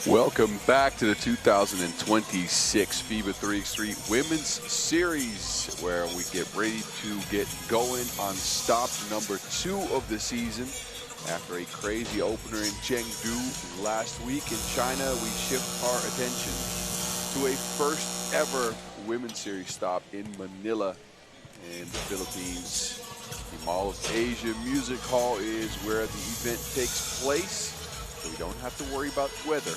Welcome back to the 2026 FIBA 3x3 Women's Series, where we get ready to get going on stop number 2 of the season. After a crazy opener in Chengdu last week in China, we shift our attention to a first ever Women's Series stop in Manila in the Philippines. The Mall of Asia Music Hall is where the event takes place, so we don't have to worry about weather.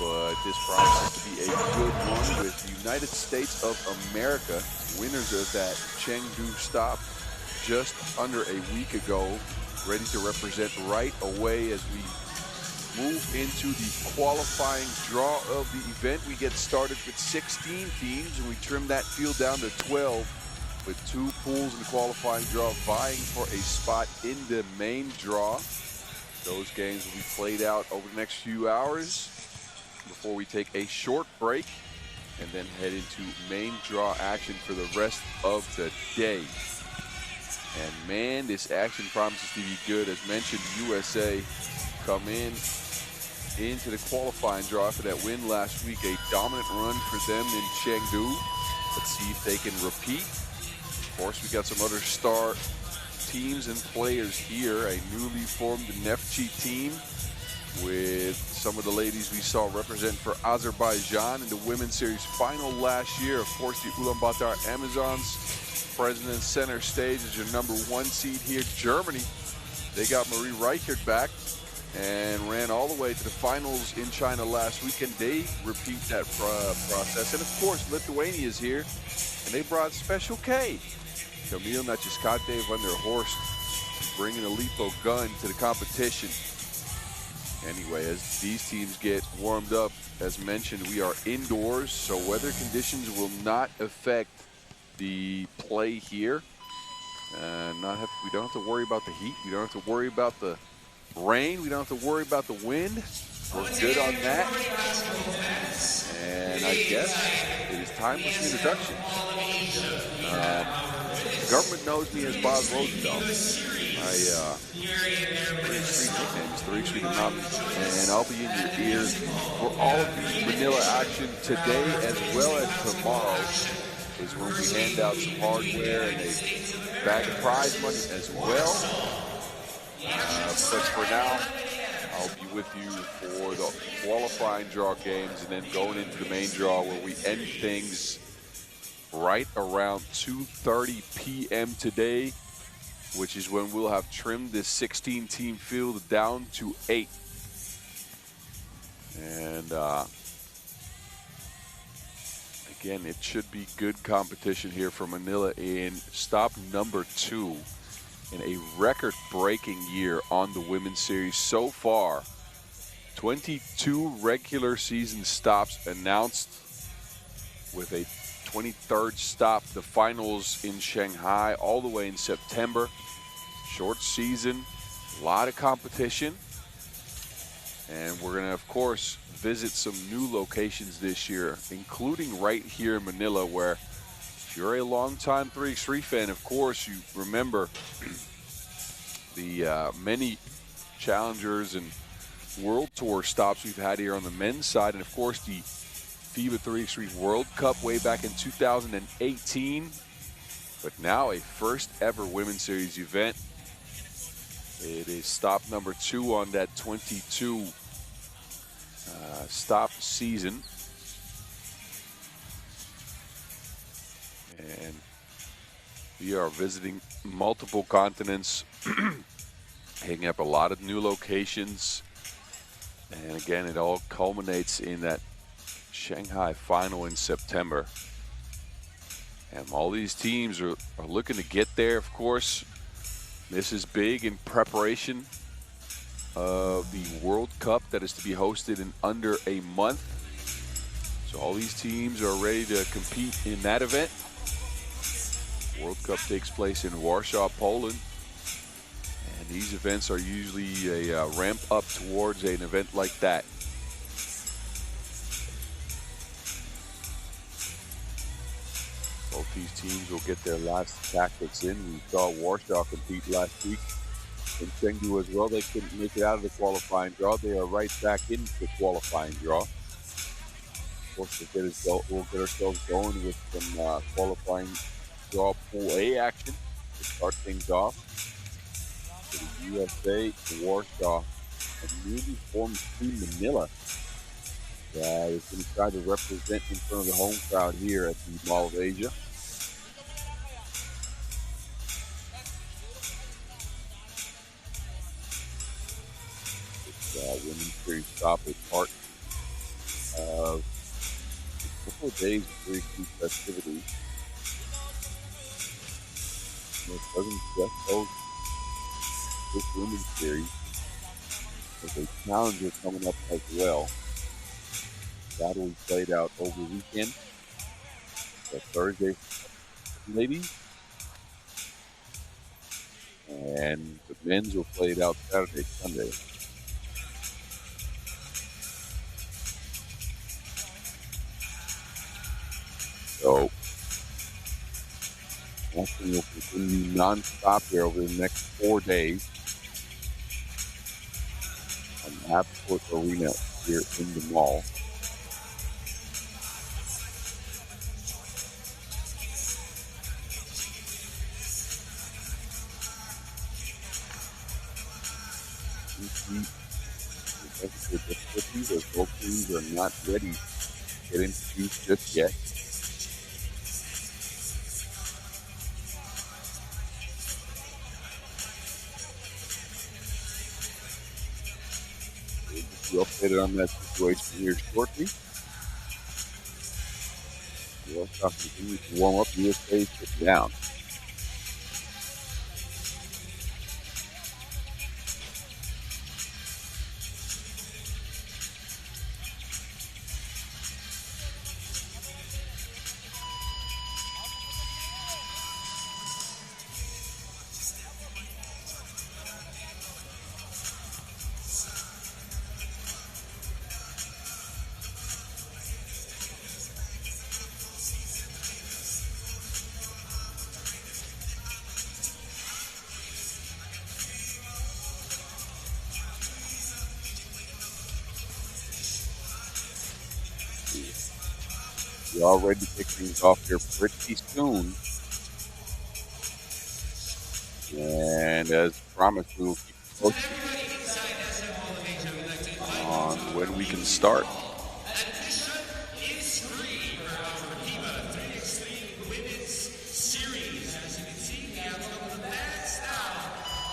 But this promises to be a good one, with the United States of America, winners of that Chengdu stop just under a week ago, ready to represent right away as we move into the qualifying draw of the event. We get started with 16 teams, and we trim that field down to 12, with 2 pools in the qualifying draw vying for a spot in the main draw. Those games will be played out over the next few hours before we take a short break and then head into main draw action for the rest of the day. And man, this action promises to be good. As mentioned, USA come into the qualifying draw after that win last week. A dominant run for them in Chengdu. Let's see if they can repeat. Of course, we got some other star teams and players here. A newly formed Neftchi team with some of the ladies we saw represent for Azerbaijan in the Women's Series final last year. Of course, the Ulaanbaatar Amazons, President center stage is your #1 seed here. Germany, they got Marie Reichert back and ran all the way to the finals in China last week, and they repeat that process. And of course, Lithuania is here, and they brought Special K. Camille Nachiskate van der Horst bringing a Lipo gun to the competition. Anyway, as these teams get warmed up, as mentioned, we are indoors, so weather conditions will not affect the play here. We don't have to worry about the heat. We don't have to worry about the rain. We don't have to worry about the wind. We're good on that. And I guess it is time for some introductions. The government knows me as Bob Rosendahl. My 3x3 nickname is 3x3 the Mountain, and I'll be in your ears for all of the Manila action today as well as tomorrow. Is when we hand out some hardware and a bag of prize money as well. But for now, I'll be with you for the qualifying draw games and then going into the main draw, where we end things right around 2:30 p.m. today, which is when we'll have trimmed this 16-team field down to 8. And again, it should be good competition here for Manila in stop number 2 in a record-breaking year on the Women's Series so far. 22 regular season stops announced, with a 23rd stop, the finals in Shanghai, all the way in September. Short season, a lot of competition. And we're gonna, of course, visit some new locations this year, including right here in Manila, where if you're a longtime 3x3 fan, of course, you remember the many challengers and World Tour stops we've had here on the men's side, and of course the FIBA 3x3 World Cup way back in 2018. But now a first ever Women's Series event. It is stop number 2 on that 22 stop season. And we are visiting multiple continents, hitting up a lot of new locations. And again, it all culminates in that Shanghai final in September. And all these teams are looking to get there, of course. This is big in preparation of the World Cup that is to be hosted in under a month. So all these teams are ready to compete in that event. World Cup takes place in Warsaw, Poland. And these events are usually a ramp up towards an event like that. Both these teams will get their last tactics in. We saw Warsaw compete last week And Chengdu as well. They couldn't make it out of the qualifying draw. They are right back into the qualifying draw. Of course, we'll get ourselves going with some qualifying draw Pool A action to start things off. For the USA, Warsaw, a newly formed team, Manila, that is going to try to represent in front of the home crowd here at the Mall of Asia. Women's series stop is part of a couple of days of very key festivities. And it doesn't just hold this women's series. There's a challenger coming up as well. That will be played out over the weekend. So Thursday, ladies. And the men's will play it out Saturday, Sunday. So action will continue non-stop here over the next 4 days on the Apple Arena here in the mall. Difficulties as both teams are not ready to get introduced just yet. We'll be updated on that situation here shortly. Warsaw continues to warm up. USA sit down. We're all ready to kick things off here pretty soon. And as promised, we will keep you posted on when we can start. Is free for our FIBA 3x3 Women's Series. As you can see, we have a couple of bags now.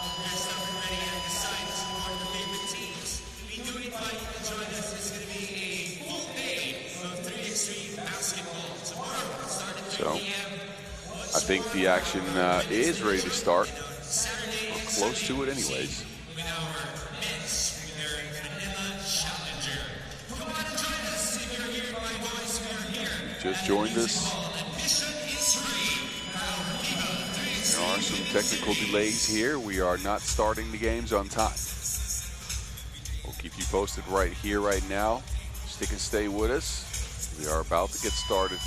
All dressed up and ready and decided to support the favorite teams. We do invite you to join us. It's going to be a full day of 3x3 basketball tomorrow. So, I think the action is ready to start. Or close to it anyways. With our men's preparing for Manila Challenger. Come on and join us if you're here, my boys. We are here. Just joined us. There are some technical delays here. We are not starting the games on time. We'll keep you posted right here, right now. Stick and stay with us. We are about to get started.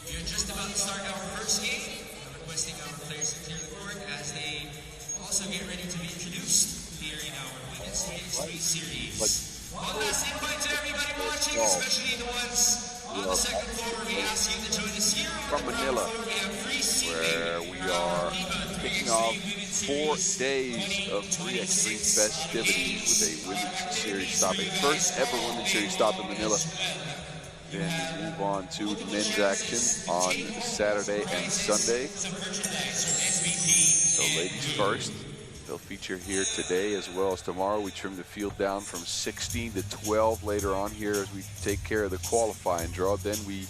We are just about to start our first game. We're requesting our players to clear the court as they also get ready to be introduced here in our Women's 3x3 series. One last invite to everybody watching, especially the ones on the second floor. We ask you to join us here from Manila, where we are kicking off 4 days of 3x3 festivities with a women's series stop, a first ever women's series stop in Manila. Then we move on to the men's action on Saturday and Sunday. So ladies first, they'll feature here today as well as tomorrow. We trim the field down from 16 to 12 later on here as we take care of the qualifying draw. Then we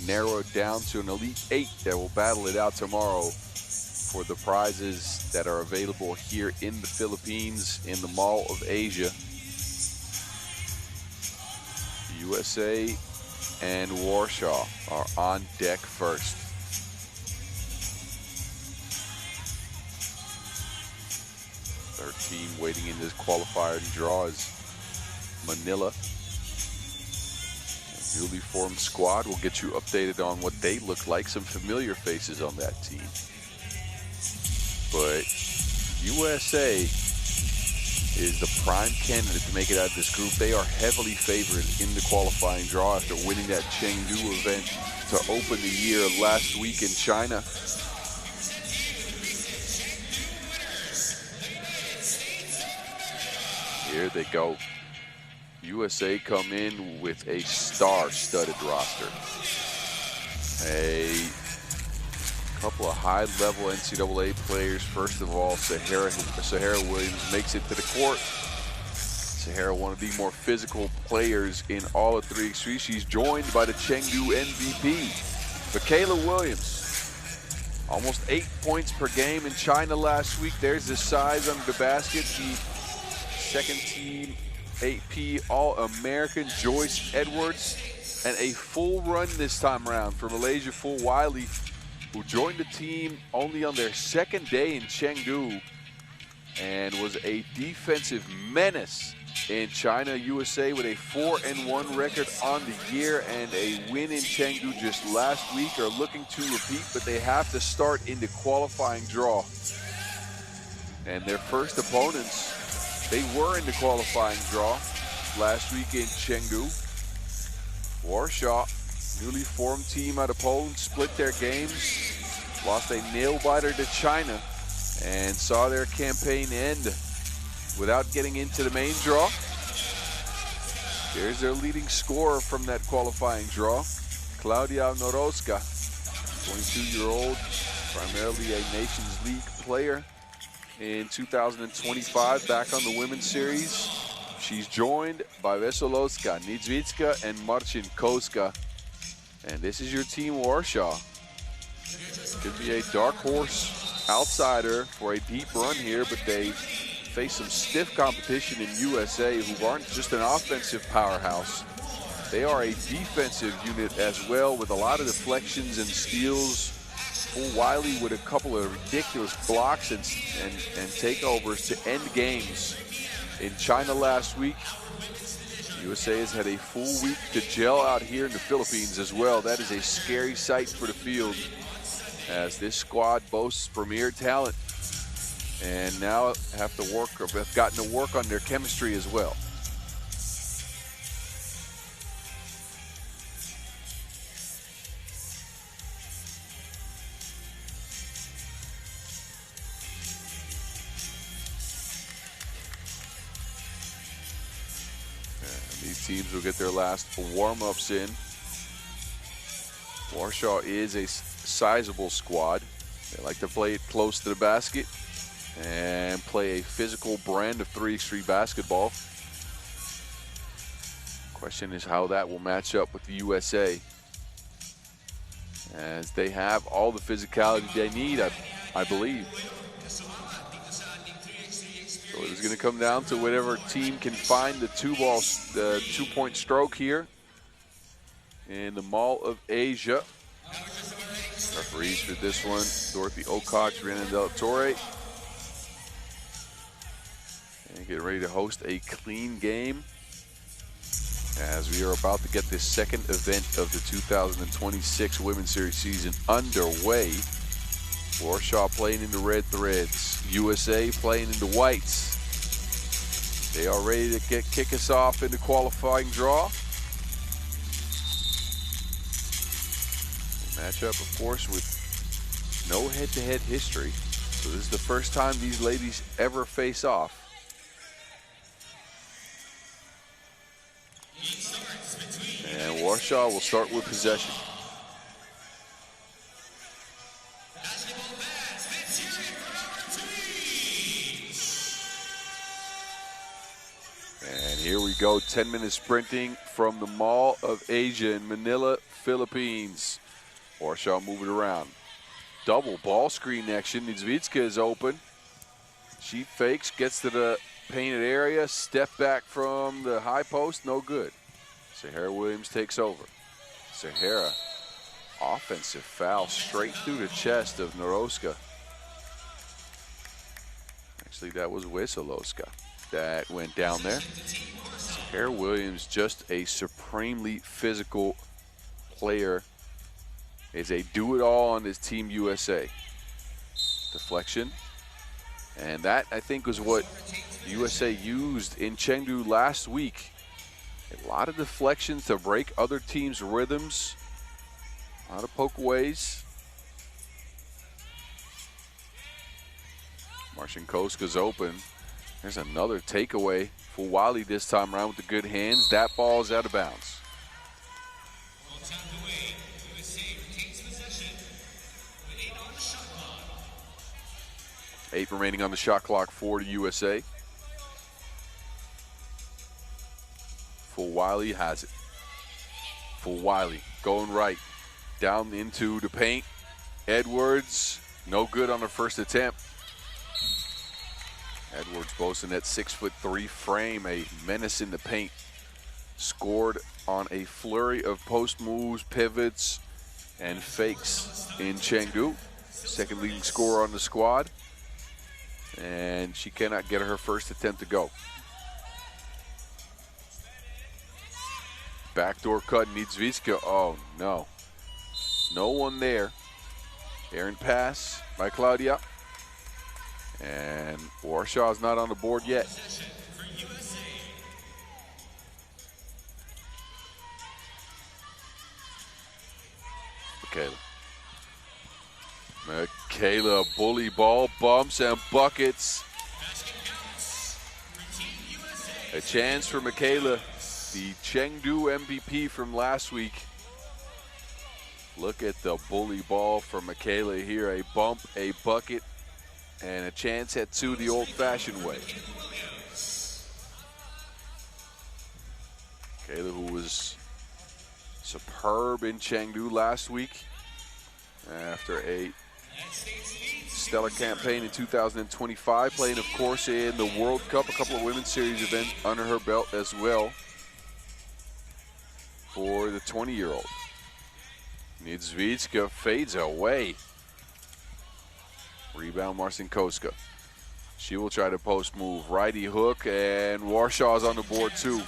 narrow it down to an Elite 8 that will battle it out tomorrow for the prizes that are available here in the Philippines in the Mall of Asia. USA and Warsaw are on deck first. Third team waiting in this qualifier draw is Manila. A newly formed squad. We'll get you updated on what they look like. Some familiar faces on that team. But USA is the prime candidate to make it out of this group. They are heavily favored in the qualifying draw after winning that Chengdu event to open the year last week in China. Here they go. USA come in with a star-studded roster. A couple of high-level NCAA players. First of all, Sahara Williams makes it to the court. Sahara, one of the more physical players in all of 3x3. She's joined by the Chengdu MVP, Michaela Williams. Almost 8 points per game in China last week. There's the size under the basket. The second team AP All-American Joyce Edwards, and a full run this time around for Malaysia Full Wiley, who joined the team only on their second day in Chengdu and was a defensive menace in China. USA with a 4-1 record on the year and a win in Chengdu just last week are looking to repeat, but they have to start in the qualifying draw. And their first opponents, they were in the qualifying draw last week in Chengdu. Warsaw, newly formed team out of Poland, split their games, lost a nail-biter to China, and saw their campaign end without getting into the main draw. There's their leading scorer from that qualifying draw, Claudia Norowska, 22-year-old, primarily a Nations League player. In 2025, back on the women's series, she's joined by Wesolowska, Niedzwiecka, and Marcinkowska. And this is your team, Warsaw. Could be a dark horse outsider for a deep run here, but they face some stiff competition in USA, who aren't just an offensive powerhouse. They are a defensive unit as well, with a lot of deflections and steals. Full Wiley with a couple of ridiculous blocks and takeovers to end games. In China last week, USA has had a full week to gel out here in the Philippines as well. That is a scary sight for the field, as this squad boasts premier talent and now have gotten to work on their chemistry as well. These teams will get their last warm-ups in. Warsaw is a sizable squad. They like to play it close to the basket and play a physical brand of 3x3 basketball. Question is how that will match up with the USA, as they have all the physicality they need, I believe. So it's going to come down to whatever team can find the two-point stroke here in the Mall of Asia. Referees for this one, Dorothy Ocox, Rhiannon Del Torre. And get ready to host a clean game As we are about to get this second event of the 2026 Women's Series season underway. Warsaw playing in the red threads, USA playing in the whites. They are ready to kick us off in the qualifying draw. Matchup, of course, with no head-to-head history. So this is the first time these ladies ever face off. And Warsaw will start with possession. And here we go, 10-minute sprinting from the Mall of Asia in Manila, Philippines. Warsaw moving around. Double ball screen action. Niedzwiecka is open. She fakes, gets to the painted area, step back from the high post, no good. Sahara Williams takes over. Sahara, offensive foul straight through the chest of Noroska. Actually, that was Wesolowska that went down there. Sahara Williams, just a supremely physical player, is a do-it-all on this Team USA. Deflection. And that, I think, was what USA used in Chengdu last week. A lot of deflections to break other teams' rhythms. A lot of pokeaways. Marcinkoska's open. There's another takeaway for Wiley this time around with the good hands. That ball's out of bounds. 8 remaining on the shot clock for the USA. Full Wiley has it. Full Wiley going right. Down into the paint. Edwards, no good on the first attempt. Edwards boasting that 6'3" frame, a menace in the paint. Scored on a flurry of post moves, pivots, and fakes in Chengdu. Second leading scorer on the squad. And she cannot get her first attempt to go. Backdoor cut, Niedzwiecka. Oh, no. No one there. Errant pass by Claudia. And Warsaw's not on the board yet. Michaela, bully ball, bumps and buckets. A chance for Michaela, the Chengdu MVP from last week. Look at the bully ball from Michaela here. A bump, a bucket, and a chance at 2 the old-fashioned way. Michaela, who was superb in Chengdu last week after a stellar campaign in 2025, playing, of course, in the World Cup, a couple of Women's Series events under her belt as well for the 20-year-old. Niedzwiecka fades away. Rebound, Marcinkoska. She will try to post move. Righty hook, and Warshaw's on the board too.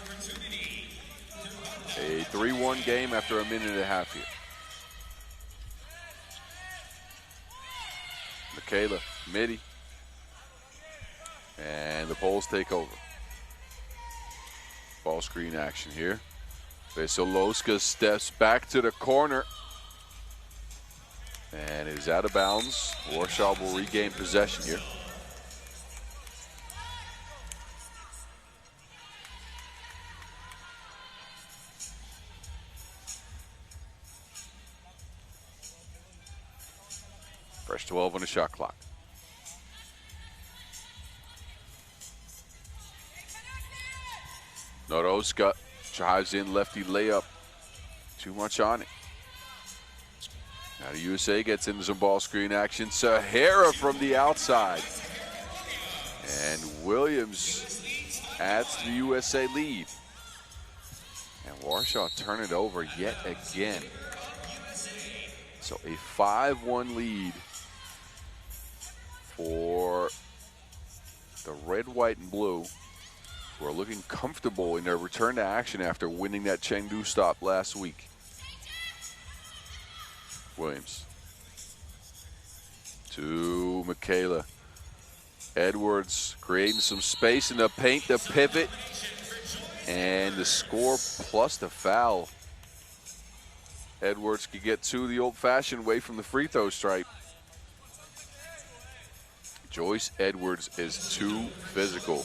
A 3-1 game after a minute and a half here. Michaela, midi. And the Poles take over. Ball screen action here. Wesolowska steps back to the corner. And it is out of bounds. Warsaw will regain possession here. Fresh 12 on the shot clock. Noroska drives in, lefty layup. Too much on it. Now the USA gets into some ball screen action. Sahara from the outside. And Williams adds to the USA lead. And Warsaw turn it over yet again. So a 5-1 lead for the red, white, and blue. who are looking comfortable in their return to action after winning that Chengdu stop last week. Williams to Michaela. Edwards creating some space in the paint, the pivot, and the score plus the foul. Edwards could get to the old-fashioned way from the free throw stripe. Joyce Edwards is too physical.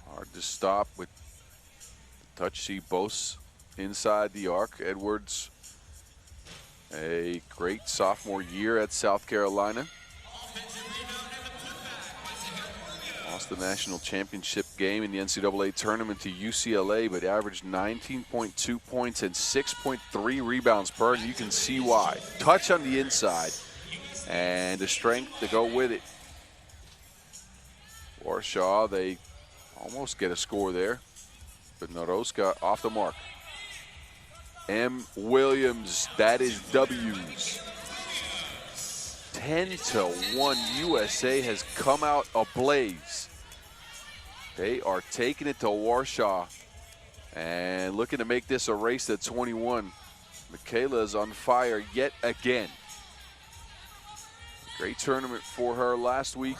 Hard to stop with the touch. See both inside the arc. Edwards, a great sophomore year at South Carolina. Lost the national championship game in the NCAA tournament to UCLA, but averaged 19.2 points and 6.3 rebounds per, and you can see why. Touch on the inside and the strength to go with it. Warsaw, they almost get a score there, but Noroska off the mark. M. Williams, that is W's. 10-1, USA has come out ablaze. They are taking it to Warsaw and looking to make this a race at 21. Michaela is on fire yet again. Great tournament for her last week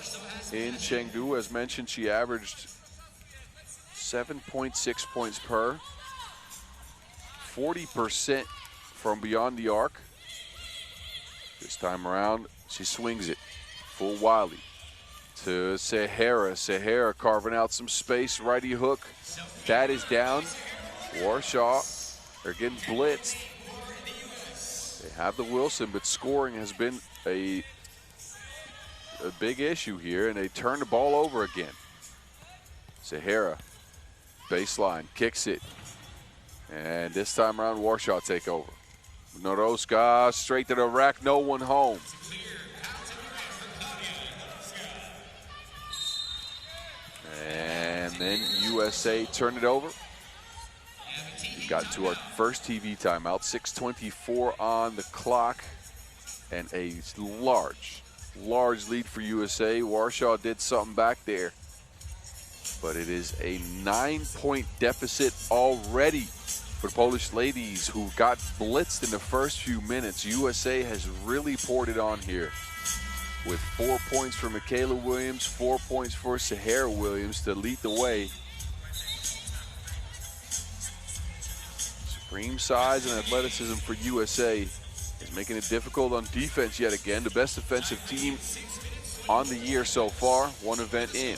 in Chengdu. As mentioned, she averaged 7.6 points per, 40% from beyond the arc. This time around, she swings it full Wiley to Sahara. Sahara carving out some space, righty hook. That is down. Warsaw, they're getting blitzed. They have the Wilson, but scoring has been a big issue here, and they turn the ball over again. Sahara, baseline, kicks it. And this time around, Warsaw take over. Noroska straight to the rack, no one home. And then USA turn it over. We got to our first TV timeout, 6:24 on the clock, and a large lead for USA. Warsaw did something back there, but it is a 9-point deficit already for the Polish ladies, who got blitzed in the first few minutes. USA has really poured it on here with 4 points for Michaela Williams, 4 points for Sahara Williams to lead the way. Supreme size and athleticism for USA is making it difficult on defense yet again. The best defensive team on the year so far, one event in.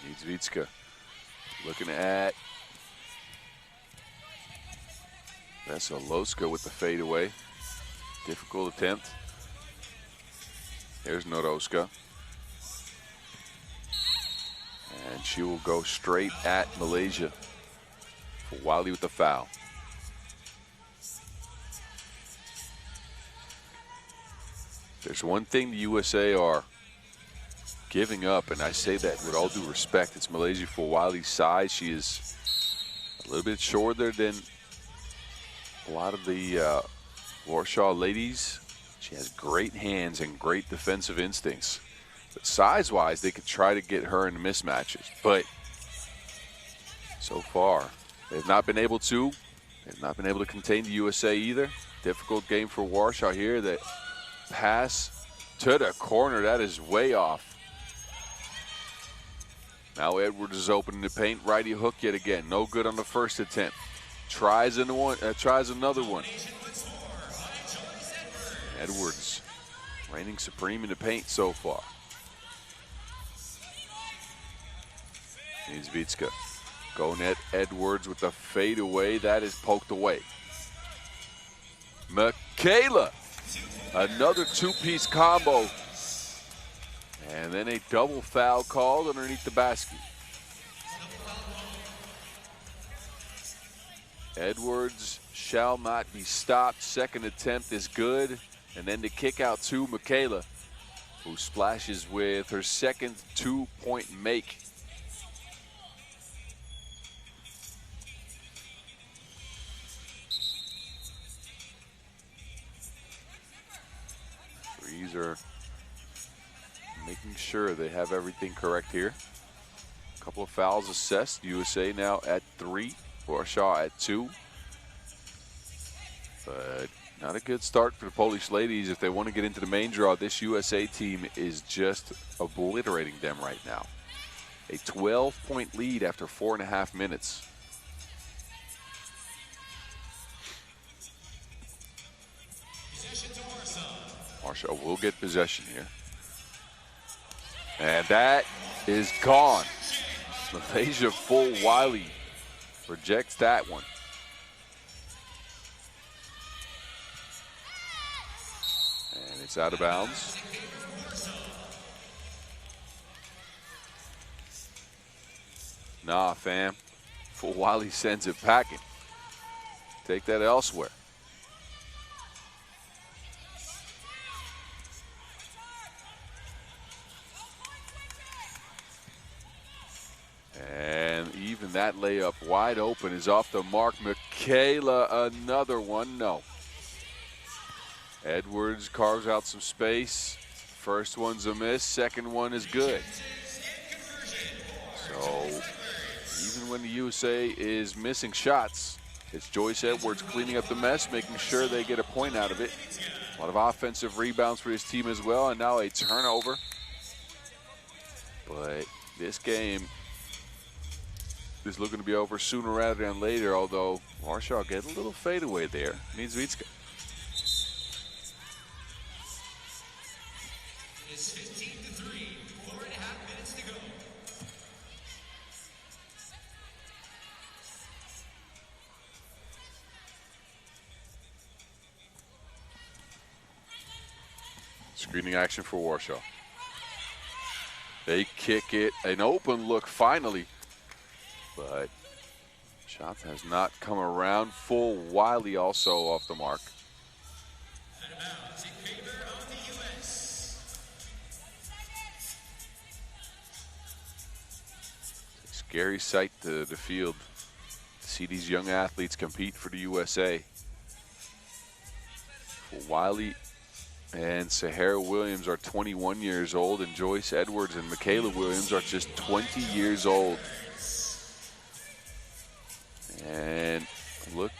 Niedzwiecka looking at Veselowska with the fadeaway. Difficult attempt. There's Noroska. And she will go straight at Malaysia for Wiley with the foul. There's one thing the USA are giving up, and I say that with all due respect. It's Malaysia for Wiley's size. She is a little bit shorter than a lot of the Warsaw ladies. She has great hands and great defensive instincts. But size-wise, they could try to get her in mismatches. But so far, they've not been able to. They've not been able to contain the USA either. Difficult game for Warsaw here. That pass to the corner, that is way off. Now Edwards is open in the paint. Righty hook yet again. No good on the first attempt. Tries another one. Edwards reigning supreme in the paint so far. Niedzwiecka going at Edwards with the fadeaway. That is poked away. Michaela, another two-piece combo. And then a double foul called underneath the basket. Edwards shall not be stopped. Second attempt is good. And then the kick out to Michaela, who splashes with her second 2-point make. ladies are making sure they have everything correct here. A couple of fouls assessed. USA now at 3, Warsaw at 2. But not a good start for the Polish ladies. If they want to get into the main draw, this USA team is just obliterating them right now. A 12-point lead after 4.5 minutes. Warsaw will get possession here. And that is gone. Malaysia full Wiley rejects that one. And it's out of bounds. Nah, fam. Full Wiley sends it packing. Take that elsewhere. And even that layup wide open is off the mark. Michaela, another one, no. Edwards carves out some space. First one's a miss, second one is good. So even when the USA is missing shots, it's Joyce Edwards cleaning up the mess, making sure they get a point out of it. A lot of offensive rebounds for his team as well, and now a turnover. But this game is looking to be over sooner rather than later, although Warsaw get a little fadeaway there. Needs Vitska. It's 15-3, 4.5 minutes to go. Screening action for Warsaw. They kick it, an open look finally, but shot has not come around. Full Wiley also off the mark. Out of bounds in favor of the U.S. Scary sight to the field to see these young athletes compete for the USA. Full Wiley and Sahara Williams are 21 years old, and Joyce Edwards and Michaela Williams are just 20 years old. And look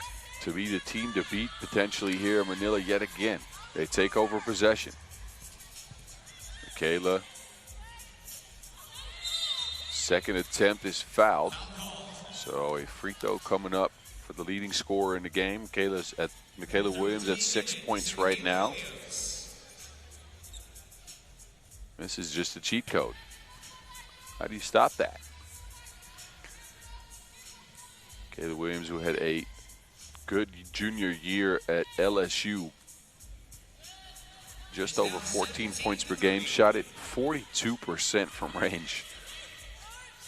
to be the team to beat potentially here in Manila yet again. They take over possession. Michaela, second attempt is fouled. So a free throw coming up for the leading scorer in the game. Michaela Williams at 6 points right now. This is just a cheat code. How do you stop that? Michaela Williams, who had a good junior year at LSU. Just over 14 points per game, shot it 42% from range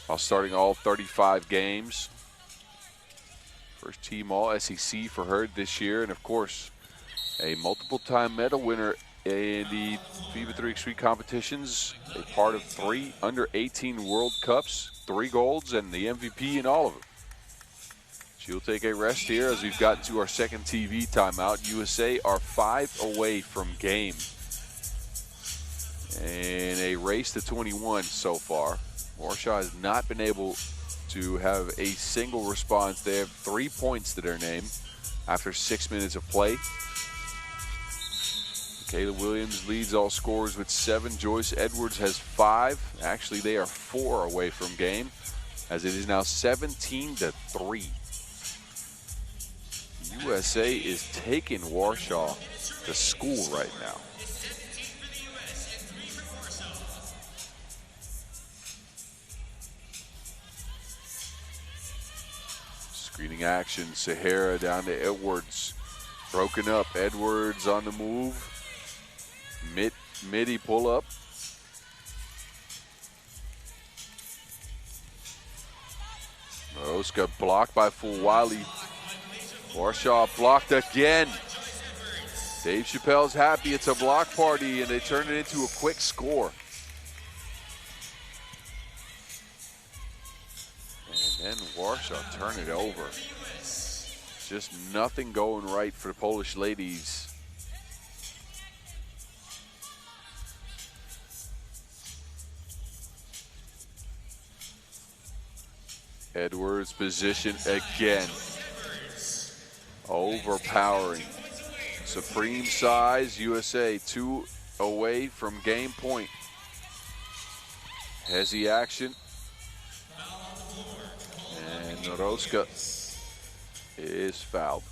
while starting all 35 games. First team all SEC for her this year, and of course, a multiple-time medal winner in the FIBA 3x3 competitions, a part of 3 under-18 World Cups, 3 golds, and the MVP in all of them. She'll take a rest here as we've gotten to our second TV timeout. USA are 5 away from game in a race to 21 so far. Warsaw has not been able to have a single response. They have 3 points to their name after 6 minutes of play. Michaela Williams leads all scorers with 7. Joyce Edwards has 5. Actually, they are 4 away from game, as it is now 17-3. USA is taking Warsaw to school right now. Screening action, Sahara down to Edwards. Broken up, Edwards on the move. Midi pull up. Oska blocked by Full Wiley. Warsaw blocked again. Dave Chappelle's happy it's a block party, and they turn it into a quick score. And then Warsaw turn it over. Just nothing going right for the Polish ladies. Edwards position again. Overpowering. Supreme size, USA 2 away from game point. Hezzy action. And Noroska is fouled.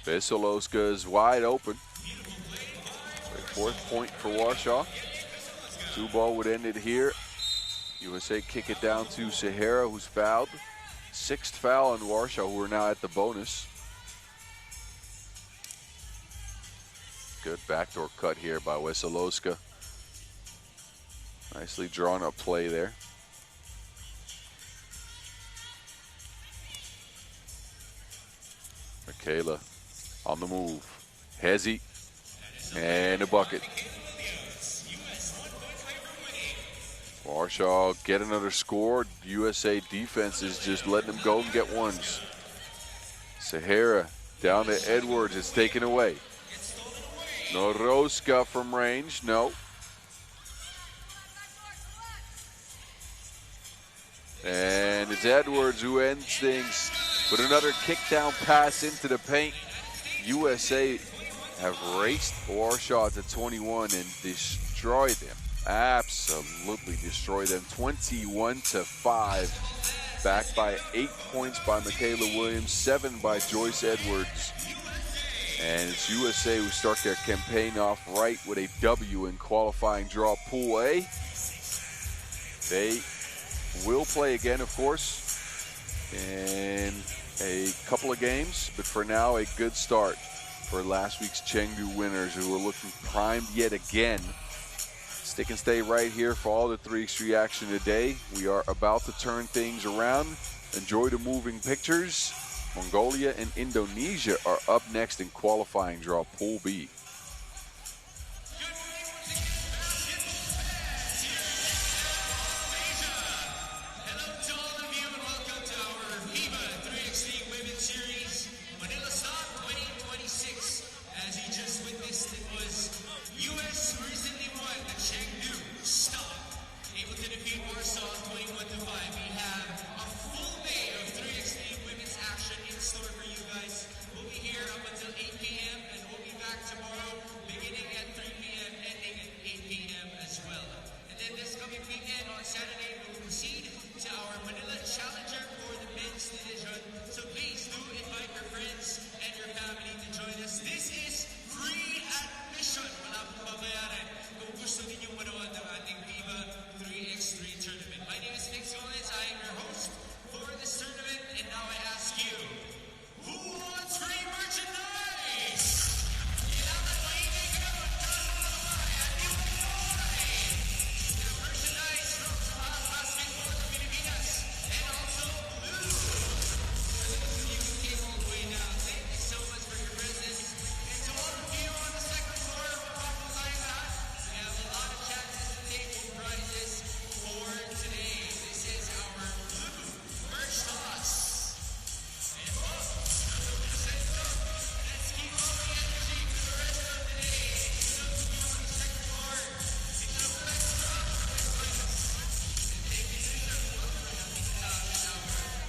Veselowska is wide open. Fourth point for Warsaw. 2-ball would end it here. USA kick it down to Sahara, who's fouled. 6th foul on Warsaw, who are now at the bonus. Good backdoor cut here by Veselowska. Nicely drawn up play there. Michaela on the move. Hezzy. And a bucket. Warsaw get another score. USA defense is just letting them go and get ones. Sahara down to Edwards. It's taken away. Noroska from range. No. And it's Edwards who ends things with another kick down pass into the paint. USA have raced Warsaw to 21 and destroyed them. Absolutely destroyed them. 21-5. Backed by 8 points by Michaela Williams, 7 by Joyce Edwards. And it's USA who start their campaign off right with a W in qualifying draw Pool A. They will play again, of course, in a couple of games, but for now, a good start for last week's Chengdu winners, who are looking primed yet again. Stick and stay right here for all the 3x3 action today. We are about to turn things around. Enjoy the moving pictures. Mongolia and Indonesia are up next in qualifying draw Pool B. Hello to all of you and welcome to our FIBA 3x3 Women's Series, Manila 2026. As you just witnessed, it was US recently won the Chengdu Stop, able to defeat Warsaw 21-5. We have a full day of 3x3 women's action in store for you guys. We'll be here up until 8 p.m. and we'll be back tomorrow beginning at 3 p.m. ending at 8 p.m. as well. And then this coming weekend on Saturday, we'll proceed to our Manila Challenger for the men's division. So please do invite your friends and your family to join us. This is free admission. Wala pong babayaran kung gusto ninyong manood ng ating FIBA 3x3 tournament. My name is Nick Solis. I am your host for this tournament. And now I ask you, who wants free merchandise? Kailangan maingay kayo at kalumakabay at iuuloy ng merchandise from Sahara Basketball ng Pilipinas and also Blue. For those of you who came all the way down, thank you so much for your presence. And to all of you on the second floor of Purple Line Lot, we have a lot of chances to take home prizes for today. This is our Blue merch toss. And let's keep all the energy for the rest of the day. To those of you on the second floor, take a look at the top of the place. And take it to the floor. Our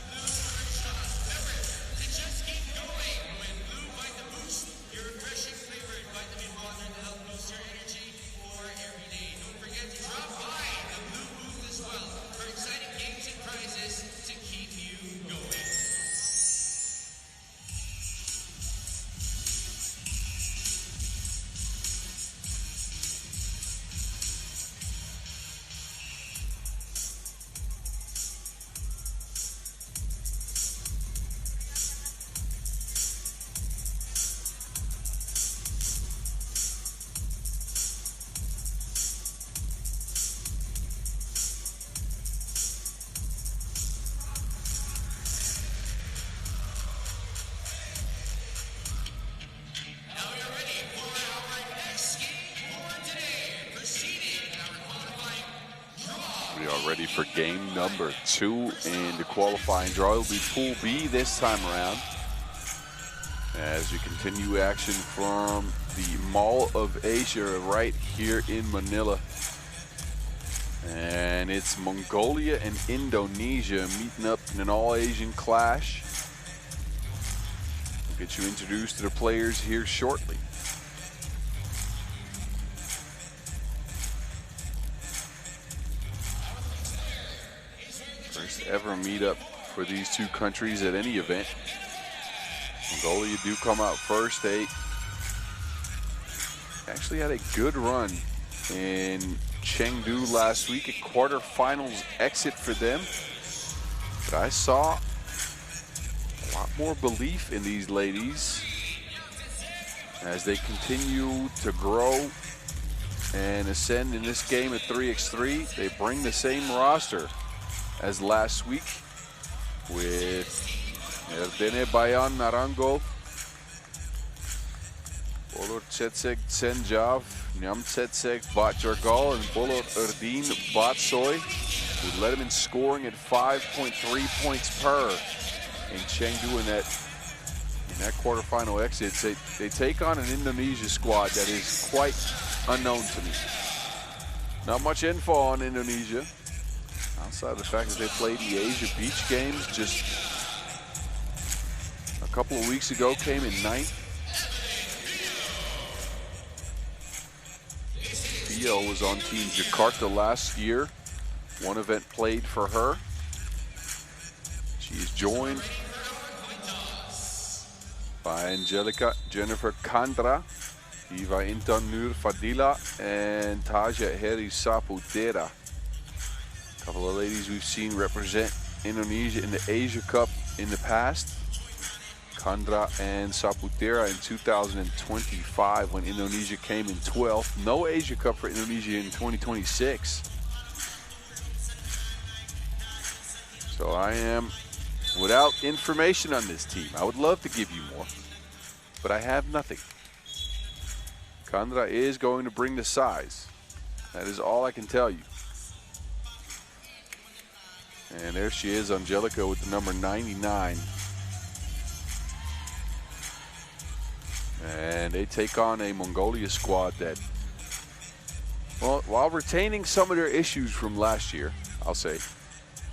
Blue merch toss. Remember to just keep going with Blue Vita Boost, your refreshing flavored vitamin water to help boost your energy for every day. Don't forget to drop by the Blue booth as well for exciting games and prizes to keep you going. Now we are ready for our next game for today. Proceeding in our qualifying draw. We are ready for game number 2 in the qualifying draw. It'll be Pool B this time around. As we continue action from the Mall of Asia right here in Manila. And it's Mongolia and Indonesia meeting up in an all-Asian clash. We'll get you introduced to the players here shortly. First ever meetup for these two countries at any event. Mongolia do come out first. They actually had a good run in Chengdu last week, a quarterfinals exit for them. But I saw a lot more belief in these ladies as they continue to grow and ascend in this game at 3x3. They bring the same roster as last week with Erdene Bayan Narango, Bolor Tsetseg Tsenjav, Nyam Tsetseg Batjargal, and Bolor Erdin Batsoy, who led him in scoring at 5.3 points per in Chengdu in that quarterfinal exit. They take on an Indonesia squad that is quite unknown to me. Not much info on Indonesia, outside of the fact that they played the Asia Beach Games just a couple of weeks ago, came in 9th. Theo was on Team Jakarta last year. One event played for her. She's joined by Angelica, Jennifer Kandra, Eva Intan Nur Fadila, and Taja Heri Saputera. A couple of ladies we've seen represent Indonesia in the Asia Cup in the past. Kandra and Saputera in 2025 when Indonesia came in 12th. No Asia Cup for Indonesia in 2026. So I am without information on this team. I would love to give you more, but I have nothing. Kandra is going to bring the size. That is all I can tell you. And there she is, Angelica, with the number 99. And they take on a Mongolia squad that, well, while retaining some of their issues from last year, I'll say,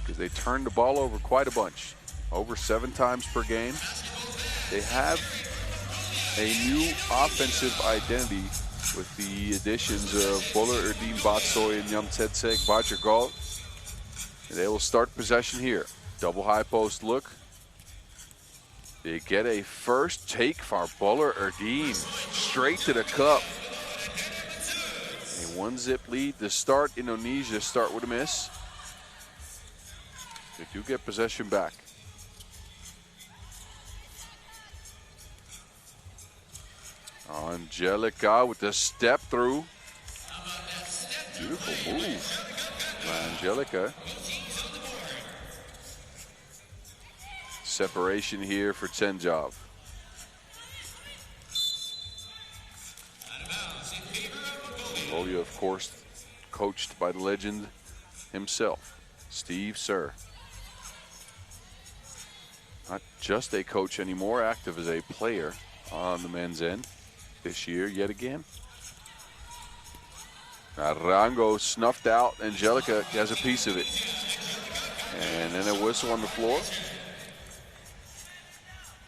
because they turned the ball over quite a bunch, over 7 times per game. They have a new offensive identity with the additions of Bolor Erdin Batsoy and Nyam Tsetseg Batjargal. They will start possession here. Double high post look. They get a first take for Bolor Erdin, straight to the cup. A 1-zip lead to start. Indonesia start with a miss. They do get possession back. Angelica with the step through. Beautiful move by Angelica. Separation here for Tsenjav. Mongolia, of course, coached by the legend himself, Steve Sir. Not just a coach anymore, active as a player on the men's end this year yet again. Narango snuffed out. Angelica has a piece of it. And then a whistle on the floor.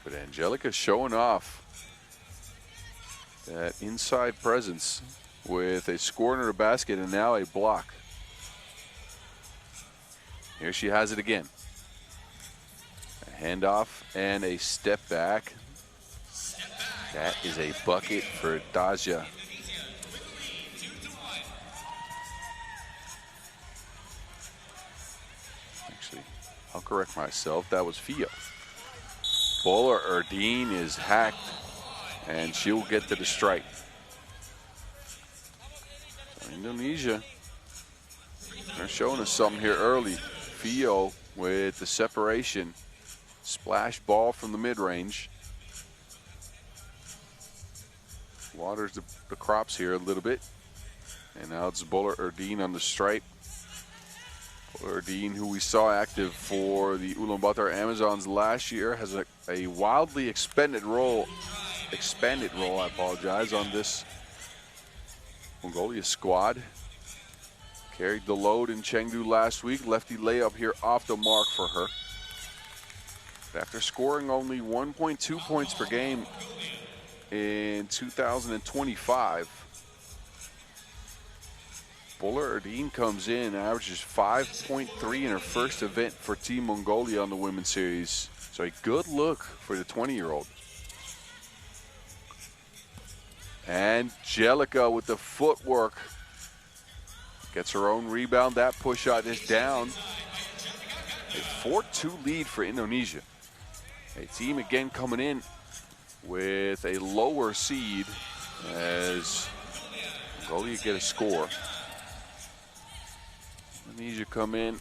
But Angelica showing off that inside presence with a score in her basket and now a block. Here she has it again. A handoff and a step back. That is a bucket for Taja. Actually, I'll correct myself. That was Fio. Bolor Erdin is hacked, and she'll get to the strike. So Indonesia, they're showing us something here early. Fio with the separation. Splash ball from the mid-range. Waters the crops here a little bit. And now it's Bolor Erdin on the stripe. Erdine, who we saw active for the Ulaanbaatar Amazons last year, has a wildly expanded role, I apologize, on this Mongolia squad. Carried the load in Chengdu last week. Lefty layup here off the mark for her. But after scoring only 1.2 points per game in 2025, Buller Erdine comes in, averages 5.3 in her first event for Team Mongolia on the Women's Series. So a good look for the 20-year-old. Angelica with the footwork. Gets her own rebound. That push shot is down. A 4-2 lead for Indonesia. A team again coming in with a lower seed as Mongolia get a score. Indonesia come in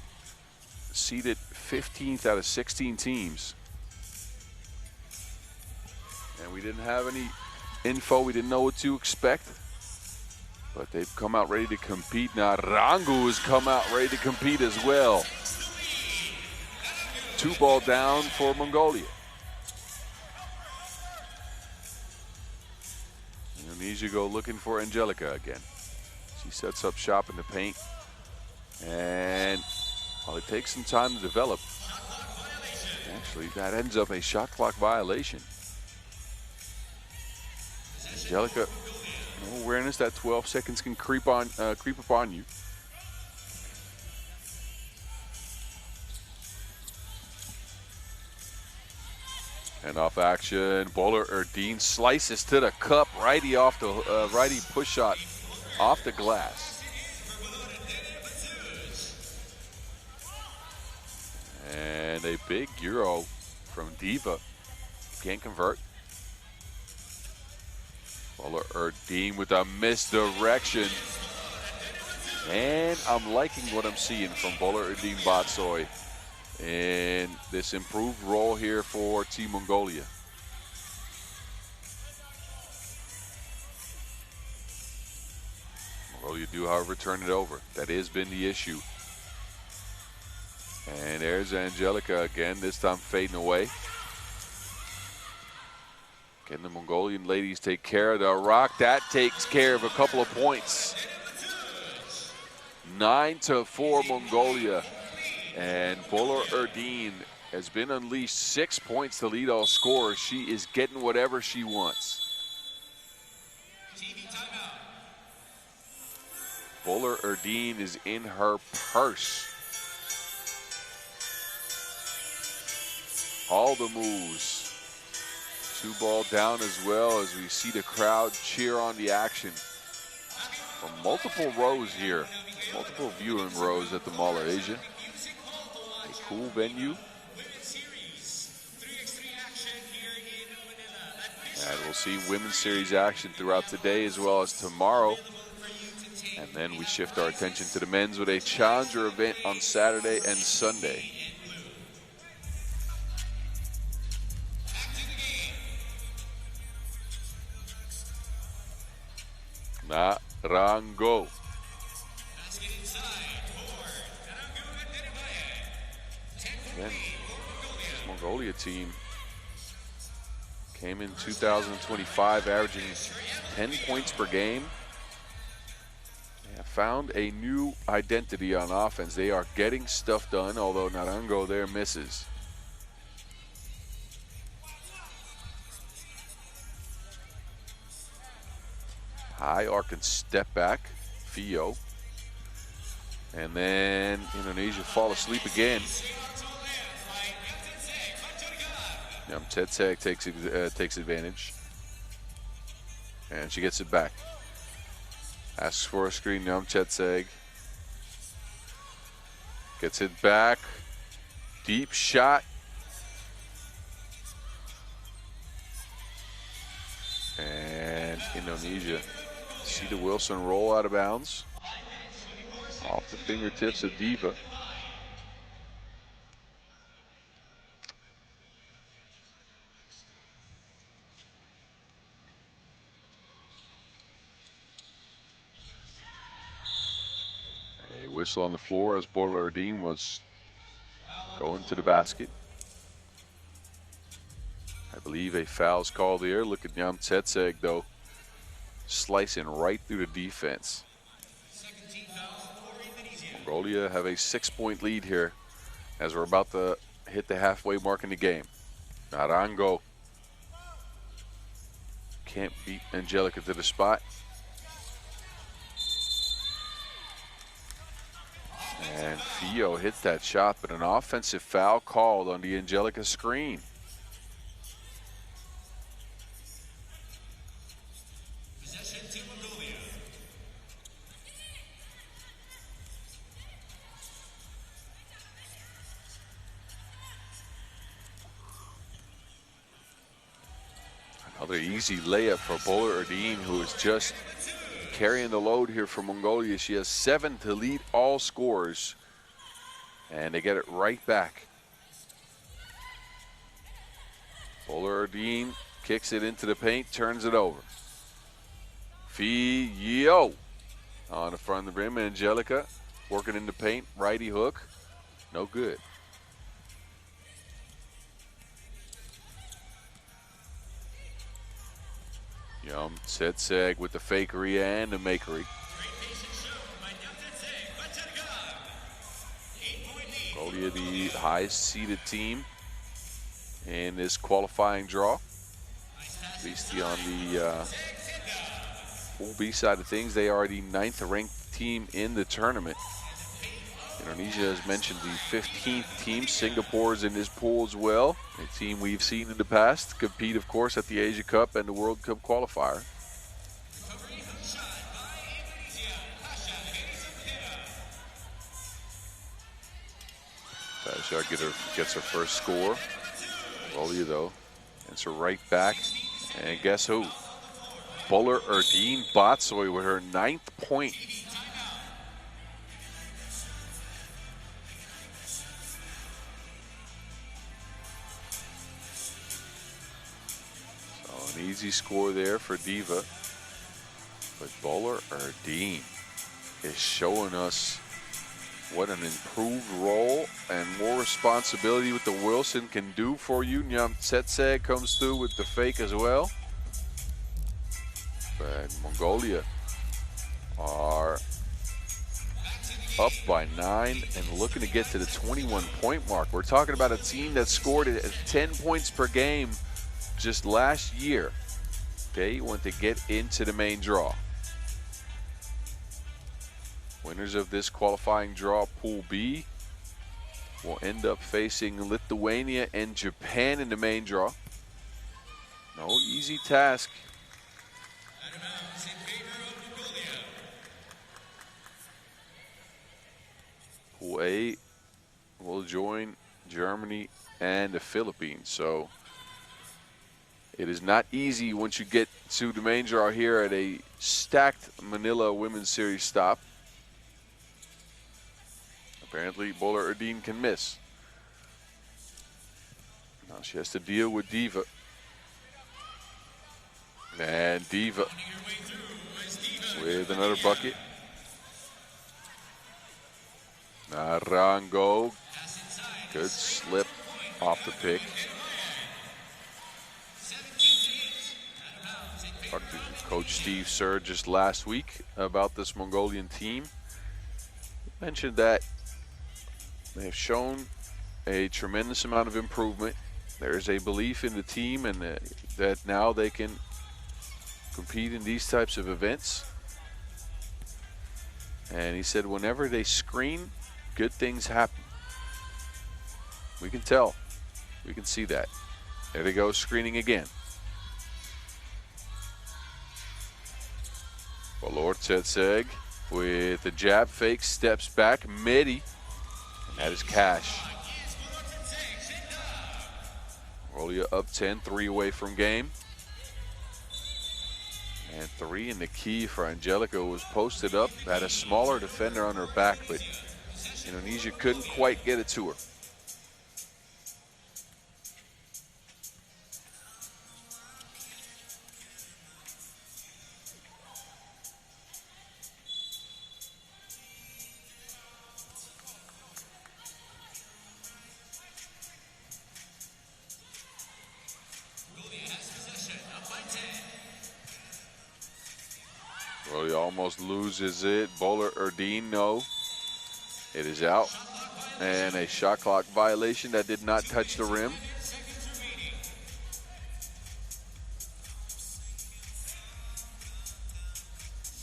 seeded 15th out of 16 teams. And we didn't have any info. We didn't know what to expect. But they've come out ready to compete. Now Rangu has come out ready to compete as well. 2 ball down for Mongolia. Indonesia go looking for Angelica again. She sets up shop in the paint. And while it takes some time to develop, actually that ends up a shot clock violation. Angelica, no awareness that 12 seconds can creep upon you. And off action, Buller Erdine slices to the cup, righty off the righty push shot off the glass. And a big Euro from Diva. Can't convert. Buller Erdine with a misdirection. And I'm liking what I'm seeing from Buller Erdine Batsoy in this improved role here for Team Mongolia. Mongolia do, however, turn it over. That has been the issue. And there's Angelica again, this time fading away. Can the Mongolian ladies take care of the rock? That takes care of a couple of points. 9-4 Mongolia. And Buller Erdine has been unleashed. 6 points to lead all scorers. She is getting whatever she wants. Buller Erdine is in her purse. All the moves. 2 ball down as well as we see the crowd cheer on the action. From multiple rows here, multiple viewing rows at the Mall of Asia. A cool venue. And we'll see Women's Series action throughout today as well as tomorrow. And then we shift our attention to the men's with a challenger event on Saturday and Sunday. Narango. Again, this Mongolia team came in 2025 averaging 10 points per game. They have found a new identity on offense. They are getting stuff done, although Narango there misses. High arc and step back, Fio. And then Indonesia fall asleep again. Tetseg takes advantage. And she gets it back. Asks for a screen, Tetseg. Gets it back. Deep shot. And Indonesia. See the Wilson roll out of bounds. Off the fingertips of Diva. A whistle whistle on the floor as Bolardin was going to the basket. I believe a foul's called here. Look at Jan Tsetseg, though, slicing right through the defense. Mongolia have a 6-point lead here as we're about to hit the halfway mark in the game. Narango can't beat Angelica to the spot. And Fio hits that shot, but an offensive foul called on the Angelica screen. Possession to Mongolia. Another easy layup for Bolardin, who is just carrying the load here for Mongolia. She has 7 to lead all scorers, and they get it right back. Bolardin kicks it into the paint, turns it over. Fio on the front of the rim. Angelica working in the paint, righty hook, no good. Tsetseg with the fakery and the makery. Mongolia, the highest seeded team in this qualifying draw. At least on the Pool B side of things, they are the 9th ranked team in the tournament. Indonesia has mentioned the 15th team. Singapore is in this pool as well. A team we've seen in the past compete, of course, at the Asia Cup and the World Cup qualifier. Tasha gets her first score. Mongolia, though, gets her right back. And guess who? Bolardin Batsoy with her 9th point. So an easy score there for Diva. But Bolardin is showing us what an improved role and more responsibility with the Wilson can do for you. Nyam Tsetseg comes through with the fake as well. But Mongolia are up by 9 and looking to get to the 21-point mark. We're talking about a team that scored at 10 points per game just last year. They want to get into the main draw. Winners of this qualifying draw, Pool B, will end up facing Lithuania and Japan in the main draw. No easy task. Pool A will join Germany and the Philippines. So it is not easy once you get to the main draw here at a stacked Manila Women's Series stop. Apparently, Bolardin can miss. Now she has to deal with Diva. And Diva with another bucket. Narango, good slip off the pick. Talked to Coach Steve Sir just last week about this Mongolian team. He mentioned that they have shown a tremendous amount of improvement. There is a belief in the team and that now they can compete in these types of events. And he said whenever they screen, good things happen. We can tell. We can see that. There they go, screening again. Valor Tsetseg with the jab fake, steps back, Medi. That is cash. Mongolia up 10, 3 away from game. And 3 in the key for Angelica was posted up. Had a smaller defender on her back, but Indonesia couldn't quite get it to her. almost loses it. Bowler Erdine, no. It is out. And a shot clock violation that did not touch the rim.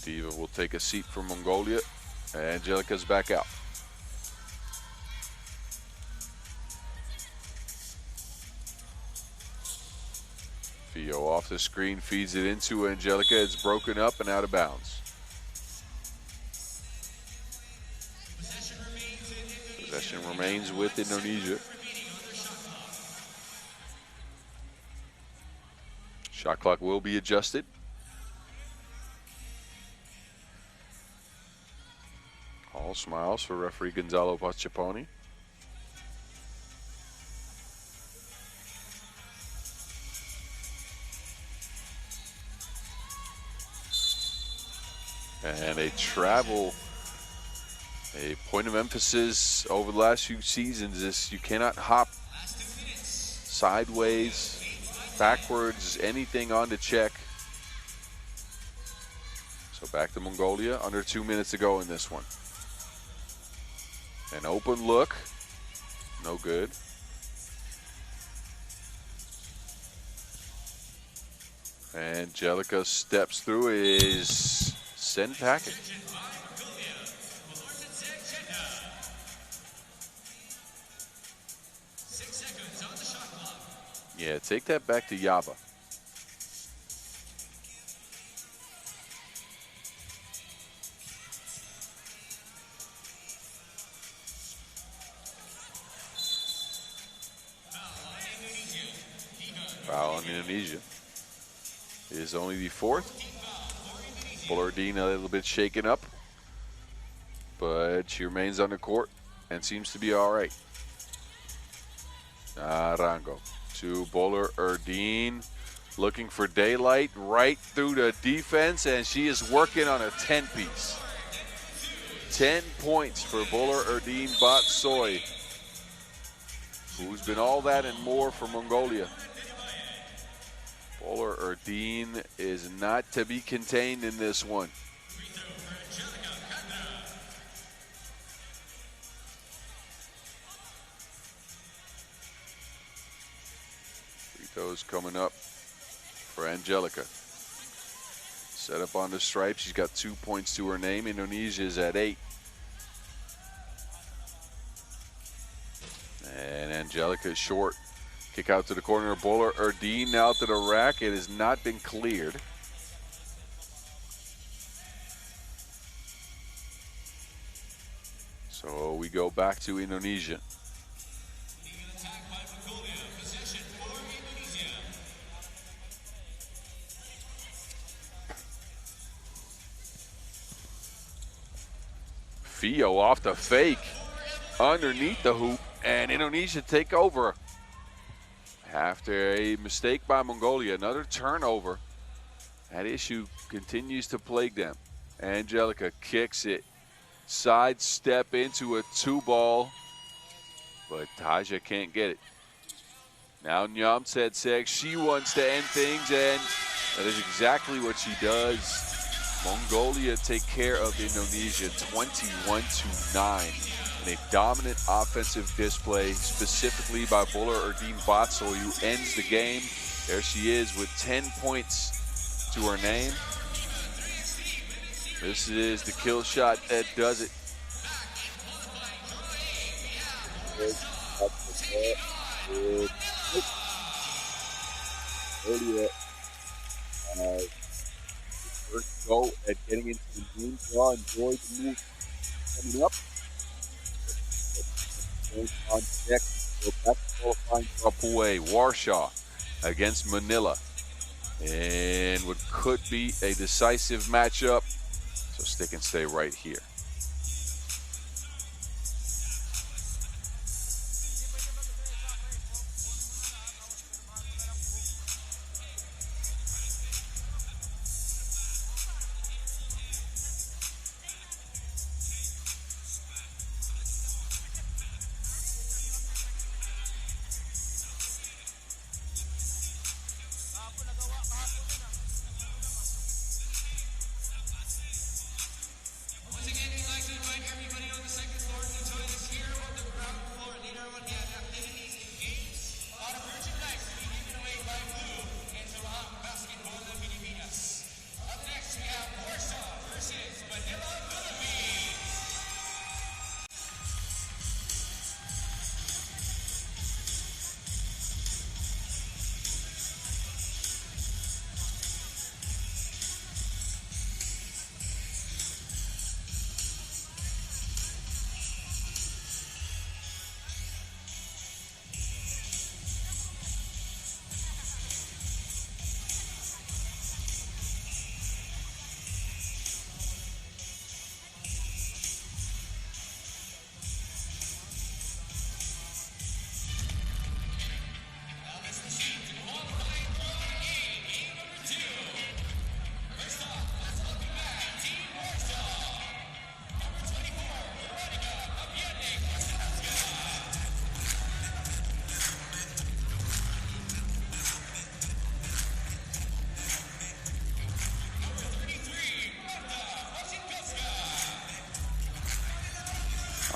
Diva will take a seat for Mongolia. Angelica's back out. Fio off the screen, feeds it into Angelica. It's broken up and out of bounds. Possession remains with Indonesia. Shot clock will be adjusted. All smiles for referee Gonzalo Pachaponi. And a travel, a point of emphasis over the last few seasons is you cannot hop sideways, backwards, anything on the check. So back to Mongolia, under 2 minutes to go in this one. An open look, no good. Angelica steps through, is send packet. Yeah, take that back to Yaba. Foul on Indonesia. It is only the fourth. Bullardine a little bit shaken up, but she remains on the court and seems to be all right. Arango to Bowler Erdine, looking for daylight right through the defense, and she is working on a 10-piece. 10 points for Bowler Erdine Batsoy, who's been all that and more for Mongolia. Bowler Erdine is not to be contained in this one. Free throws coming up for Angelica. Set up on the stripe. She's got 2 points to her name. Indonesia is at 8. And Angelica is short. Kick out to the corner. Bowler Erdine now to the rack. It has not been cleared. So we go back to Indonesia. Fio off the fake underneath the hoop, and Indonesia take over. After a mistake by Mongolia, another turnover. That issue continues to plague them. Angelica kicks it. Sidestep into a 2-ball, but Taja can't get it. Now Nyamtsetsek, she wants to end things, and that is exactly what she does. Mongolia take care of Indonesia 21-9. A dominant offensive display, specifically by Bowler Erdine Batsoy, who ends the game. There she is with 10 points to her name. This is the kill shot that does it. Earlier, first go at getting into the game draw. Enjoy the move coming up. On deck, go back to qualifying Papua, Warsaw against Manila, and what could be a decisive matchup. So stick and stay right here.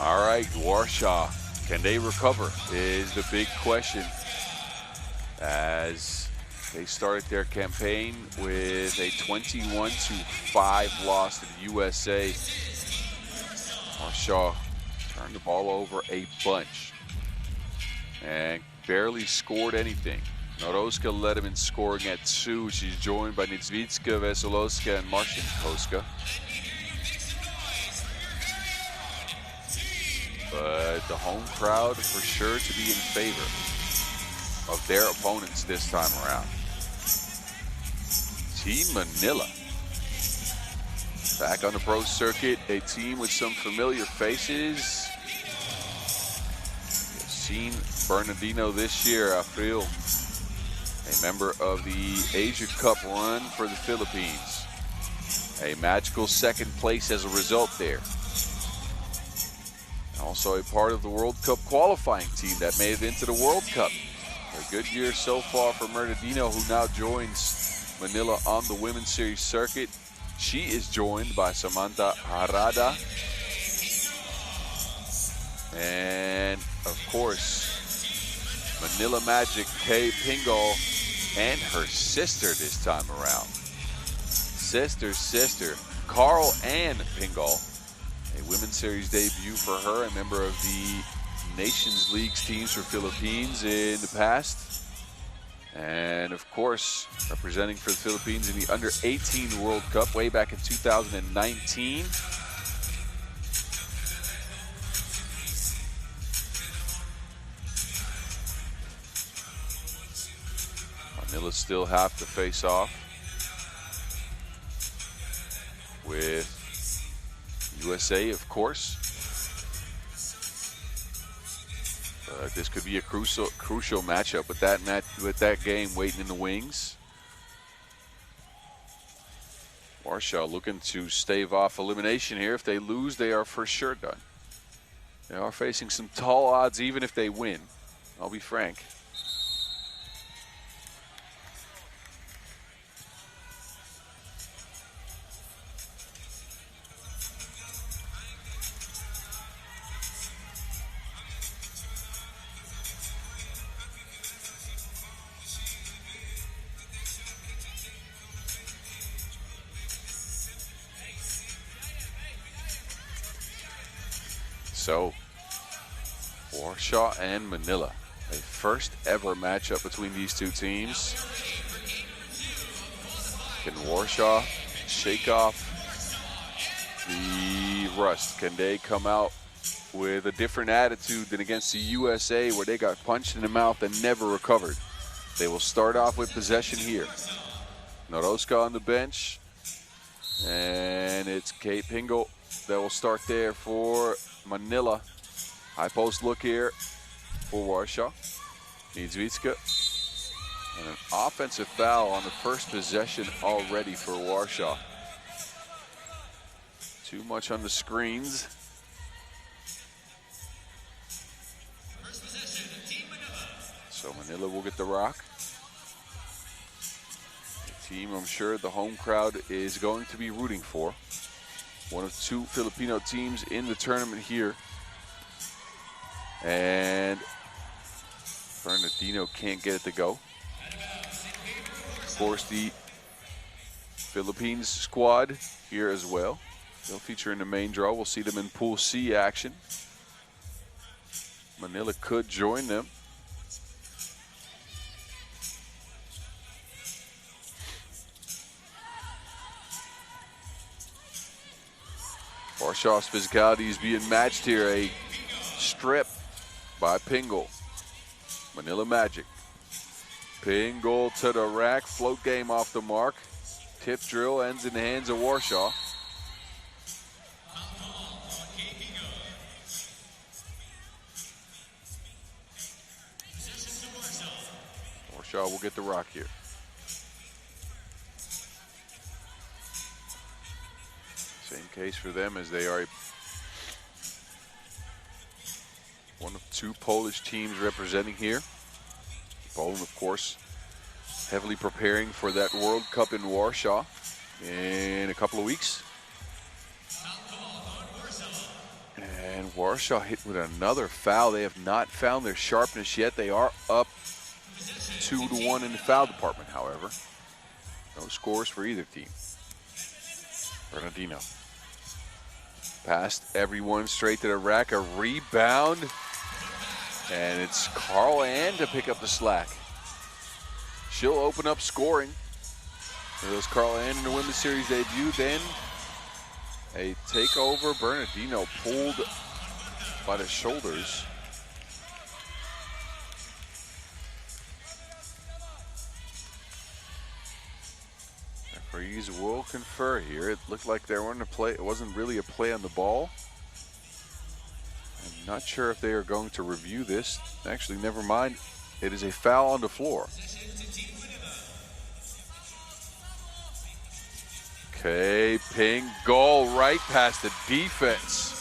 All right, Warsaw, can they recover is the big question, as they started their campaign with a 21-5 loss to the USA. Warsaw turned the ball over a bunch and barely scored anything. Norowska led him in scoring at 2. She's joined by Niedzwiecka, Wesolowska, and Marcinkoska. But the home crowd for sure to be in favor of their opponents this time around. Team Manila, back on the pro circuit, a team with some familiar faces. You've seen Bernardino this year, April, a member of the Asia Cup run for the Philippines. A magical second place as a result there. Also a part of the World Cup qualifying team that made it into the World Cup. A good year so far for Bernardino, who now joins Manila on the Women's Series circuit. She is joined by Samantha Harada. And of course, Manila Magic, Kay Pingal, and her sister this time around. Sister, Carl Ann Pingal. A Women's Series debut for her, a member of the Nations League's teams for Philippines in the past. And of course, representing for the Philippines in the Under-18 World Cup way back in 2019. Manila still have to face off with USA, of course. This could be a crucial matchup with that game waiting in the wings. Warsaw looking to stave off elimination here. If they lose, they are for sure done. They are facing some tall odds even if they win. I'll be frank. So, Warsaw and Manila, a first ever matchup between these two teams. Can Warsaw shake off the rust? Can they come out with a different attitude than against the USA, where they got punched in the mouth and never recovered? They will start off with possession here. Norowska on the bench, and it's Kate Pingal that will start there for Manila. High post look here for Warsaw. Niedzwiecka. And an offensive foul on the first possession already for Warsaw. Too much on the screens. So Manila will get the rock. A team I'm sure the home crowd is going to be rooting for. One of two Filipino teams in the tournament here. And Bernardino can't get it to go. Of course, the Philippines squad here as well. They'll feature in the main draw. We'll see them in Pool C action. Manila could join them. Warshaw's physicality is being matched here. A strip by Pingal. Manila Magic. Pingal to the rack. Float game off the mark. Tip drill ends in the hands of Warsaw. Warsaw will get the rock here. Same case for them, as they are one of two Polish teams representing here. Poland, of course, heavily preparing for that World Cup in Warsaw in a couple of weeks. And Warsaw hit with another foul. They have not found their sharpness yet. They are up 2-1 in the foul department, however. No scores for either team. Bernardino. Past everyone straight to the rack. A rebound. And it's Carl Ann to pick up the slack. She'll open up scoring. There goes Carl Ann in the Women's Series debut. Then a takeover. Bernardino pulled by the shoulders. Referees will confer here. It looked like there wasn't a play. It wasn't really a play on the ball. I'm not sure if they are going to review this. Actually, never mind. It is a foul on the floor. Okay, ping, goal right past the defense.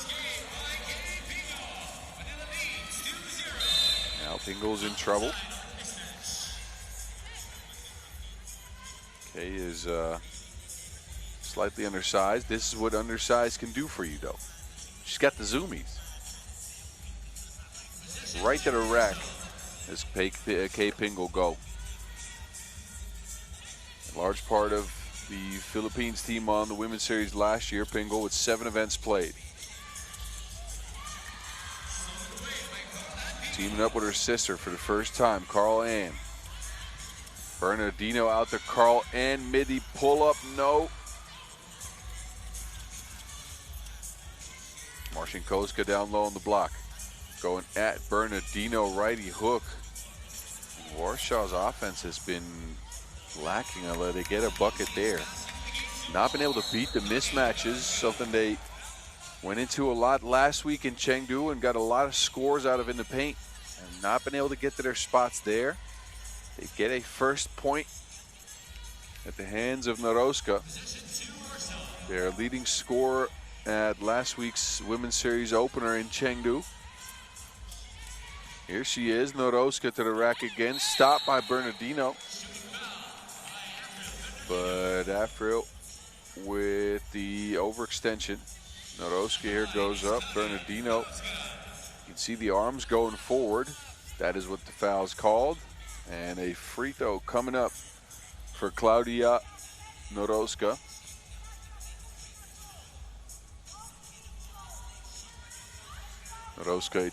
Now Pingle's in trouble. Kay is slightly undersized. This is what undersized can do for you, though. She's got the zoomies. Right to the rack as Kay Pingle go. A large part of the Philippines team on the Women's Series last year, Pingle, with 7 events played. Teaming up with her sister for the first time, Carl Ann. Bernardino out to Carl Ann, midi pull-up, no. Marcinkoska down low on the block. Going at Bernardino, righty hook. Warsaw's offense has been lacking. They get a bucket there. Not been able to beat the mismatches, something they went into a lot last week in Chengdu and got a lot of scores out of in the paint. And not been able to get to their spots there. They get a first point at the hands of Naroska. Their leading scorer at last week's Women's Series opener in Chengdu. Here she is, Naroska to the rack again, stopped by Bernardino. But after it, with the overextension, Naroska here goes up, Bernardino. You can see the arms going forward. That is what the foul's called. And a free throw coming up for Claudia Naroska. Naroska,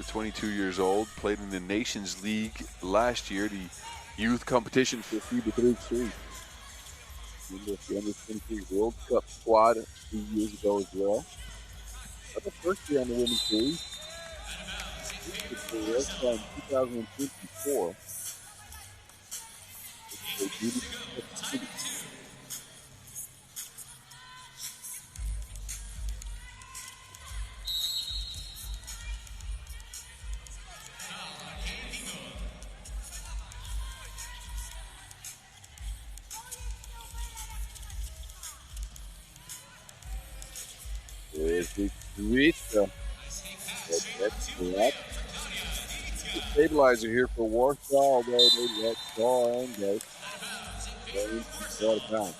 22 years old, played in the Nations League last year, the youth competition for FIBA 3x3. The Under 23 World Cup squad 2 years ago as well. But the first year on the Women's Series, Warsaw in 2024. That's correct. The stabilizer here for Warsaw, although they let Shaw and go. Out of bounds.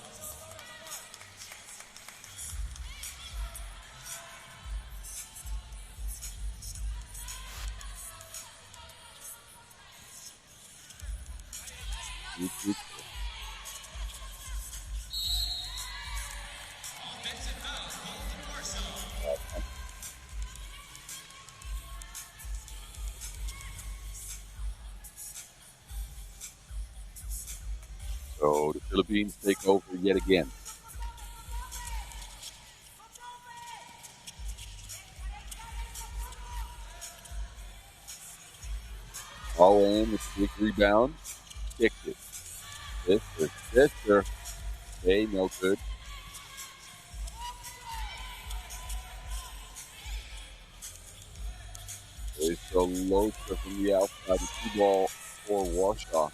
So the Philippines take over yet again. All in, the quick rebound. Kicked it. Sister. Hey, no good. It's a low from the outside. The two ball for Warsaw.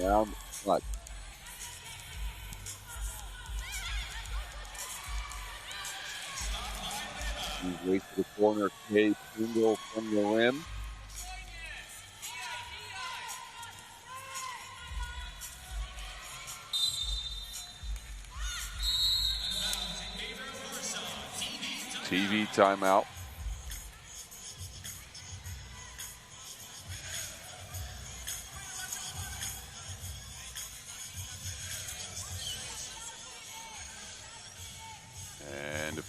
Around the front. He's way to the corner. Kay Pingle from the rim. TV timeout.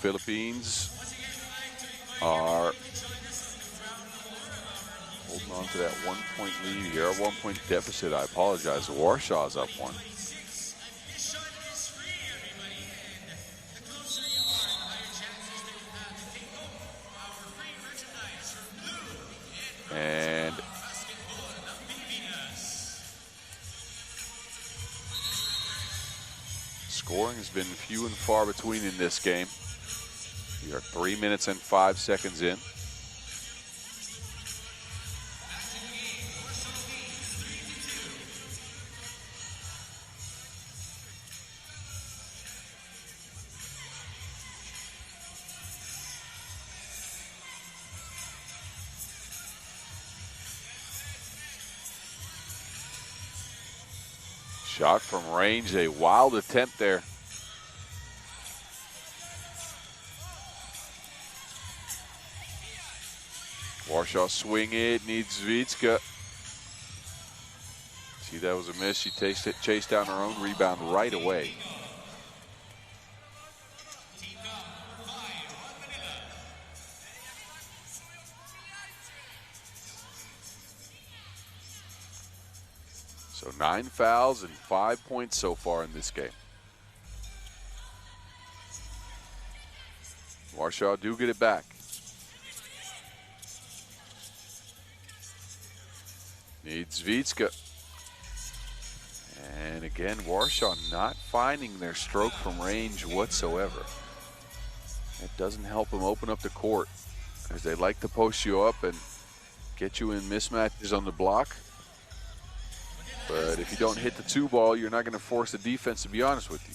Philippines are holding on to that 1-point lead here, a 1-point deficit. I apologize. Warsaw's up one. And scoring has been few and far between in this game. We are 3 minutes and 5 seconds in. Shot from range, a wild attempt there. Warsaw swing it, needs Zvitska. See, that was a miss. She chased down her own rebound right away. So 9 fouls and 5 points so far in this game. Warsaw do get it back. Needs Zvitska. And again, Warsaw not finding their stroke from range whatsoever. It doesn't help them open up the court, as they like to post you up and get you in mismatches on the block. But if you don't hit the 2-ball, you're not going to force the defense, to be honest with you.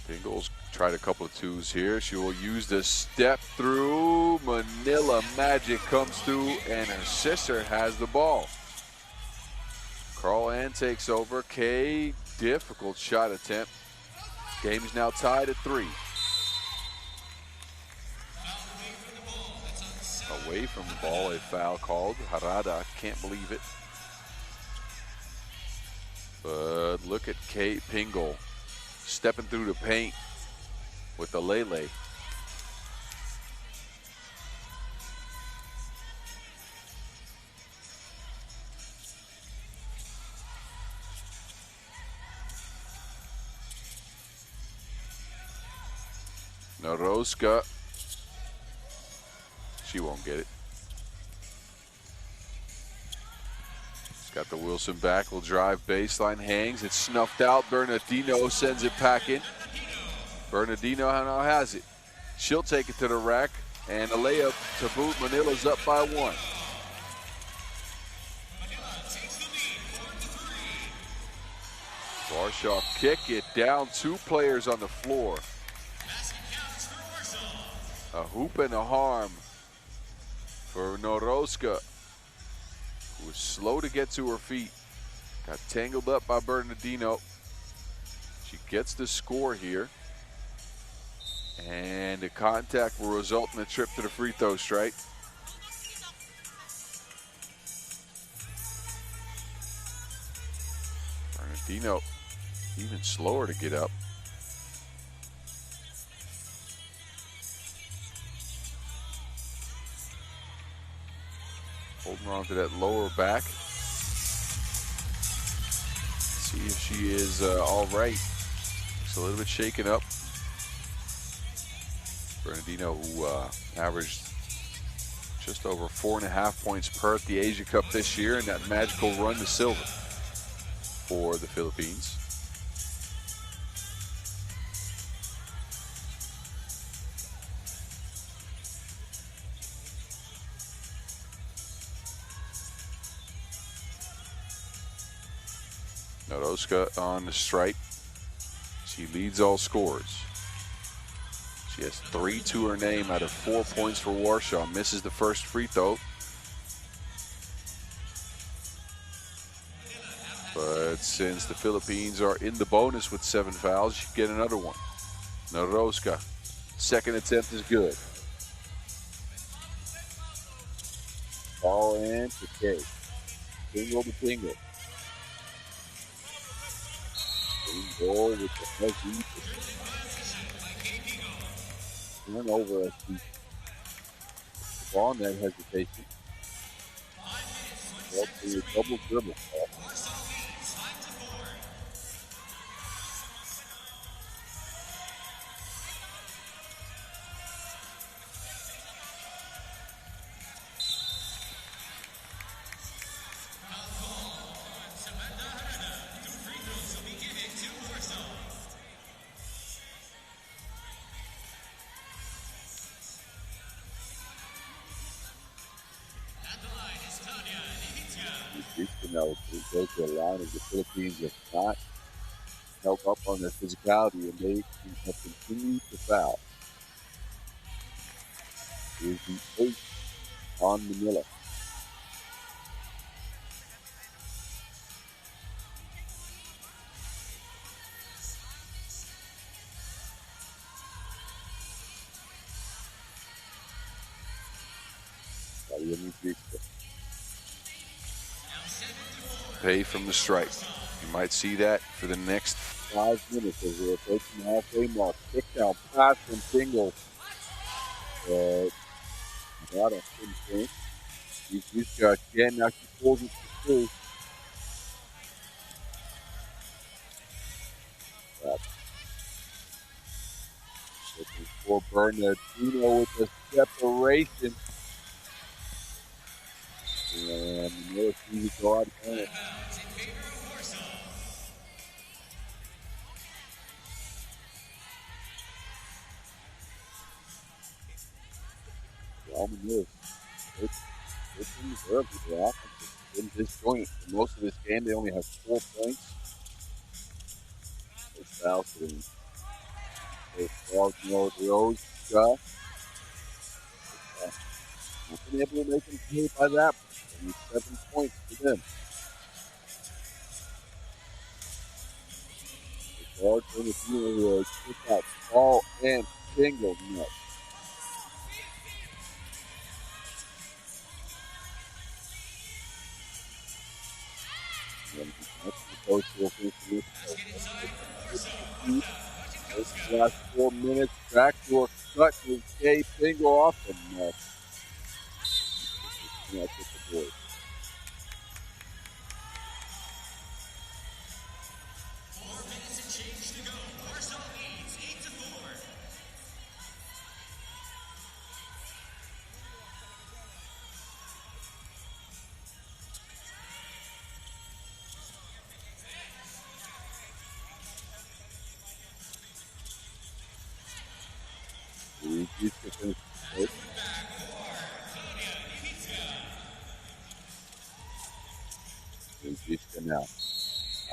Pingle's tried a couple of 2s here. She will use the step through. Manila Magic comes through, and her sister has the ball. Carl Ann takes over. Kay, difficult shot attempt. Game is now tied at 3. Away from the ball, a foul called. Harada, can't believe it. But look at Kate Pingle stepping through the paint with the Lele. Naroska. She won't get it. She's got the Wilson back, will drive baseline, hangs, it's snuffed out. Bernardino sends it packing. Bernardino now has it. She'll take it to the rack, and a layup to boot. Manila's up by 1. Warsaw kick it down, 2 players on the floor. A hoop and a harm for Noroska, who was slow to get to her feet. Got tangled up by Bernardino. She gets the score here. And the contact will result in a trip to the free throw strike. Bernardino even slower to get up. Holding on to that lower back. See if she is all right. Looks a little bit shaken up. Bernardino, who averaged just over 4.5 points per at the Asia Cup this year, and that magical run to silver for the Philippines. Noroska on the strike. She leads all scorers. She has 3 to her name out of 4 points for Warsaw. Misses the first free throw. But since the Philippines are in the bonus with 7 fouls, she get another one. Noroska, second attempt is good. Ball in to Kay. Pingle to Pingle. Goal with the heavy turnover as the ball net hesitation. Well, the double dribble. Warsaw leads 5-4. Now goes to a line of the Philippines have not held up on their physicality, and they have continued to foul. Here's the 8 on Manila. Pay from the stripe. You might see that for the next 5 minutes as we're approaching the halfway mark. Kick down pass from Tingle. Not a pinpoint. He's got again. Now she pulls it to 2. Looking for Bernardino with the separation. And Manila sees it go out of hand. Manila, it's in the their offense has been disjointed. For most of this game, they only have 4 points. It's foul to them. Rose, not been able to make them pay by that. Only 7 points for them. The guard from the field kick out Paul and Tingle net. The last 4 minutes, backdoor cut with Jay Tingle off the net. That's the board. 4 minutes and change to go. Warsaw leads 8-4. Now,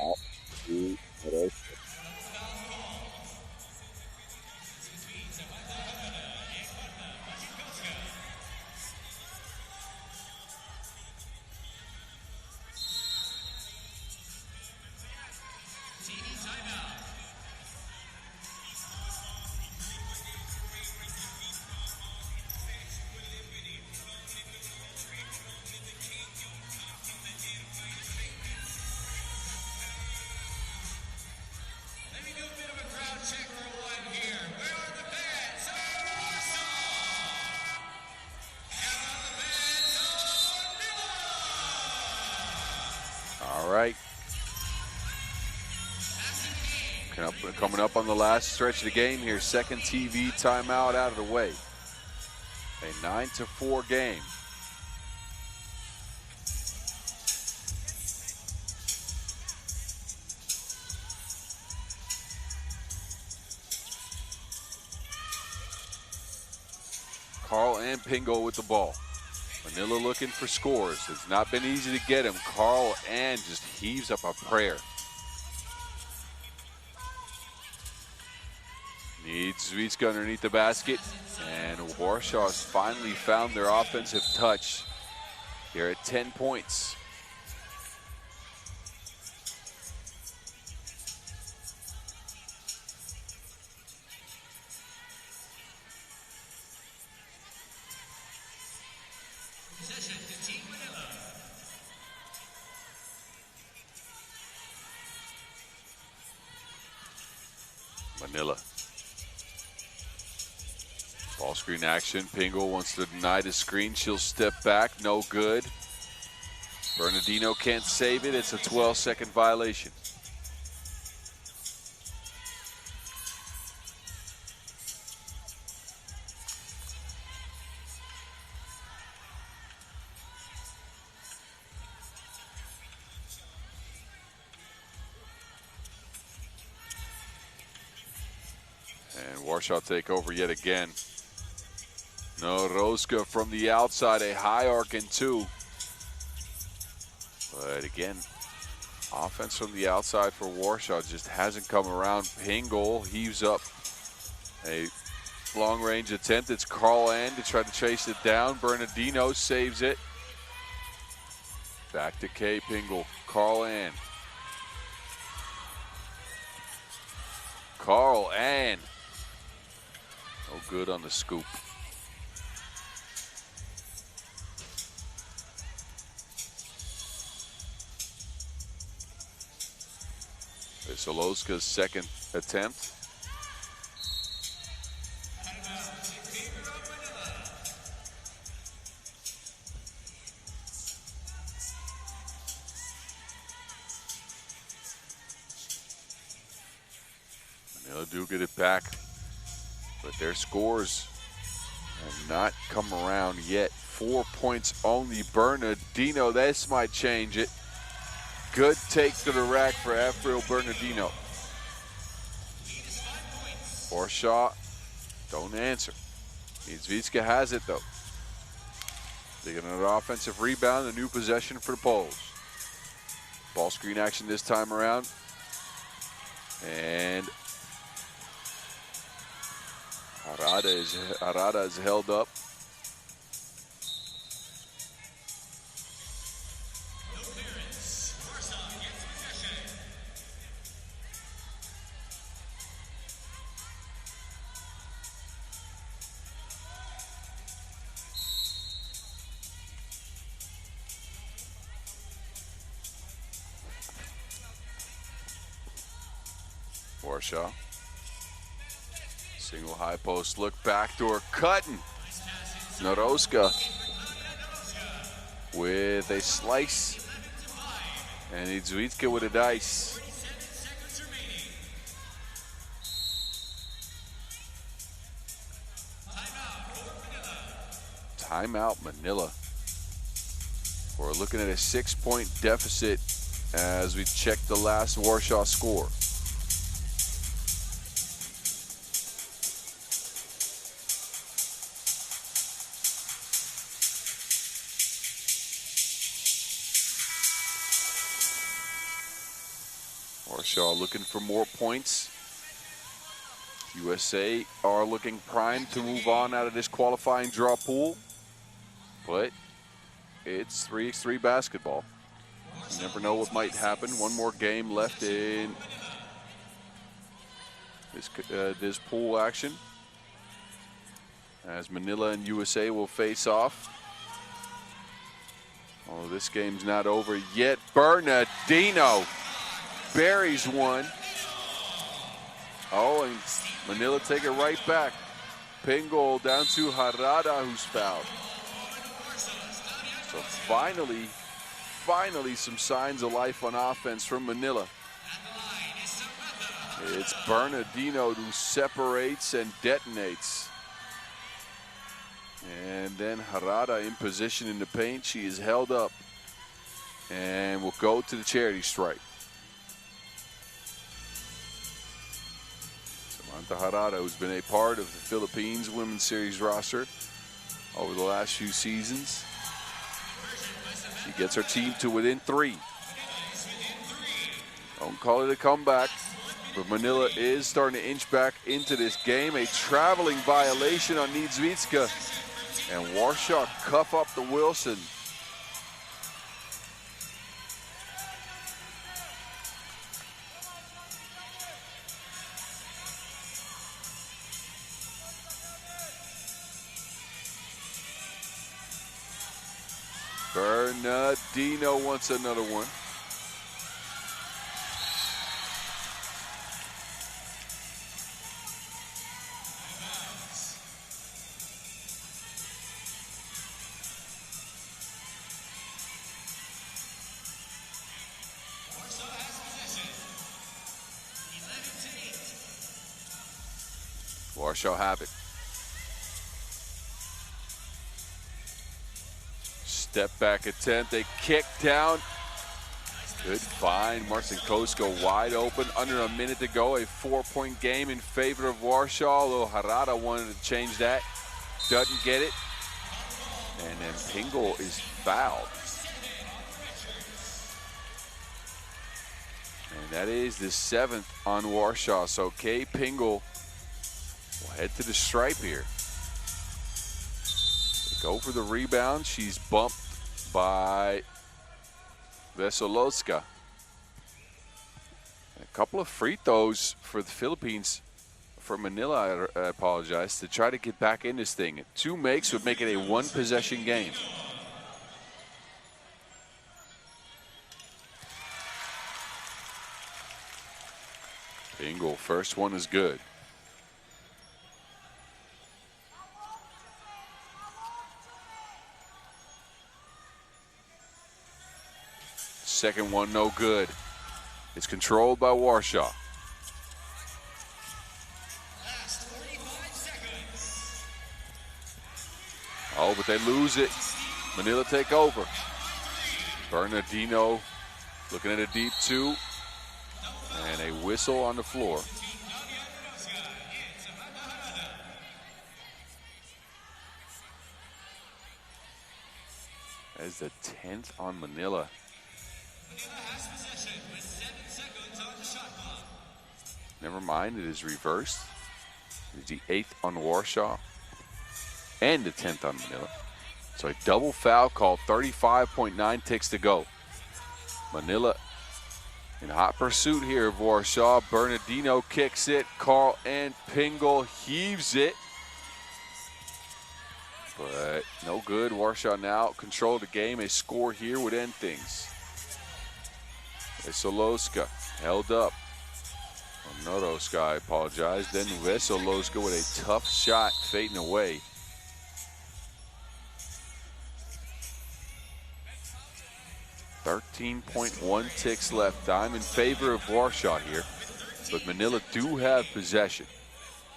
out to Meadows. All right. Coming up on the last stretch of the game here. Second TV timeout out of the way. A 9-4 game. Carl and Pingo with the ball. Manila looking for scores. It's not been easy to get him. Carl and just heaves up a prayer. Needs Zvitska underneath the basket. And Warsaw's finally found their offensive touch here at 10 points. Manila. Ball screen action. Pingle wants to deny the screen. She'll step back. No good. Bernardino can't save it. It's a 12-second violation. And Warsaw take over yet again. Noroska from the outside, a high arc and 2. But again, offense from the outside for Warsaw just hasn't come around. Pingle heaves up a long-range attempt. It's Carl Ann to try to chase it down. Bernardino saves it. Back to Kay Pingle. Carl Ann. Carl Ann. No good on the scoop. Soloska's second attempt. Manila do get it back, but their scores have not come around yet. 4 points only. Bernardino, this might change it. Good take to the rack for Afriel Bernardino. Warsaw don't answer. Niedzwiecka has it though. They get another offensive rebound, a new possession for the Poles. Ball screen action this time around. And Harada is held up. Warsaw. Single high post look, backdoor cutting. Noroska with a slice. And Niedzwiecka with a dice. Timeout Manila. We're looking at a 6-point deficit as we check the last Warsaw score. Warsaw looking for more points. USA are looking primed to move on out of this qualifying draw pool. But it's 3x3 basketball. You never know what might happen. One more game left in this pool action, as Manila and USA will face off. Oh, this game's not over yet. Bernardino buries one. Oh, and Manila take it right back. Pingle down to Harada, who's fouled. So finally some signs of life on offense from Manila. It's Bernardino who separates and detonates. And then Harada in position in the paint. She is held up and will go to the charity stripe. Samantha Harada, who's been a part of the Philippines Women's Series roster over the last few seasons. She gets her team to within 3. Don't call it a comeback, but Manila is starting to inch back into this game. A traveling violation on Niedzwiecka, and Warsaw cuff up the Wilson. Bernardino wants another one. Warsaw have it. Step back attempt, they kick down. Good find, Marcinkosko wide open, under a minute to go, a 4-point game in favor of Warsaw. Although Harada wanted to change that, doesn't get it. And then Pingle is fouled. And that is the 7th on Warsaw. So Kay Pingle will head to the stripe here. They go for the rebound. She's bumped by Veselowska. A couple of free throws for the Philippines, for Manila, I apologize, to try to get back in this thing. 2 makes would make it a 1-possession game. Pingle, first one is good. Second one, no good. It's controlled by Warsaw. Last 45 seconds. Oh, but they lose it. Manila take over. Bernardino looking at a deep 2. And a whistle on the floor. That is the 10th on Manila. Never mind, it is reversed. It's the 8th on Warsaw and the 10th on Manila. So a double foul call, 35.9 ticks to go. Manila in hot pursuit here of Warsaw. Bernardino kicks it. Carl and Pingle heaves it. But no good. Warsaw now control the game. A score here would end things. Veselowska held up. Noroska, I apologize. Then Veselowska with a tough shot fading away. .1 ticks left. I'm in favor of Warsaw here, but Manila do have possession.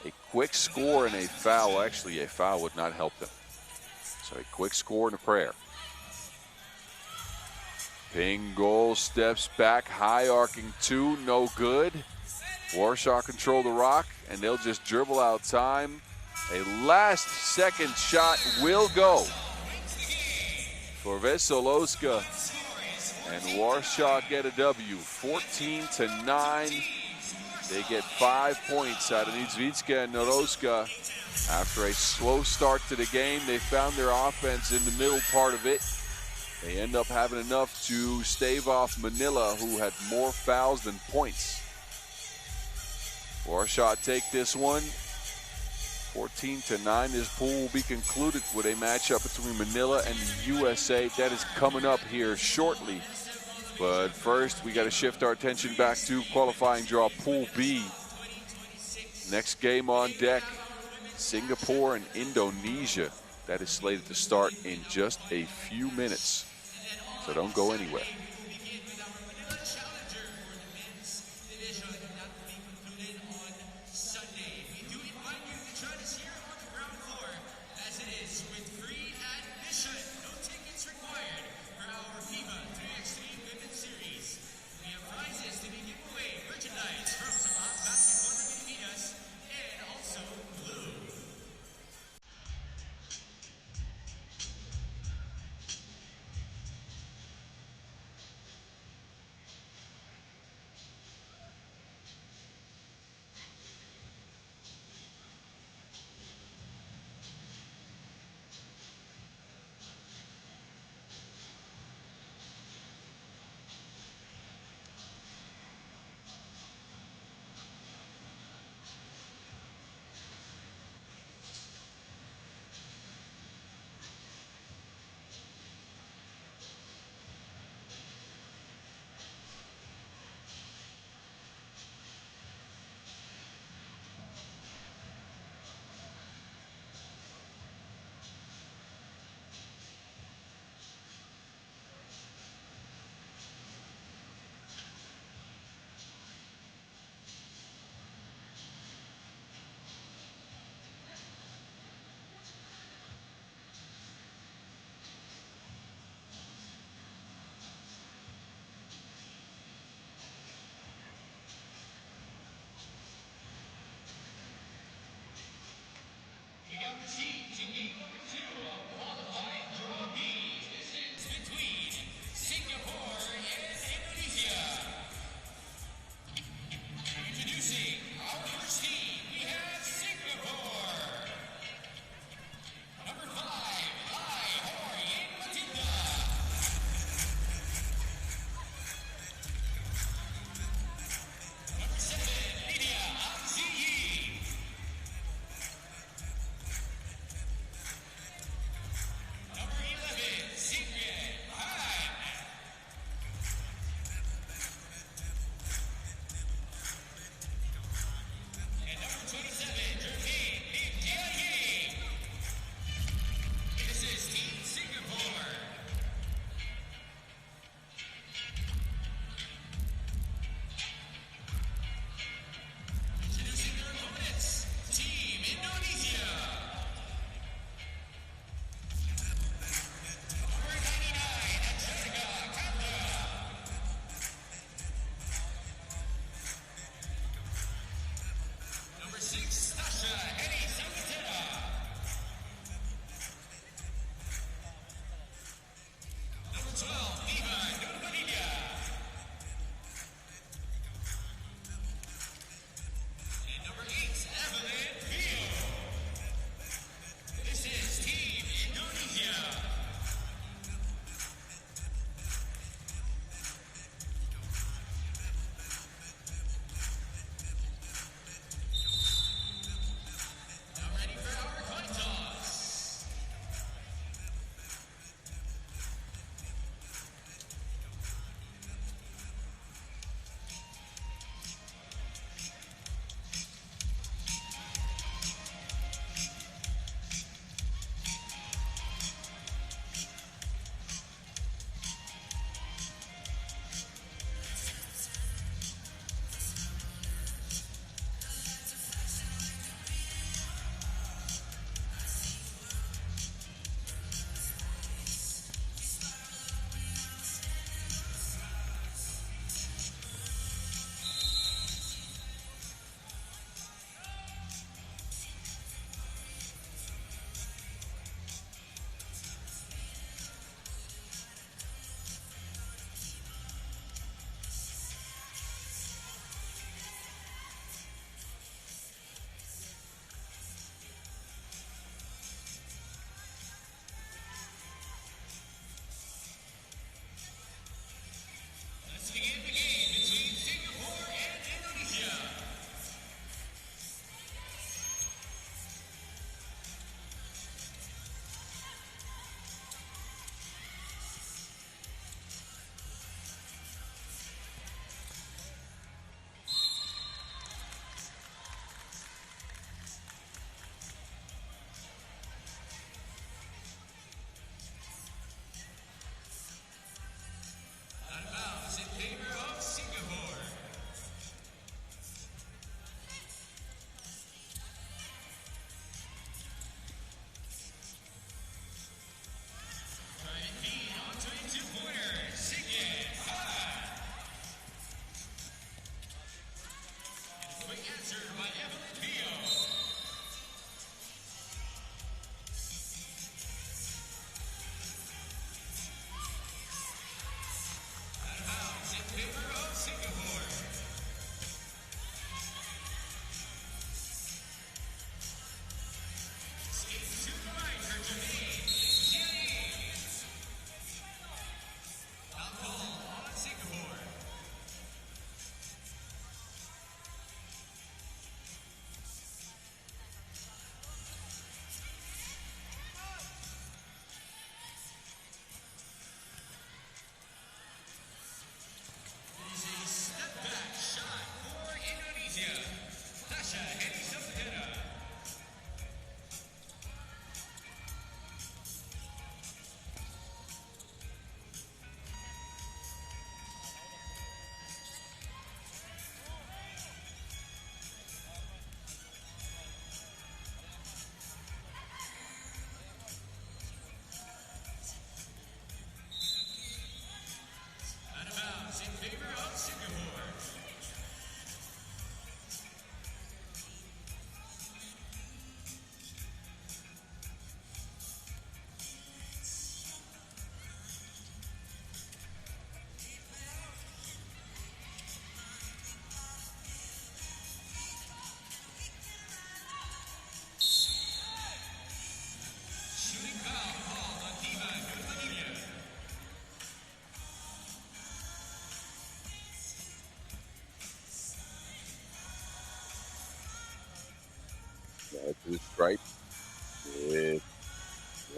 A quick score and a foul. Actually, a foul would not help them. So a quick score and a prayer. Pingle steps back, high arcing 2, no good. Warsaw control the rock, and they'll just dribble out time. A last second shot will go for Veselowska. And Warsaw get a W, 14-9. They get 5 points out of Niedzwiecka and Noroska. After a slow start to the game, they found their offense in the middle part of it. They end up having enough to stave off Manila, who had more fouls than points. Warsaw take this one. 14-9. This pool will be concluded with a matchup between Manila and the USA. That is coming up here shortly. But first, we got to shift our attention back to qualifying draw Pool B. Next game on deck, Singapore and Indonesia. That is slated to start in just a few minutes. So don't go anywhere.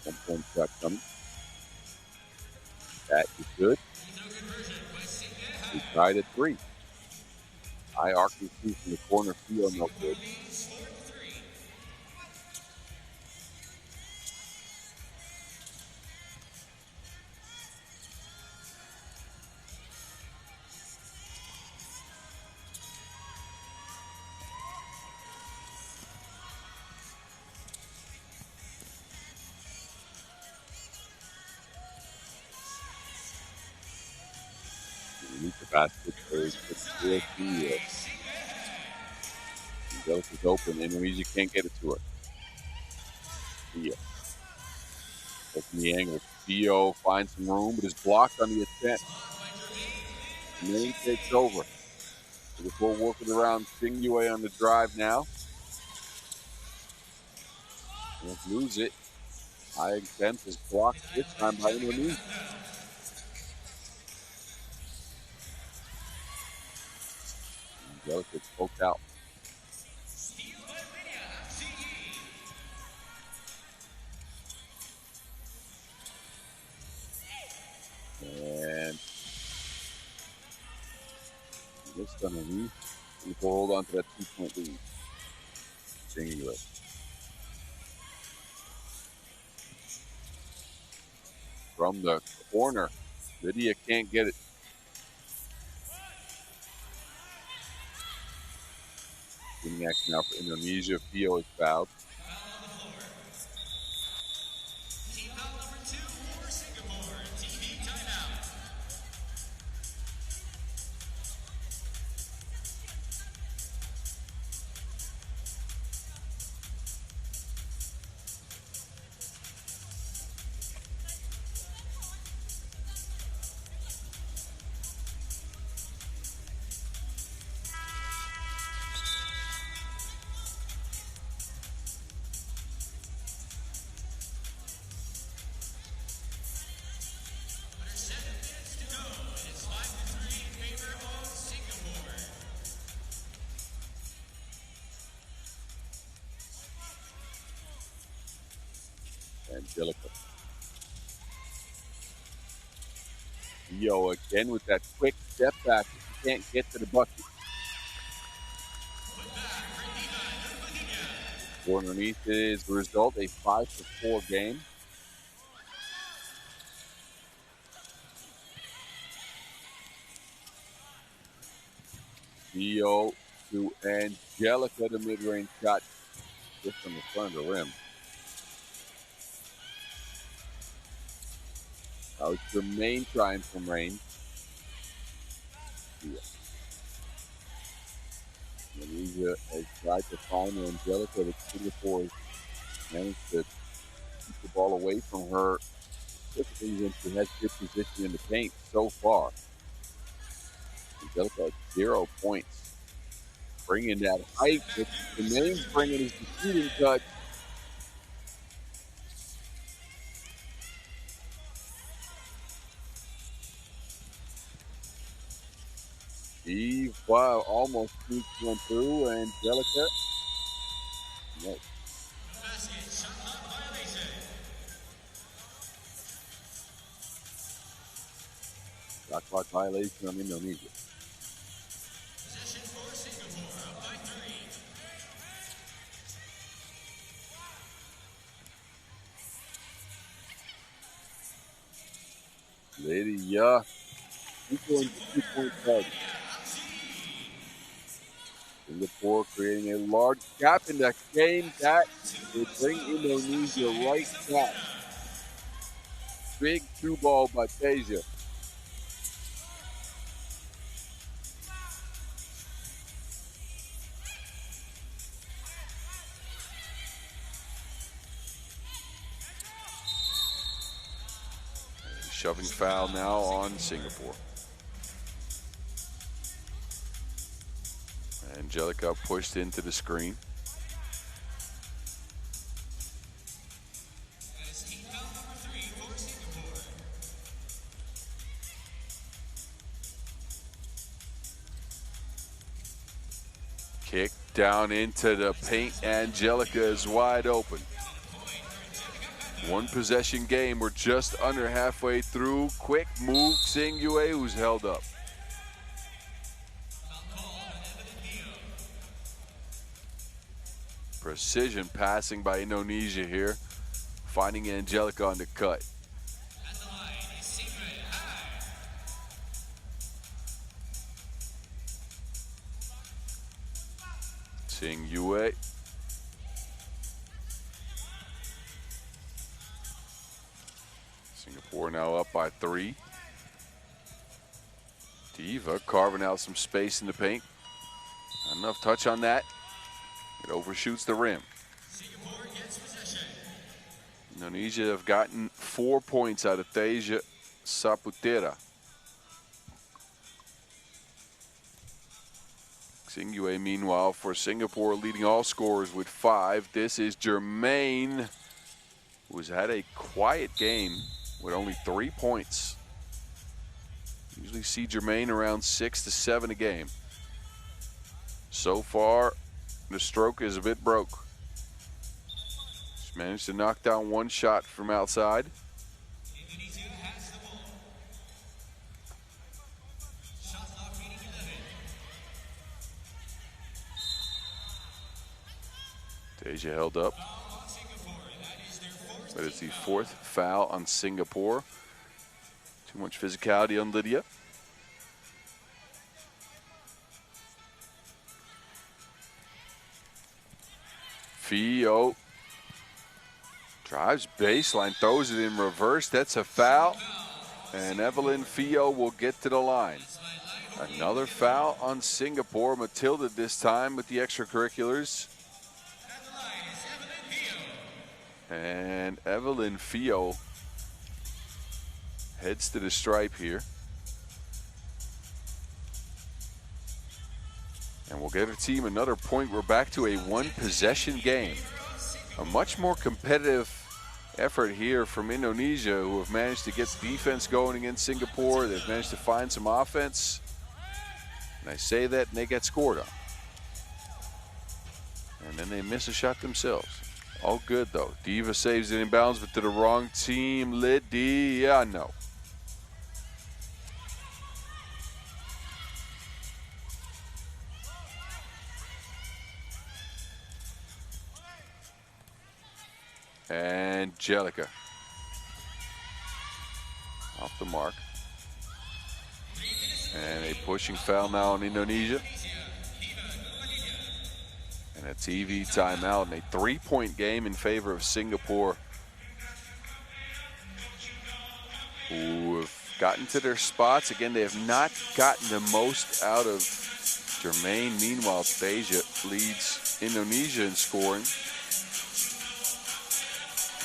1-point shot coming. That is good. We tied at 3. High arcing two from the corner field, no good. Underneath the basket, very quick score to Angelica's open. Indonesia can't get it to her. Theo. Open the angle. Theo finds some room, but is blocked on the attempt. Main takes over. So before working around Singyue on the drive now. Won't lose it. High attempt is blocked this time by Indonesia. Angelica poked out. And just underneath. We will hold on to that 2-point lead. Singyue. From the corner. Lydia can't get it. Getting action now for Indonesia. Theo is fouled. Team foul number 2 for Singapore. TV timeout. Under 7 minutes to go, and it's 5-3 in favor of Singapore. Angelica. Theo again with that quick step back. He can't get to the bucket. Score underneath is the result, a 5-4 game. Theo to Angelica, the mid-range shot just on the front of the rim. Now it's Jermaine trying from range. Indonesia has tried to find Angelica, but Singapore has managed to keep the ball away from her, typically when she has good position in the paint so far. Angelica has 0 points. Bringing that height, but Jermaine's bringing his shooting touch. Eve almost sneaks one through. Angelica. No. Basket, shot clock violation. Shot clock violation on Indonesia. Possession for Singapore, up by 3. Lydia. Equal 2-point play. Singapore creating a large gap in that game that will bring Indonesia right back. Big 2-ball by Tasia. Shoving foul now on Singapore. Angelica pushed into the screen. That is team foul number 3 for Singapore. Kick down into the paint. Angelica is wide open. One possession game. We're just under halfway through. Quick move, Xing Yue, who's held up. Precision passing by Indonesia here. Finding Angelica on the cut. Xing Yue. Singapore now up by 3. Diva carving out some space in the paint. Not enough touch on that. It overshoots the rim. Singapore gets possession. Indonesia have gotten 4 points out of Teja Saputera. Xing Yue, meanwhile, for Singapore, leading all scorers with 5. This is Jermaine, who has had a quiet game with only 3 points. Usually see Jermaine around 6 to 7 a game. So far, the stroke is a bit broke. She's managed to knock down 1 shot from outside. Indonesia has the ball. Shot clock reading 11. Teja held up. Foul on Singapore. That is their fourth. But it's the 4th foul on Singapore. Too much physicality on Lydia. Fio drives baseline, throws it in reverse. That's a foul. And Evelyn Fio will get to the line. Another foul on Singapore. Matilda this time with the extracurriculars. At the line is Evelyn Fio. And Evelyn Fio heads to the stripe here. And we'll get her team another point. We're back to a 1-possession game. A much more competitive effort here from Indonesia, who have managed to get defense going against Singapore. They've managed to find some offense. And I say that and they get scored on. And then they miss a shot themselves. All good though. Diva saves it inbounds, but to the wrong team. Lydia, no. Angelica off the mark. And a pushing foul now on Indonesia. And a TV timeout and a 3-point game in favor of Singapore, who have gotten to their spots. Again, they have not gotten the most out of Jermaine. Meanwhile, Teja leads Indonesia in scoring.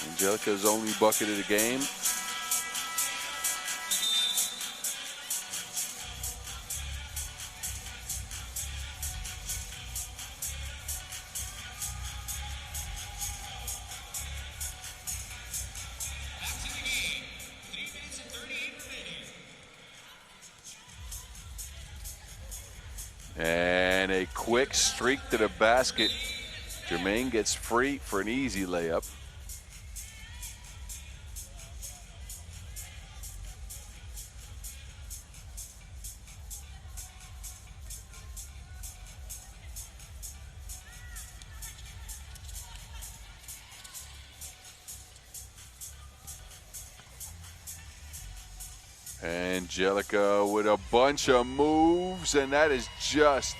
Angelica's only bucket of the game. Back to the game. 3 minutes and 38 remaining. And a quick streak to the basket. Jermaine gets free for an easy layup. Angelica with a bunch of moves, and that is just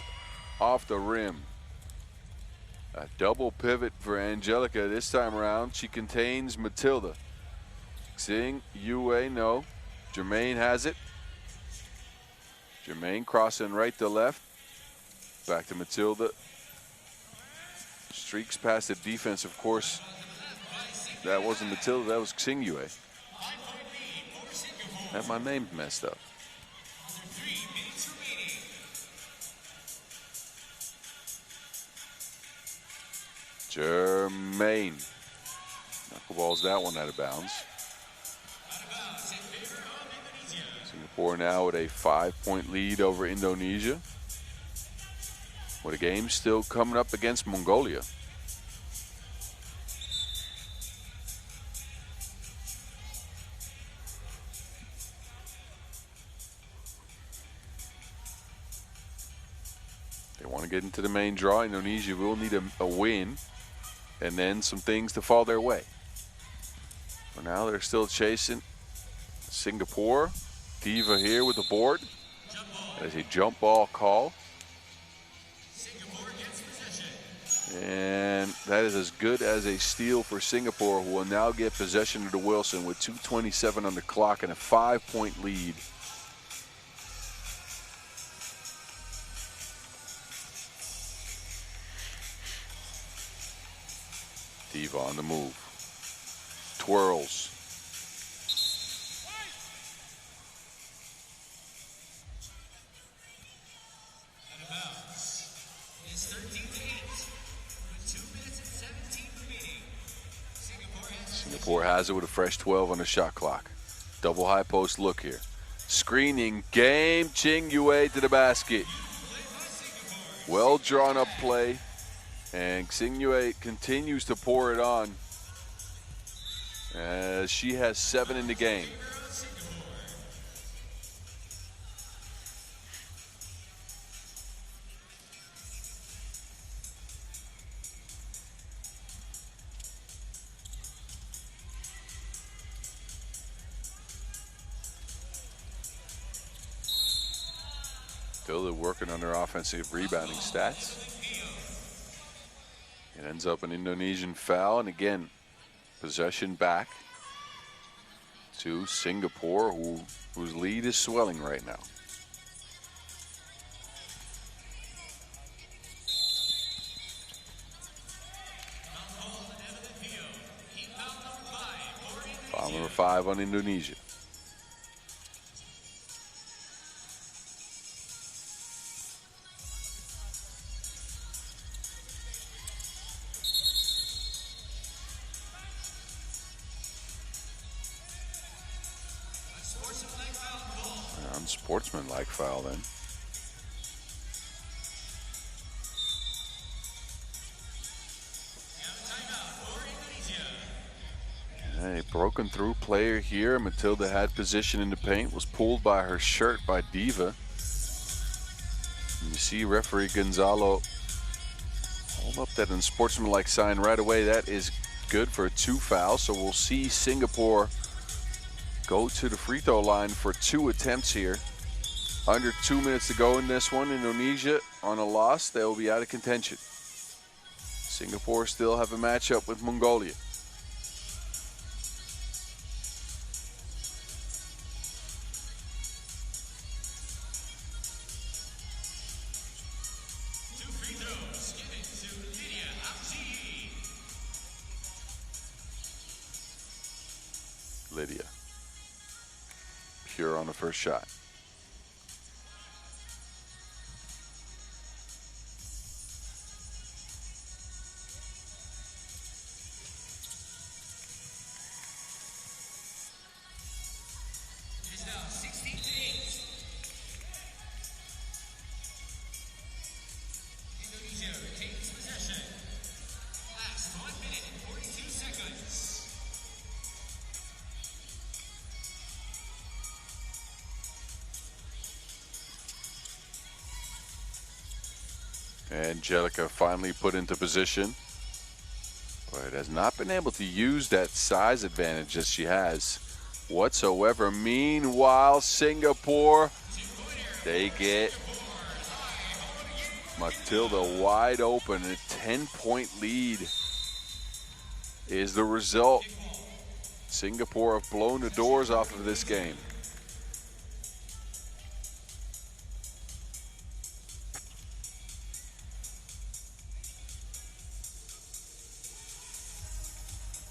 off the rim. A double pivot for Angelica this time around. She contains Matilda. Xing Yue, no. Jermaine has it. Jermaine crossing right to left. Back to Matilda. Streaks past the defense, of course. That wasn't Matilda, that was Xing Yue. Had my name messed up. 3 minutes remaining. Jermaine knuckleballs that one out of bounds. Out of bounds in favor of Indonesia. Singapore now with a 5-point lead over Indonesia, with a game still coming up against Mongolia. to get into the main draw. Indonesia will need a win and then some things to fall their way. For now, they're still chasing Singapore. Diva here with the board. That is a jump ball call. And that is as good as a steal for Singapore, who will now get possession of the Wilson with 2:27 on the clock and a 5-point lead. Diva on the move. Twirls. Singapore has it with a fresh 12 on the shot clock. Double high post look here. Screening game. Ching Yue to the basket. Well drawn up play. And Xing Yue continues to pour it on as she has 7 in the game. Still they're working on their offensive rebounding stats. It ends up an Indonesian foul, and again, possession back to Singapore, whose lead is swelling right now. Foul number 5 on Indonesia. Unsportsmanlike foul then. A broken through player here. Matilda had position in the paint, was pulled by her shirt by Diva. And you see referee Gonzalo hold up that unsportsmanlike sign right away. That is good for a 2 foul. So we'll see Singapore go to the free throw line for 2 attempts here. Under 2 minutes to go in this one. Indonesia on a loss, they will be out of contention. Singapore still have a matchup with Mongolia. Lydia. Pure on the first shot. It is now 16-8. Indonesia retains possession. Last 1 minute and 42 seconds. Angelica finally put into position, but has not been able to use that size advantage that she has whatsoever. Meanwhile, Singapore, they get Matilda wide open. A 10-point lead is the result. Singapore have blown the doors off of this game.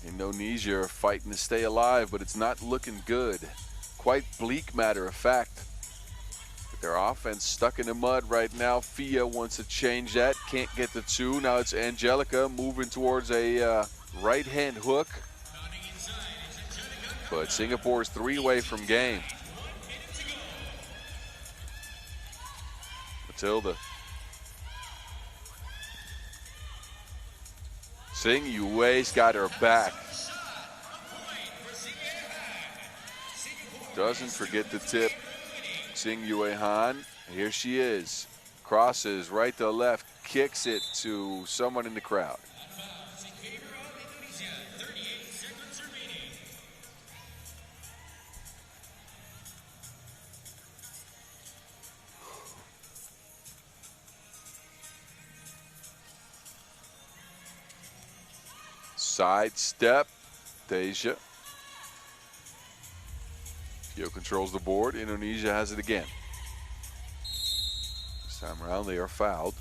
Indonesia are fighting to stay alive, but it's not looking good. Quite bleak, matter of fact. Their offense stuck in the mud right now. Fia wants to change that. Can't get the 2. Now it's Angelica moving towards a right-hand hook. But Singapore's 3 away from game. Matilda. Xing Yue's got her back. Doesn't forget the tip. Xing Yue Han, here she is. Crosses right to left, kicks it to someone in the crowd. In favor of Indonesia, 38 seconds remaining. Side step, Deja. Pio controls the board. Indonesia has it again. This time around, they are fouled.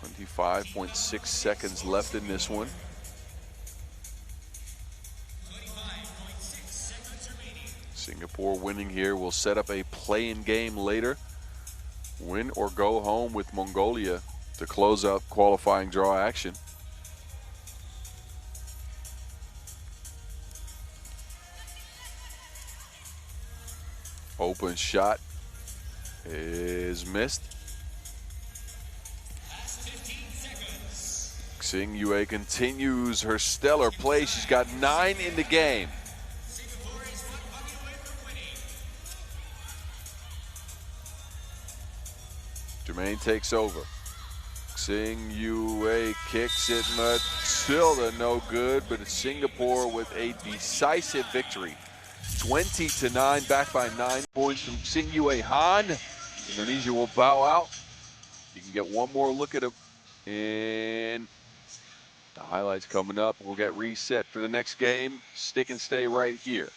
25.6 seconds left in this one. 25.6 seconds remaining. Singapore winning here will set up a play-in game later. Win or go home with Mongolia to close out qualifying draw action. Open shot is missed. Last 15 seconds. Xing Yue continues her stellar play. She's got 9 in the game. Singapore is 1 bucket away from winning. Jermaine takes over. Xing Yue kicks it, but still no good. But it's Singapore with a decisive victory. 20-9, back by 9 points from Xing Yue Han. Indonesia will bow out. You can get one more look at him. And the highlights coming up. We'll get reset for the next game. Stick and stay right here.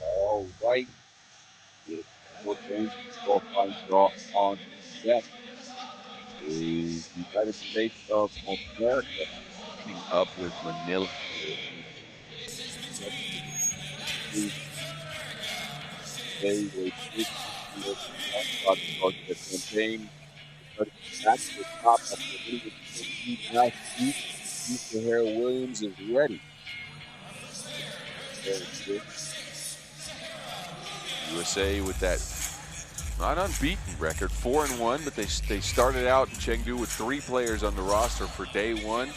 All right. With more games qualifying draw on deck. The United States of America coming up with Manila. They will take the start the campaign. But back to the top of the league. Now, Steve Williams is ready. USA with that not unbeaten record, 4-1, but they started out in Chengdu with 3 players on the roster for day 1.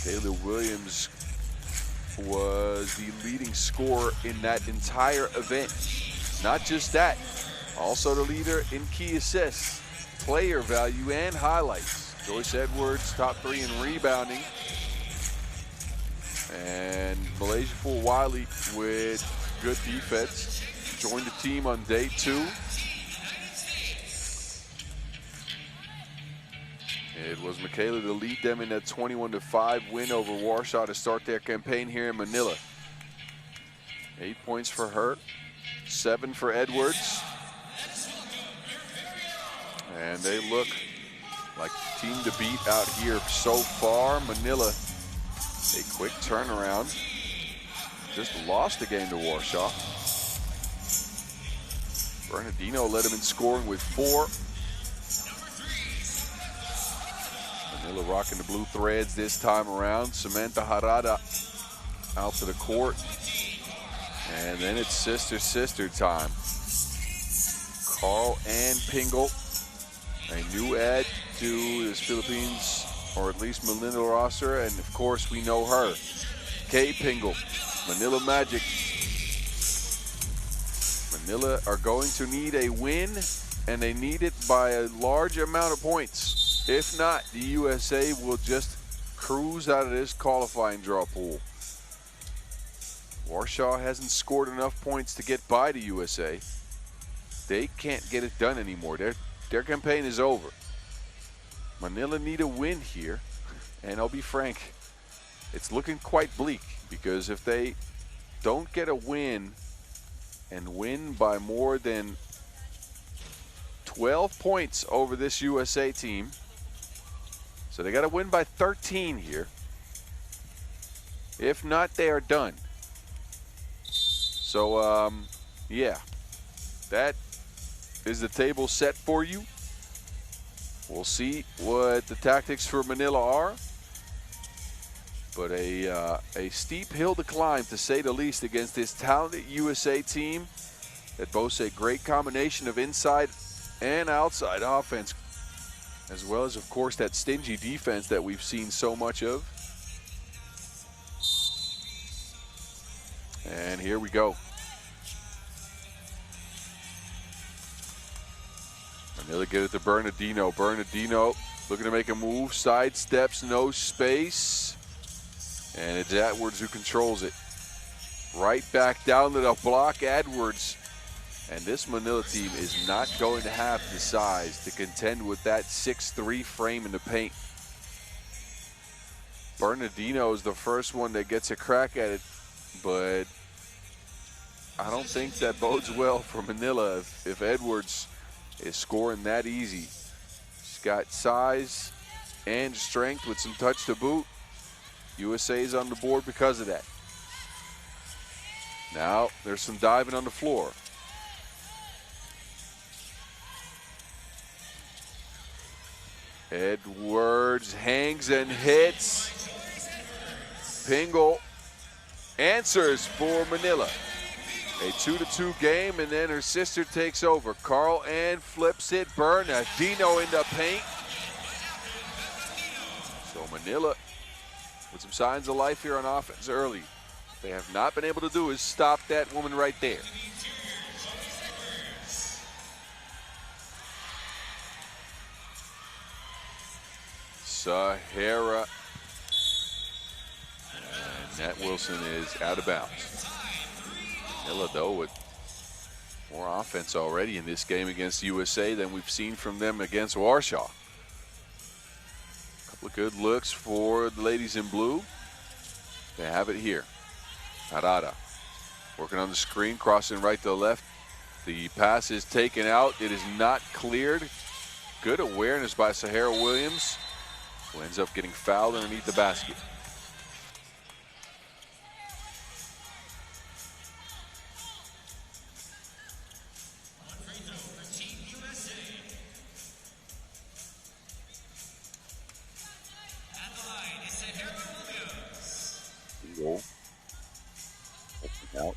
Taylor Williams was the leading scorer in that entire event. Not just that, also the leader in key assists, player value, and highlights. Joyce Edwards, top 3 in rebounding. And Malaysia for Wiley with good defense. Joined the team on day 2. It was Michaela to lead them in that 21-5 win over Warsaw to start their campaign here in Manila. 8 points for her, 7 for Edwards. And they look like the team to beat out here so far. Manila, a quick turnaround. Just lost the game to Warsaw. Bernardino led him in scoring with 4. Manila rocking the blue threads this time around. Samantha Harada out to the court. And then it's sister time. Carl Ann Pingle, a new add to this Philippines or at least Manila roster, and of course we know her. Kay Pingle, Manila Magic. Manila are going to need a win, and they need it by a large amount of points. If not, the USA will just cruise out of this qualifying draw pool. Warsaw hasn't scored enough points to get by the USA. They can't get it done anymore. Their campaign is over. Manila need a win here, and I'll be frank, it's looking quite bleak, because if they don't get a win and win by more than 12 points over this USA team, so they got to win by 13 here. If not, they are done. So, yeah, that is the table set for you. We'll see what the tactics for Manila are. But a steep hill to climb, to say the least, against this talented USA team that boasts a great combination of inside and outside offense, as well as, of course, that stingy defense that we've seen so much of. And here we go. Manila get it to Bernardino. Bernardino looking to make a move, sidesteps, no space. And it's Edwards who controls it. Right back down to the block, Edwards. And this Manila team is not going to have the size to contend with that 6'3" frame in the paint. Bernardino is the first one that gets a crack at it, but I don't think that bodes well for Manila if Edwards is scoring that easy. He's got size and strength with some touch to boot. USA is on the board because of that. Now there's some diving on the floor. Edwards hangs and hits. Pingle answers for Manila. A 2-2 game, and then her sister takes over. Carl Ann flips it. Bernardino in the paint. So Manila with some signs of life here on offense early. What they have not been able to do is stop that woman right there. Sahara. And Nat Wilson is out of bounds. Manila, though, with more offense already in this game against USA than we've seen from them against Warsaw. Couple of good looks for the ladies in blue. They have it here. Harada working on the screen, crossing right to the left. The pass is taken out. It is not cleared. Good awareness by Sahara Williams, who ends up getting fouled underneath the basket. Goal. Out.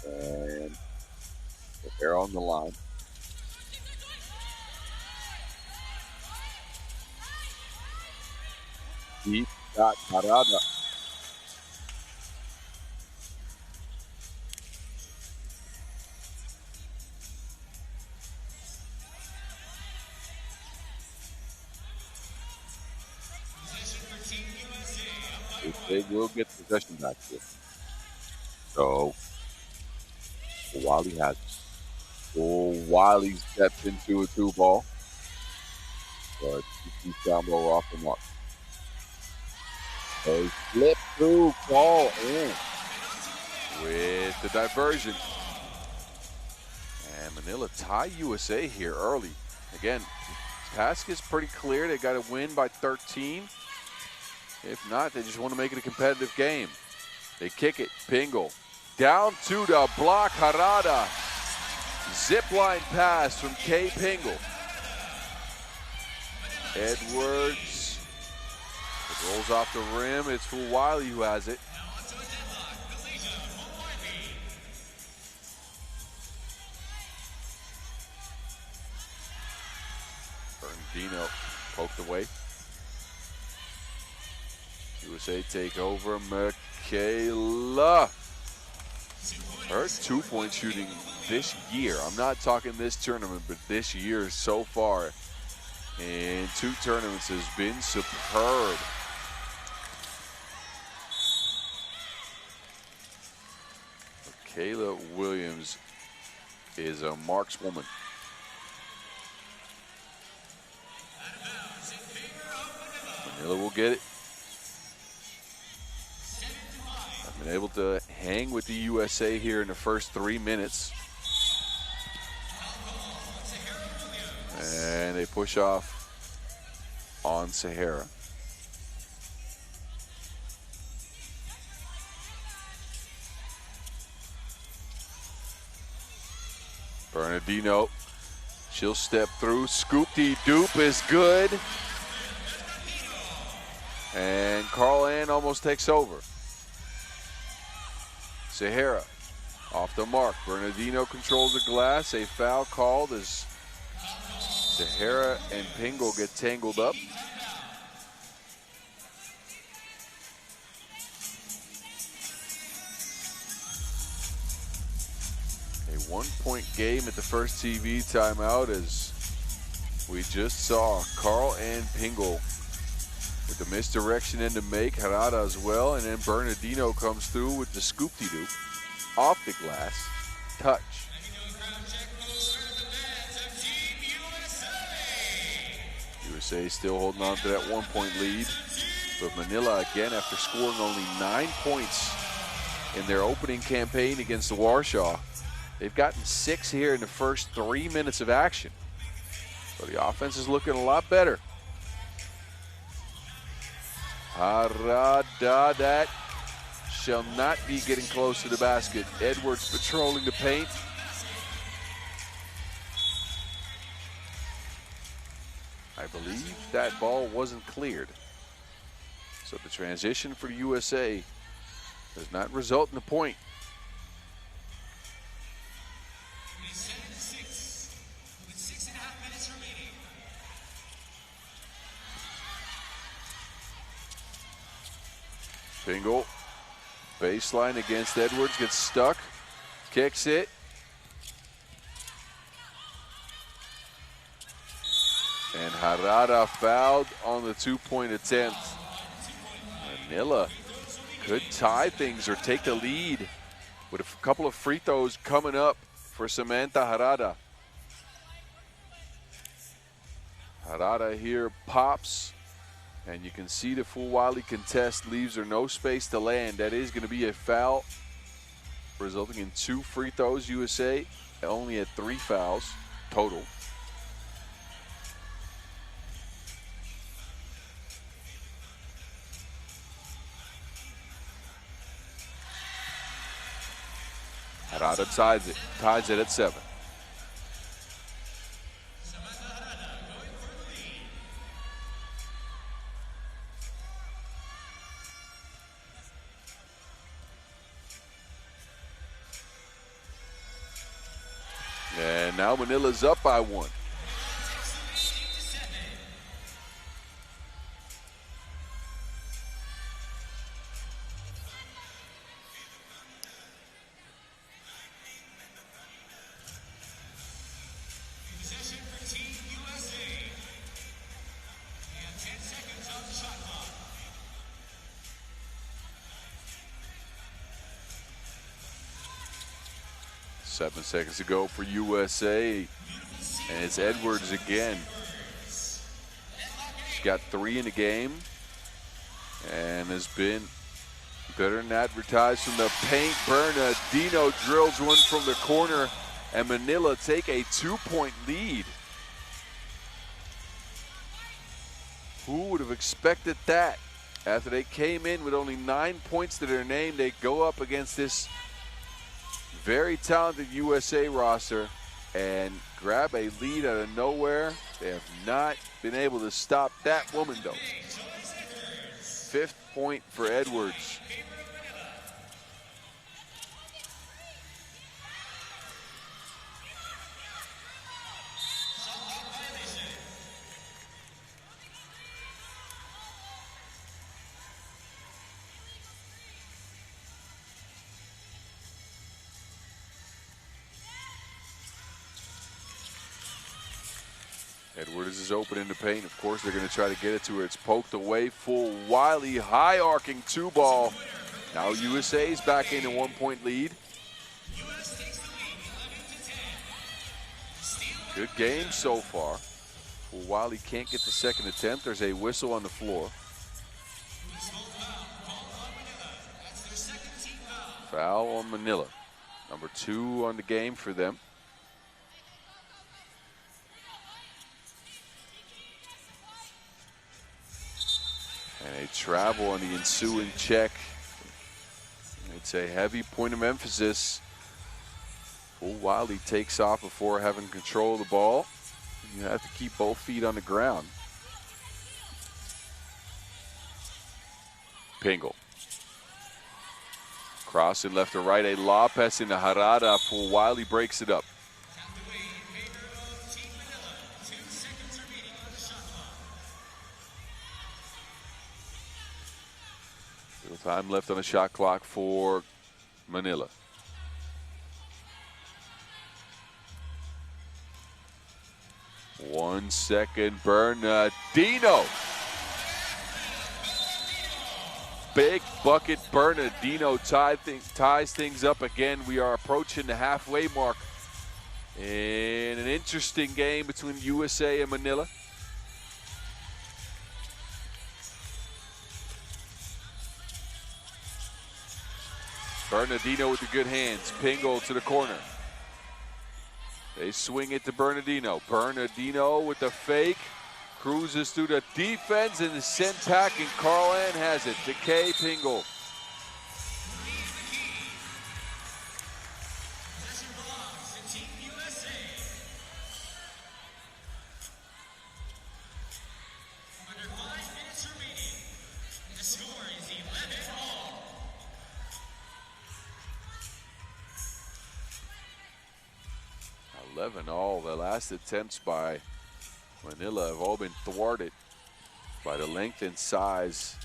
And they're on the line. Deep got Harada. They will get possession back here. So Wiley has it. Oh, Wiley steps into a 2-ball. But he shot more off the mark. A flip through, ball in. With the diversion. And Manila tie USA here early. Again, task is pretty clear. They got to win by 13. If not, they just want to make it a competitive game. They kick it. Pingle down to the block. Harada. Zip line pass from Kay Pingle. Edwards. It rolls off the rim. It's for Wiley who has it. Bernardino poked away. USA take over. Michaela. Her two-point shooting this year, I'm not talking this tournament, but this year so far in 2 tournaments has been superb. Kayla Williams is a markswoman. Manila will get it. I've been able to hang with the USA here in the first 3 minutes. And they push off on Sahara. Bernardino, she'll step through. Scoop-de-doop is good. And Carl Ann almost takes over. Sahara off the mark. Bernardino controls the glass. A foul called as Sahara and Pingle get tangled up. A 1-point game at the first TV timeout as we just saw Carl Ann Pingle with the misdirection into make, Harada as well, and then Bernardino comes through with the scoop-de-doop off the glass, touch. USA still holding on to that 1-point lead, but Manila again, after scoring only 9 points in their opening campaign against Warsaw, they've gotten 6 here in the first 3 minutes of action. So the offense is looking a lot better. Harada, that shall not be getting close to the basket. Edwards patrolling the paint. I believe that ball wasn't cleared. So the transition for the USA does not result in a point. Pingle, baseline against Edwards, gets stuck, kicks it. And Harada fouled on the 2-point attempt. Manila could tie things or take the lead with a couple of free throws coming up for Samantha Harada. Harada here pops. And you can see the full Wiley contest leaves her no space to land. That is going to be a foul, resulting in 2 free throws. USA only at 3 fouls total. Harada ties it at 7. And now Manila's up by 1. Possession for Team USA. And 10 seconds on the shot clock. 7 seconds to go for USA, and it's Edwards again. She's got 3 in the game and has been better than advertised from the paint. Bernardino drills one from the corner, and Manila take a 2-point lead. Who would have expected that? After they came in with only 9 points to their name, they go up against this very talented USA roster and grab a lead out of nowhere. They have not been able to stop that woman, though. 5th point for Edwards. Edwards is open in the paint. Of course, they're going to try to get it to her. It's poked away. Full Wiley, high arcing 2-ball. Now USA's back in a 1-point lead. Good game so far. Full Wiley can't get the second attempt. There's a whistle on the floor. Foul on Manila. Number 2 on the game for them. And a travel on the ensuing check. It's a heavy point of emphasis. Full Wiley takes off before having control of the ball. You have to keep both feet on the ground. Pingle. Crossing left to right, a Lopez in the Harada. Full Wiley breaks it up. Little time left on the shot clock for Manila. One second, Bernardino. Big bucket, Bernardino ties things up again. We are approaching the halfway mark in an interesting game between USA and Manila. Bernardino with the good hands. Pingle to the corner. They swing it to Bernardino. Bernardino with the fake. Cruises through the defense and is sent packing. Carl-Ann has it. Decay Pingle. Under 5 minutes remaining. The score is 11-all. 11-all. The last attempts by Manila have all been thwarted by the length and size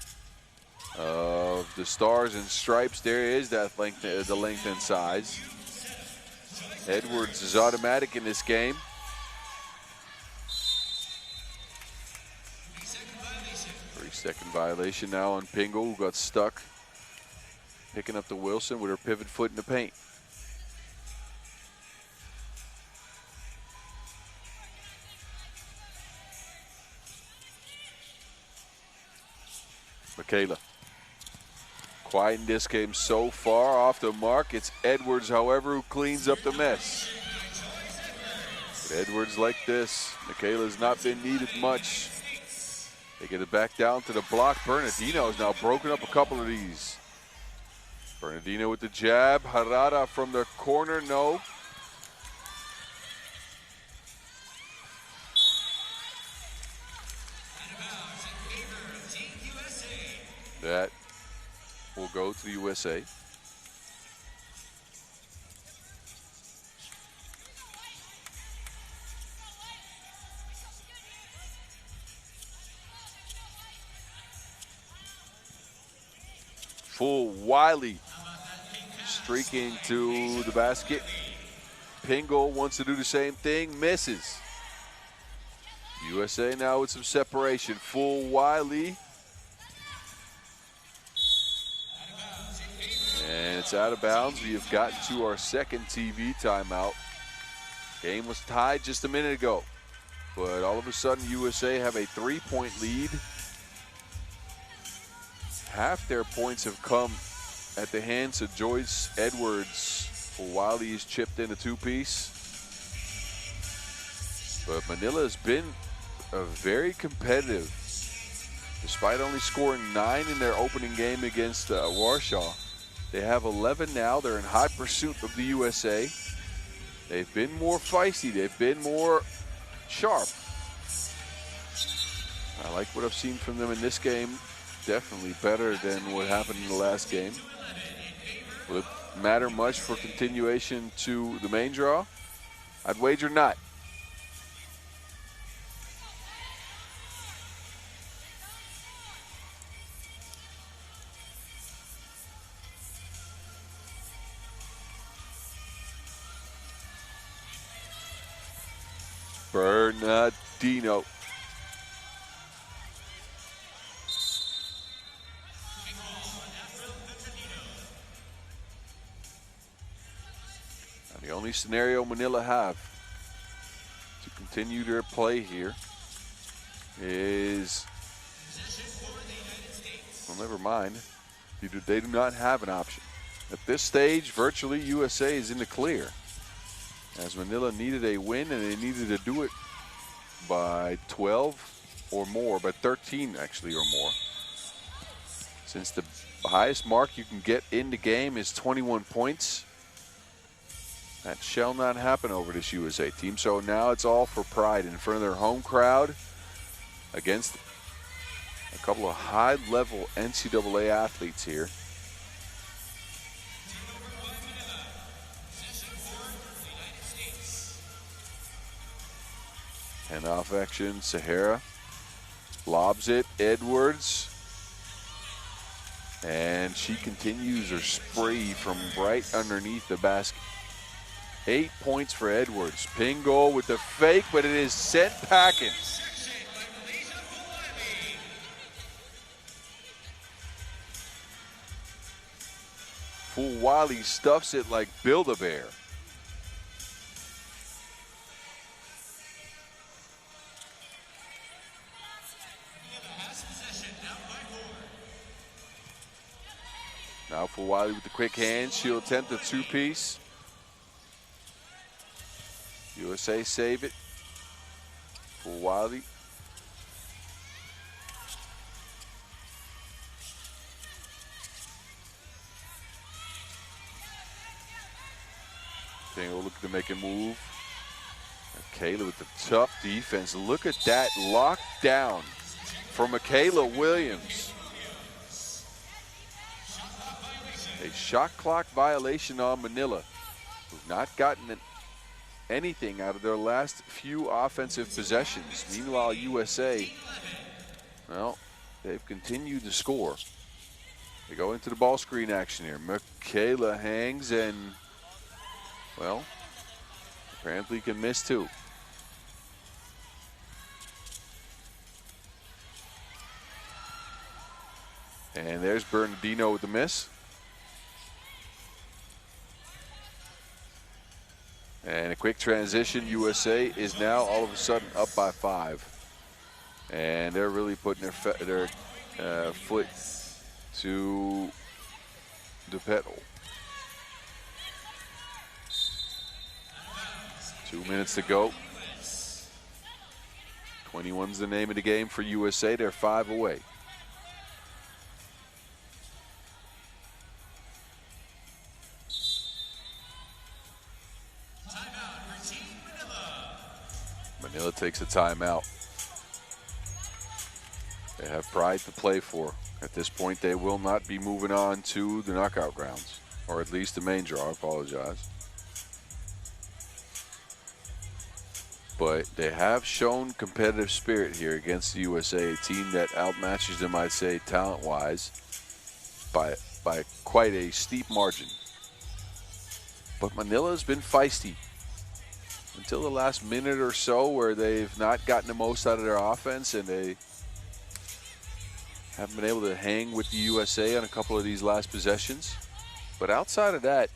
of the stars and stripes. There is that length, the length and size. Edwards is automatic in this game. 3-second violation now on Pingle, who got stuck picking up the Wilson with her pivot foot in the paint. Michaela. Quiet in this game so far, off the mark. It's Edwards, however, who cleans up the mess. But Edwards like this. Michaela's not been needed much. They get it back down to the block. Bernardino has now broken up a couple of these. Bernardino with the jab. Harada from the corner, no. That will go to the USA. Full Wiley streaking to the basket. Pingle wants to do the same thing, misses. USA now with some separation. Full Wiley. And it's out of bounds. We have gotten to our second TV timeout. Game was tied just a minute ago. But all of a sudden, USA have a 3-point lead. Half their points have come at the hands of Joyce Edwards. Wiley is chipped in a 2-piece. But Manila has been very competitive. Despite only scoring 9 in their opening game against Warsaw. They have 11 now. They're in hot pursuit of the USA. They've been more feisty. They've been more sharp. I like what I've seen from them in this game. Definitely better than what happened in the last game. Will it matter much for continuation to the main draw? I'd wager not. Bernardino. And the only scenario Manila have to continue their play here is, well, never mind. They do not have an option. At this stage, virtually USA is in the clear, as Manila needed a win, and they needed to do it by 12 or more, by 13 actually or more. Since the highest mark you can get in the game is 21 points, that shall not happen over this USA team. So now it's all for pride in front of their home crowd against a couple of high-level NCAA athletes here. Handoff action, Sahara lobs it, Edwards. And she continues her spree from right underneath the basket. 8 points for Edwards. Pingo with the fake, but it is sent packing. Fulwali stuffs it like Build-A-Bear. Now Fulwali with the quick hands. She'll attempt the two-piece. USA save it. Fulwali. Pingo looking to make a move. Michaela with the tough defense. Look at that lockdown for Michaela Williams. A shot clock violation on Manila, who've not gotten anything out of their last few offensive possessions. Meanwhile, USA, well, they've continued to score. They go into the ball screen action here. Michaela hangs and, well, apparently can miss too. And there's Bernardino with the miss. And a quick transition. USA is now all of a sudden up by 5. And they're really putting their foot to the pedal. 2 minutes to go. 21's the name of the game for USA. They're 5 away. Manila takes a timeout. They have pride to play for. At this point, they will not be moving on to the knockout rounds, or at least the main draw. I apologize. But they have shown competitive spirit here against the USA, a team that outmatches them, I'd say, talent-wise, by quite a steep margin. But Manila's been feisty until the last minute or so, where they've not gotten the most out of their offense, and they haven't been able to hang with the USA on a couple of these last possessions. But outside of that,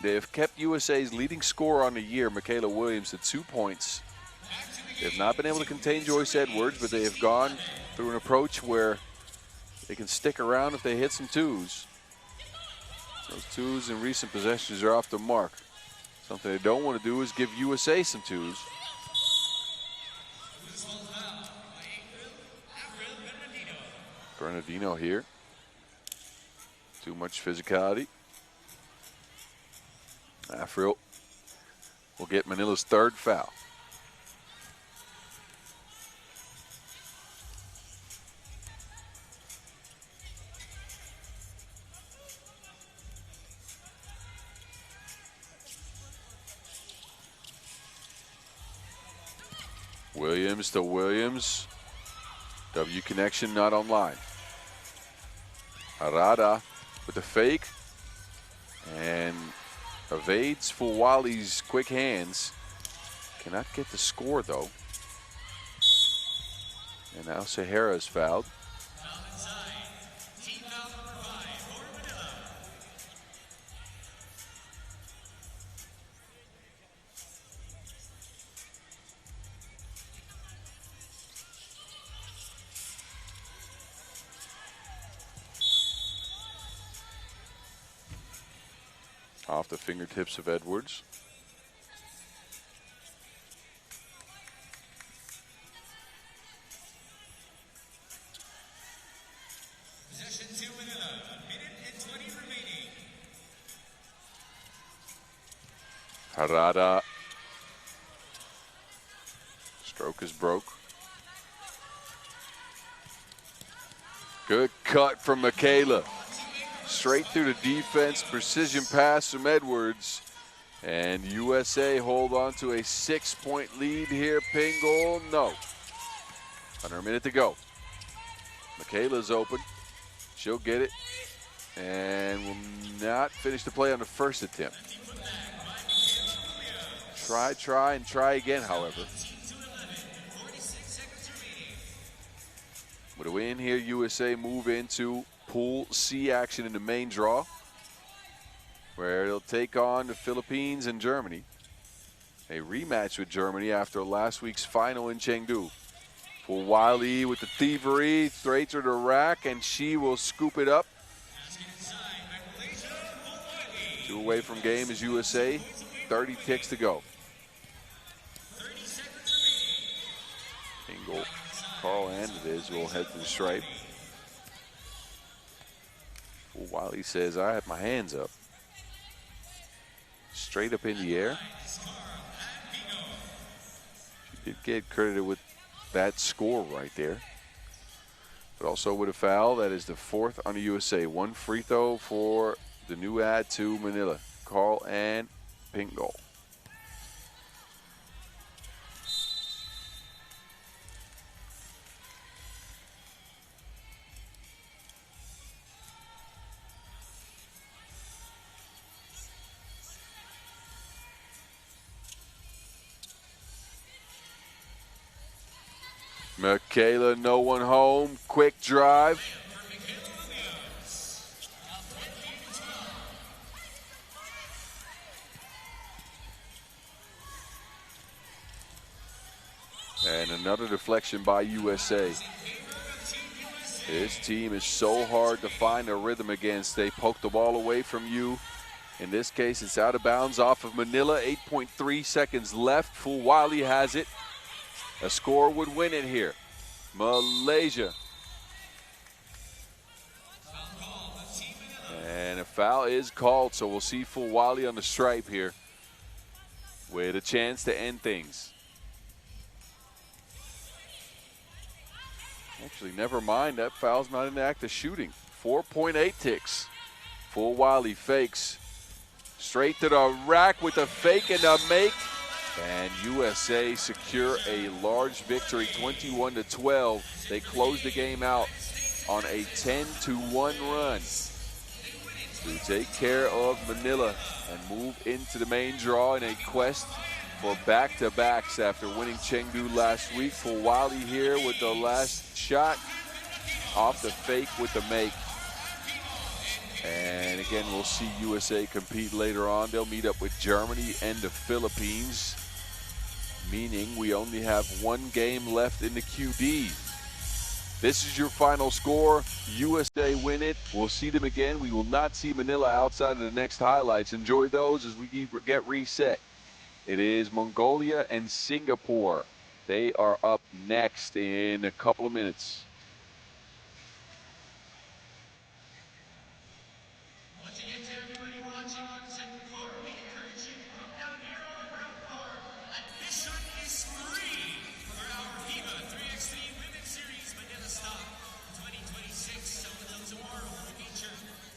they have kept USA's leading scorer on the year, Michaela Williams, to 2 points. They have not been able to contain Joyce Edwards, but they have gone through an approach where they can stick around if they hit some twos. Those twos in recent possessions are off the mark. Something they don't want to do is give USA some twos. Bernardino here. Too much physicality. Afril will get Manila's 3rd foul. Williams to Williams. W connection not online. Arada with the fake and evades Fulwali's quick hands. Cannot get the score though. And now Sahara is fouled. Foul inside. Team foul number 5 for Manila. Off the fingertips of Edwards. Possession to Manila. A minute and 20 remaining. Harada. Stroke is broke. Good cut from Michaela. Straight through the defense, precision pass from Edwards. And USA hold on to a 6-point lead here. Ping goal, no. Under a minute to go. Michaela's open. She'll get it. And will not finish the play on the first attempt. Try, and try again, however. With a win here, USA move into Pool C action in the main draw, where they'll take on the Philippines and Germany. A rematch with Germany after last week's final in Chengdu. For Wiley with the thievery, straight to the rack, and she will scoop it up. 2 away from game is USA. 30 ticks to go. Single. Carl and it is will head to the stripe. Wiley says, I have my hands up. Straight up in the air. She did get credited with that score right there. But also with a foul. That is the 4th on the USA. 1 free throw for the new add to Manila. Carl and pink goal. Michaela, no one home. Quick drive. And another deflection by USA. This team is so hard to find a rhythm against. They poke the ball away from you. In this case, it's out of bounds off of Manila. 8.3 seconds left. Full Wiley has it. A score would win it here. Malaysia. And a foul is called, so we'll see Full Wiley on the stripe here with a chance to end things. Actually, never mind. That foul's not in the act of shooting. 4.8 ticks. Full Wiley fakes. Straight to the rack with a fake and a make. And USA secure a large victory, 21-12. They close the game out on a 10-1 run to take care of Manila and move into the main draw in a quest for back-to-backs after winning Chengdu last week. For Wiley here with the last shot off the fake with the make. And again, we'll see USA compete later on. They'll meet up with Germany and the Philippines, meaning we only have 1 game left in the QD. This is your final score. USA win it. We'll see them again. We will not see Manila outside of the next highlights. Enjoy those as we get reset. It is Mongolia and Singapore. They are up next in a couple of minutes. Once again to everybody watching on the second floor, we encourage you to come down here on the ground floor. Admission is free for our FIBA 3x3 Women's Series Manila Stop 2026. Held tomorrow will feature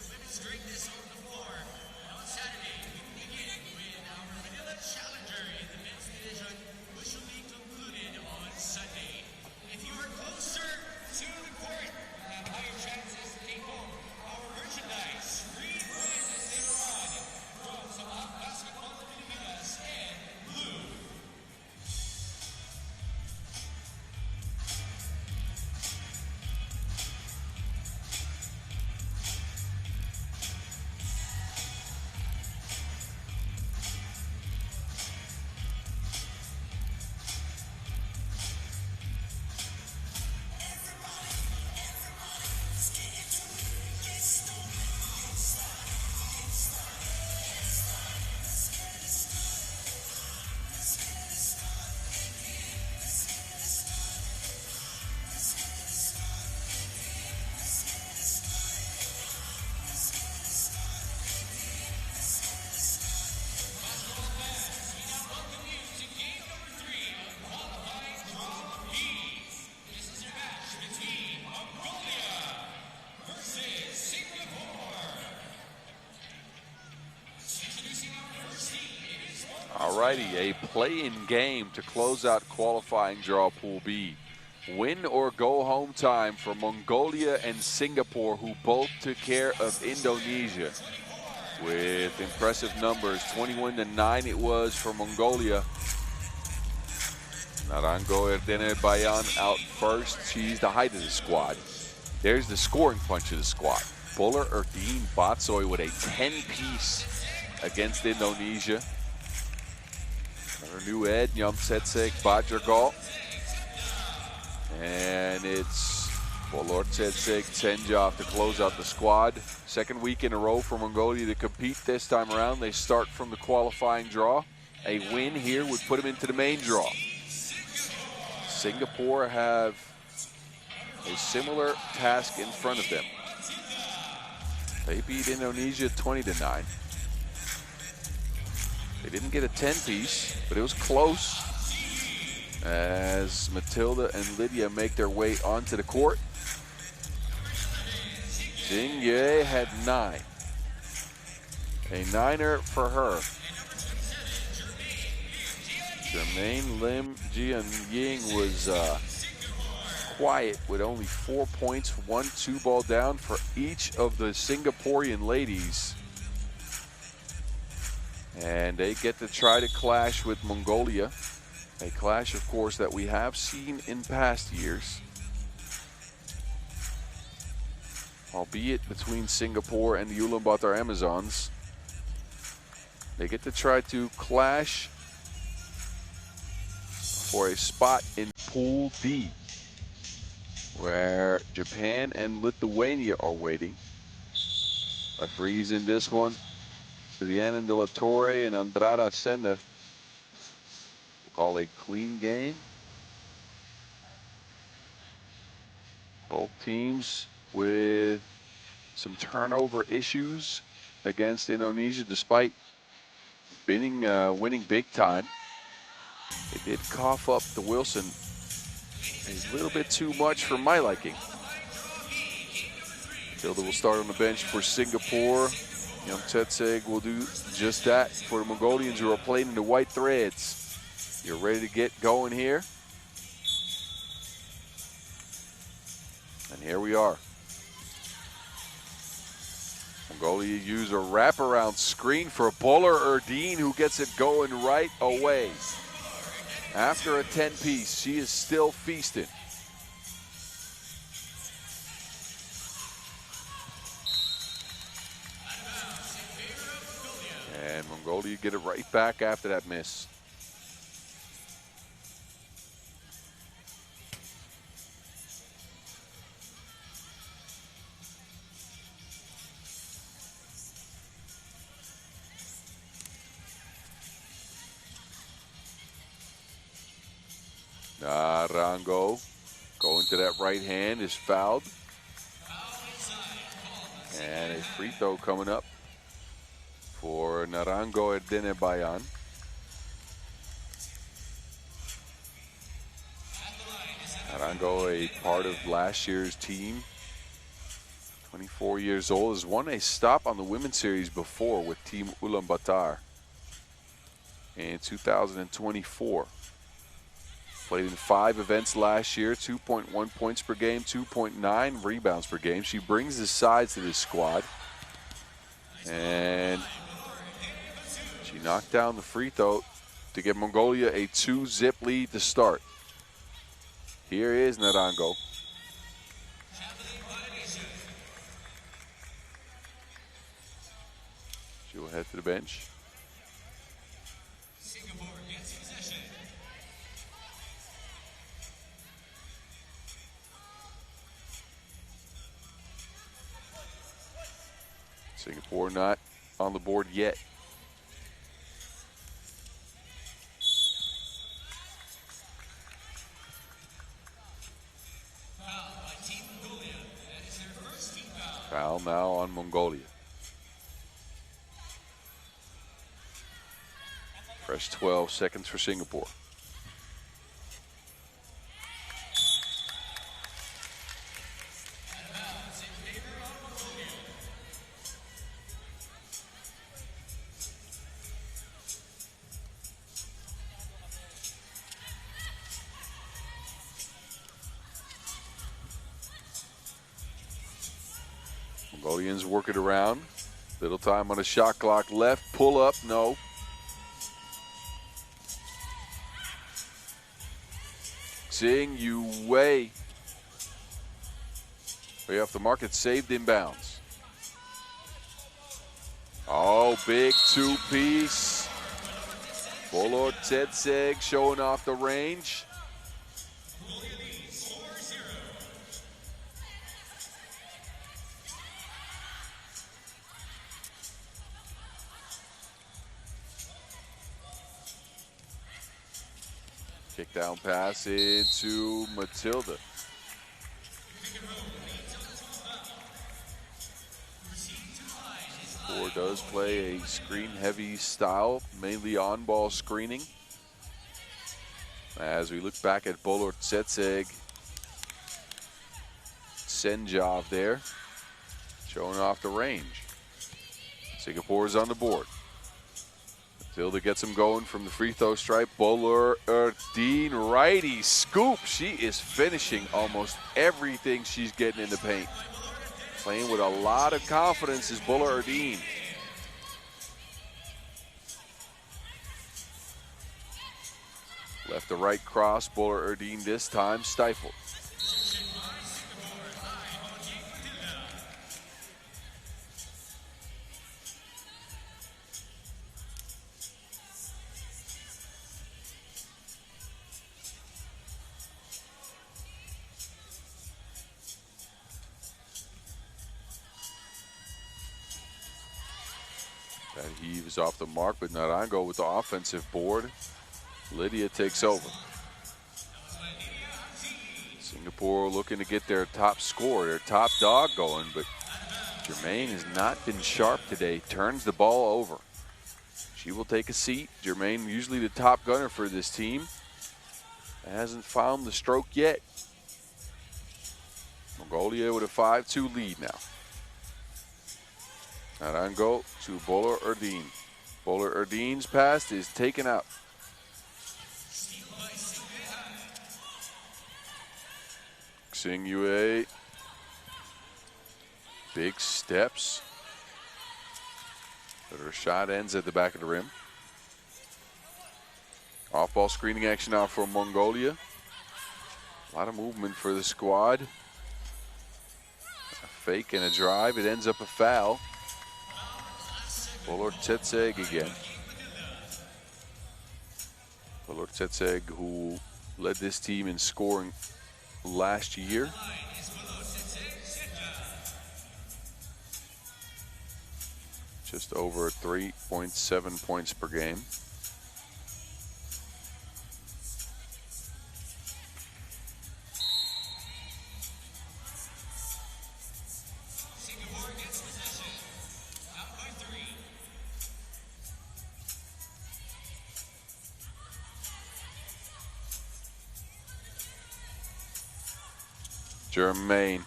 women's greatness on the floor. And on Saturday, we will begin with our Manila Challenger in the men's division, which will be concluded on Sunday. If you are closer Alrighty, a play-in game to close out qualifying draw Pool B. Win or go home time for Mongolia and Singapore, who both took care of Indonesia with impressive numbers. 21-9 it was for Mongolia. Narango Erdene Bayan out first. She's the height of the squad. There's the scoring punch of the squad. Buller Erdene Batsoy with a 10-piece against Indonesia. Her new Ed, Nyamtsetsek Badragal. And it's Bolortsetsek Tsenjov to close out the squad. Second week in a row for Mongolia to compete this time around. They start from the qualifying draw. A win here would put them into the main draw. Singapore have a similar task in front of them. They beat Indonesia 20-9. They didn't get a 10-piece, but it was close as Matilda and Lydia make their way onto the court. Jingye had 9. A 9er for her. Jermaine Lim Jian Ying was quiet with only 4 points, 1 2-ball down for each of the Singaporean ladies. And they get to try to clash with Mongolia. A clash, of course, that we have seen in past years. Albeit between Singapore and the Ulaanbaatar Amazons. They get to try to clash for a spot in Pool D, where Japan and Lithuania are waiting. Referees in this one, Rhiannon de la Torre and Andrada Senda. Call a clean game. Both teams with some turnover issues against Indonesia, despite winning big time. They did cough up the Wilson a little bit too much for my liking. Tilda will start on the bench for Singapore. Nyamtsetsek will do just that for the Mongolians, who are playing in the white threads. You're ready to get going here. And here we are. Mongolia use a wraparound screen for Buller Erdene, who gets it going right away. After a 10-piece, she is still feasting. And Mongolia get it right back after that miss. Narango going to that right hand is fouled. And a free throw coming up for Narango Erdene Bayan. Narango, a part of last year's team, 24 years old, has won a stop on the women's series before with Team Ulaanbaatar in 2024. Played in 5 events last year, 2.1 points per game, 2.9 rebounds per game. She brings the size to this squad. And she knocked down the free throw to give Mongolia a 2-zip lead to start. Here is Narango. She will head to the bench. Singapore not on the board yet. Foul now on Mongolia. Fresh 12 seconds for Singapore. Mongolians work it around. Little time on the shot clock left. Pull up, no. Xing Yu Wei. Way off the mark, it's saved inbounds. Oh, big two-piece. Bolor Tsetseg showing off the range. Kick down pass into Matilda. Four does play a screen-heavy style, mainly on-ball screening. As we look back at Bolor Tsetseg, Senjov there, showing off the range. Singapore is on the board. Matilda gets him going from the free throw stripe. Bolor Erdeen, righty scoop. She is finishing almost everything she's getting in the paint. Playing with a lot of confidence is Bolor Erdeen. Left to right cross, Bolor Erdeen this time stifled. That heaves off the mark, but Narango with the offensive board. Lydia takes over. Singapore looking to get their top scorer, their top dog going, but Germain has not been sharp today. Turns the ball over. She will take a seat. Germain, usually the top gunner for this team, hasn't found the stroke yet. Mongolia with a 5-2 lead now. Narango to Bolor Erdeen. Bolor Erdeen's pass is taken out. Xing Yue. Big steps. But her shot ends at the back of the rim. Off-ball screening action now for Mongolia. A lot of movement for the squad. A fake and a drive. It ends up a foul. Bolor Tsetseg again. Bolor Tsetseg, who led this team in scoring last year. Just over 3.7 points per game. Germain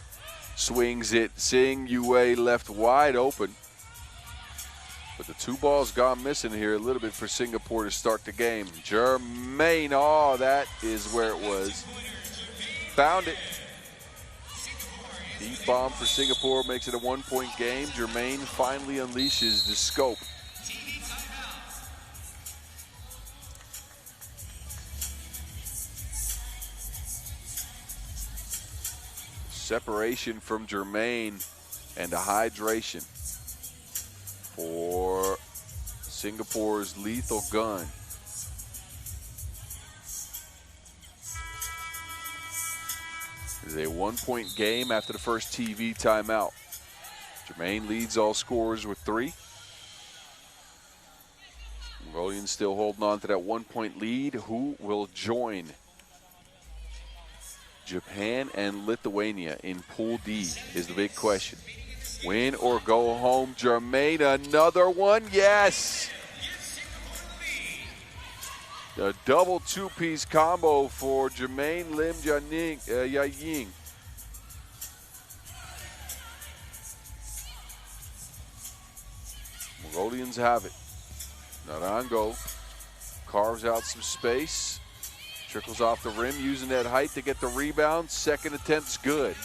swings it. Xing Yue left wide open. But the two balls gone missing here a little bit for Singapore to start the game. Germain, oh, that is where it was. Found it. Deep bomb for Singapore makes it a 1-point game. Germain finally unleashes the scope. Separation from Germain and a hydration for Singapore's lethal gun. It is a 1-point game after the first TV timeout. Germain leads all scorers with 3. Mongolians still holding on to that 1-point lead. Who will join Japan and Lithuania in Pool D is the big question. Win or go home. Germain, another one. Yes! A double two-piece combo for Jermaine Lim Yaying. Mongolians have it. Narango carves out some space. Trickles off the rim, using that height to get the rebound. Second attempt's good.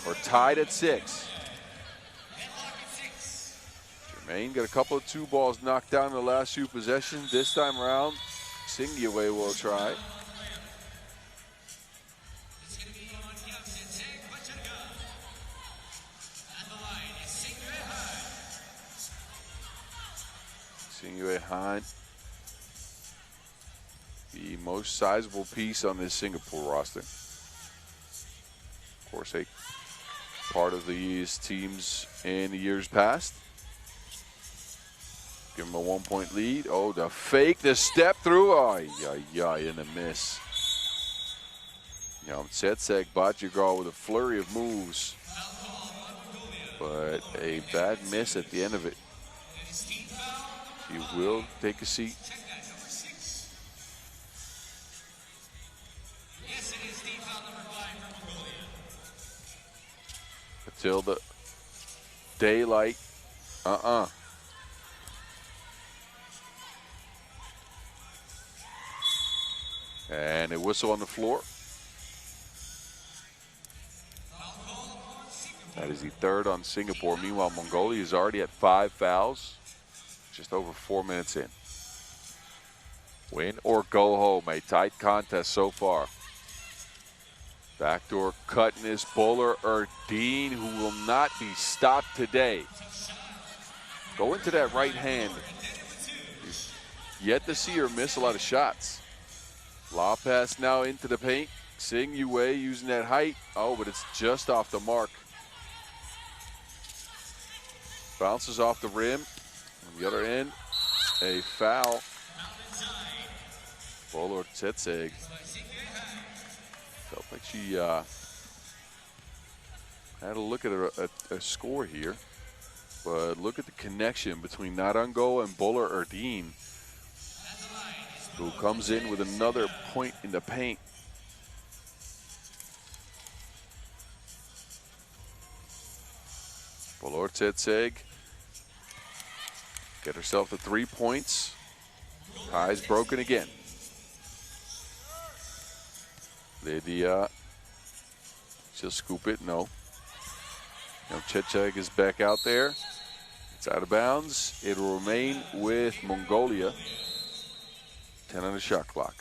We're tied at 6. Jermaine got a couple of 2 balls knocked down in the last 2 possessions. This time around, Singyue will try. Singyue Han, the most sizable piece on this Singapore roster. Of course, a part of these teams in the years past. Give him a 1-point lead. Oh, the fake, the step through. Ay, ay, ay, and a miss. Tsetseg Bajigal with a flurry of moves, but a bad miss at the end of it. He will take a seat. Until the daylight. And a whistle on the floor. That is the 3rd on Singapore. Meanwhile, Mongolia is already at 5 fouls. Just over 4 minutes in. Win or go home. A tight contest so far. Backdoor cut in this bowler, Erdine, who will not be stopped today. Go into that right hand. Yet to see her miss a lot of shots. Lob pass now into the paint. Singyue using that height. Oh, but it's just off the mark. Bounces off the rim. On the other end, a foul. Bowler Tsetseg. Felt like she had a look at a score here. But look at the connection between Narango and Bowler Erdine, who comes in with another point in the paint. Bowler Tsetseg get herself to 3 points. Tie's broken again. Lydia, she'll scoop it, no. Now Tsetseg is back out there. It's out of bounds. It will remain with Mongolia. 10 on the shot clock.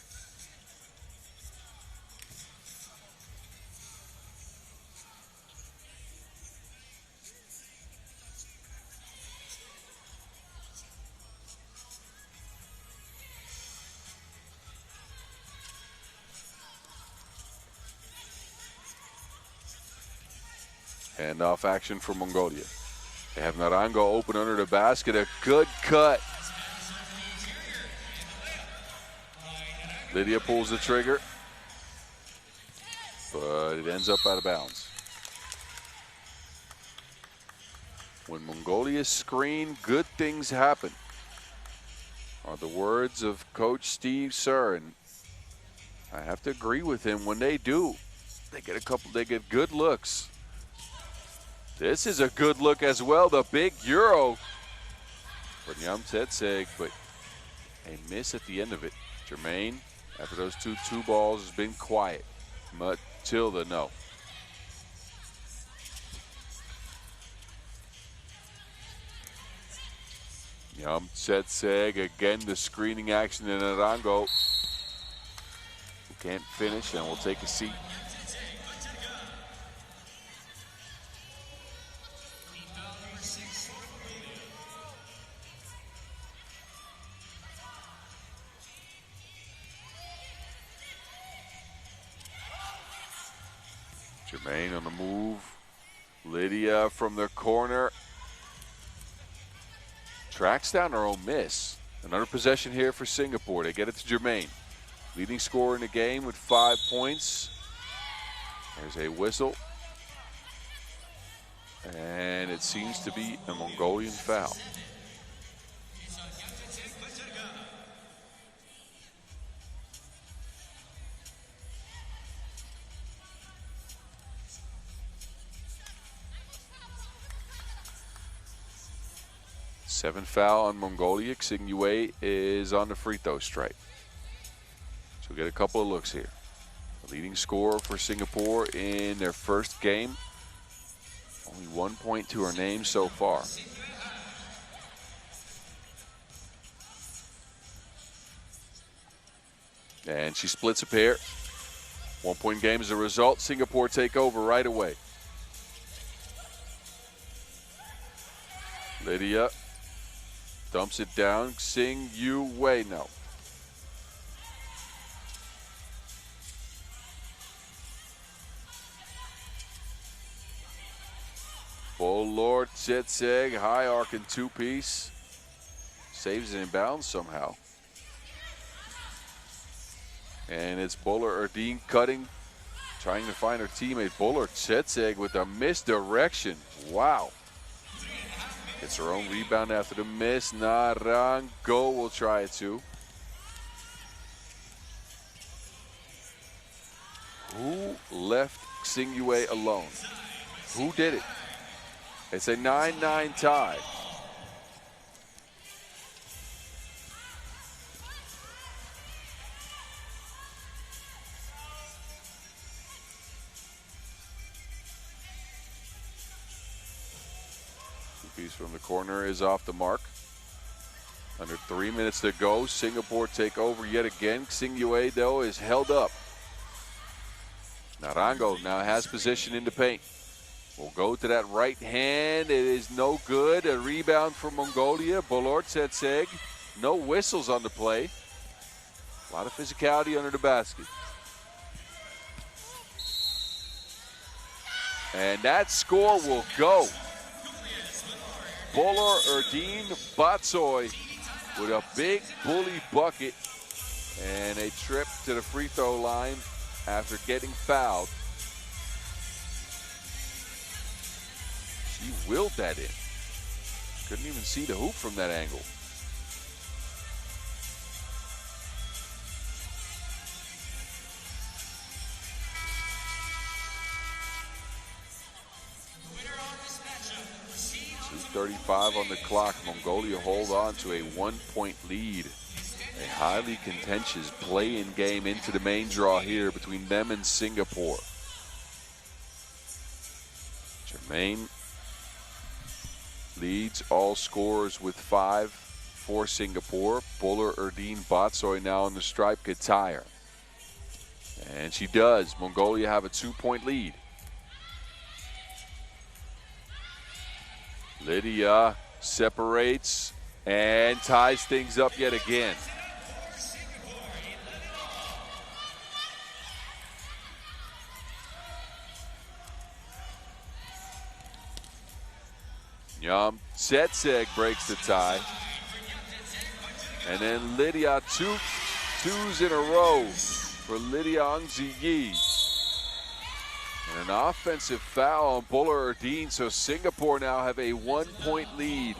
Handoff action for Mongolia. They have Narango open under the basket. A good cut. Lydia pulls the trigger, but it ends up out of bounds. When Mongolia screen, good things happen, are the words of Coach Steve Sir, and I have to agree with him. When they do, they get good looks. This is a good look as well, the big Euro for Nyam Tsetseg, but a miss at the end of it. Jermaine, after those two balls, has been quiet. Matilda, no. Nyam Tsetseg, again the screening action in Narango, who can't finish and will take a seat. Jermaine on the move. Lydia from the corner. Tracks down her own miss. Another possession here for Singapore. They get it to Jermaine. Leading scorer in the game with 5 points. There's a whistle. And it seems to be a Mongolian foul. Seven foul on Mongolia. Singyue is on the free throw strike. So we'll get a couple of looks here. The leading scorer for Singapore in their first game. Only 1 point to her name so far. And she splits a pair. 1 point game as a result. Singapore take over right away. Lydia dumps it down. Xing Yu Wei, no. Bolor Tsetseg, high arc and two-piece. Saves it in bounds somehow. And it's Bolor Erdine cutting, trying to find her teammate. Bolor Tsetseg with a misdirection. Wow. Gets her own rebound after the miss. Narango will try it too. Who left Xing Yue alone? Who did it? It's a 9-9 tie. Piece from the corner is off the mark. Under 3 minutes to go. Singapore take over yet again. Xing Yue, though, is held up. Narango now has position in the paint. Will go to that right hand. It is no good. A rebound for Mongolia. Bolor Tsetseg. No whistles on the play. A lot of physicality under the basket. And that score will go. Bolor Erdine Batsoy with a big bully bucket and a trip to the free throw line after getting fouled. She willed that in. Couldn't even see the hoop from that angle. .35 on the clock. Mongolia hold on to a 1 point lead. A highly contentious play-in game into the main draw here between them and Singapore. Jermaine leads all scorers with 5 for Singapore. Bolor Erdine Batsoy now on the stripe could tie her. And she does. Mongolia have a 2 point lead. Lydia separates and ties things up yet again. Nyam Tsetseg breaks the tie. And then Lydia, two twos in a row for Lydia Angziyi. And an offensive foul on Bolor Erdine, so Singapore now have a 1 point lead.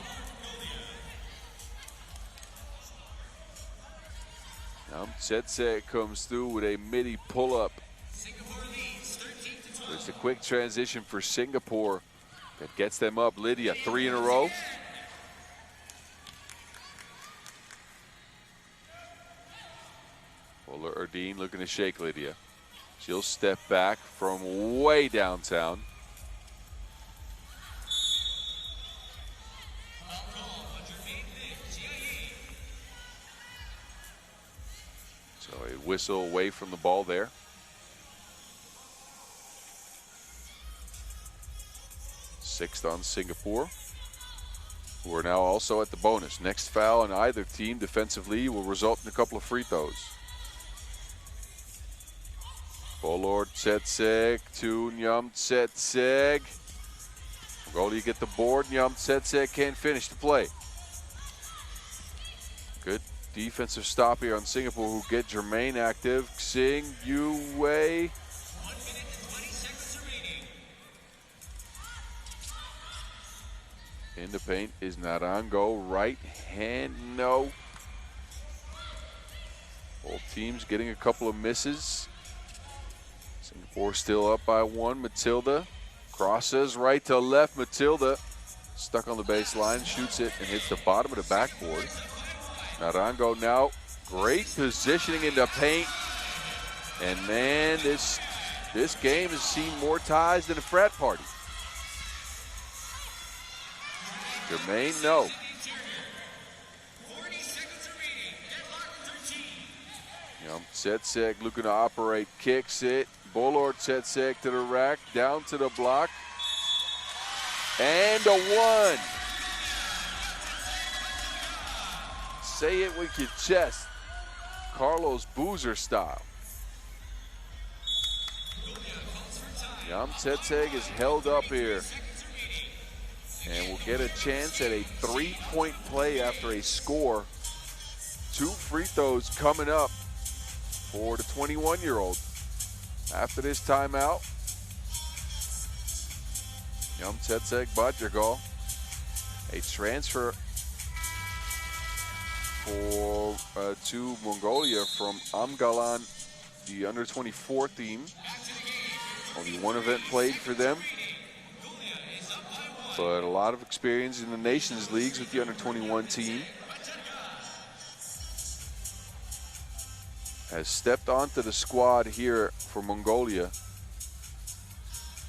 Now Tsetseg comes through with a midi pull-up. It's a quick transition for Singapore that gets them up. Lydia, 3 in a row. Bolor Erdine looking to shake Lydia. She'll step back from way downtown. So a whistle away from the ball there. Sixth on Singapore, who are now also at the bonus. Next foul on either team defensively will result in a couple of free throws. Bolor Tsetseg to Nyam Tsetseg. Mongolia get the board. Nyam Tsetseg can't finish the play. Good defensive stop here on Singapore, who get Jermaine active. Xing Yu Wei. 1 minute and 20 seconds remaining. In the paint is Narango. Right hand, no. Both teams getting a couple of misses. Singapore still up by 1. Matilda crosses right to left. Matilda stuck on the baseline, shoots it and hits the bottom of the backboard. Narango now, great positioning in the paint. And man, this game has seen more ties than a frat party. Jermaine, no. 40 seconds remaining. Deadlock 13. Tsetsek looking to operate, kicks it. Bolor Tsetsek to the rack, down to the block. And a one. Say it with your chest. Carlos Boozer style. Tsetsek is held up here. And will get a chance at a three-point play after a score. 2 free throws coming up for the 21-year-old. After this timeout, Tsetsek Badjagal, a transfer to Mongolia from Amgalan, the under-24 team. Only one event played for them, but a lot of experience in the Nations Leagues with the under-21 team. Has stepped onto the squad here for Mongolia.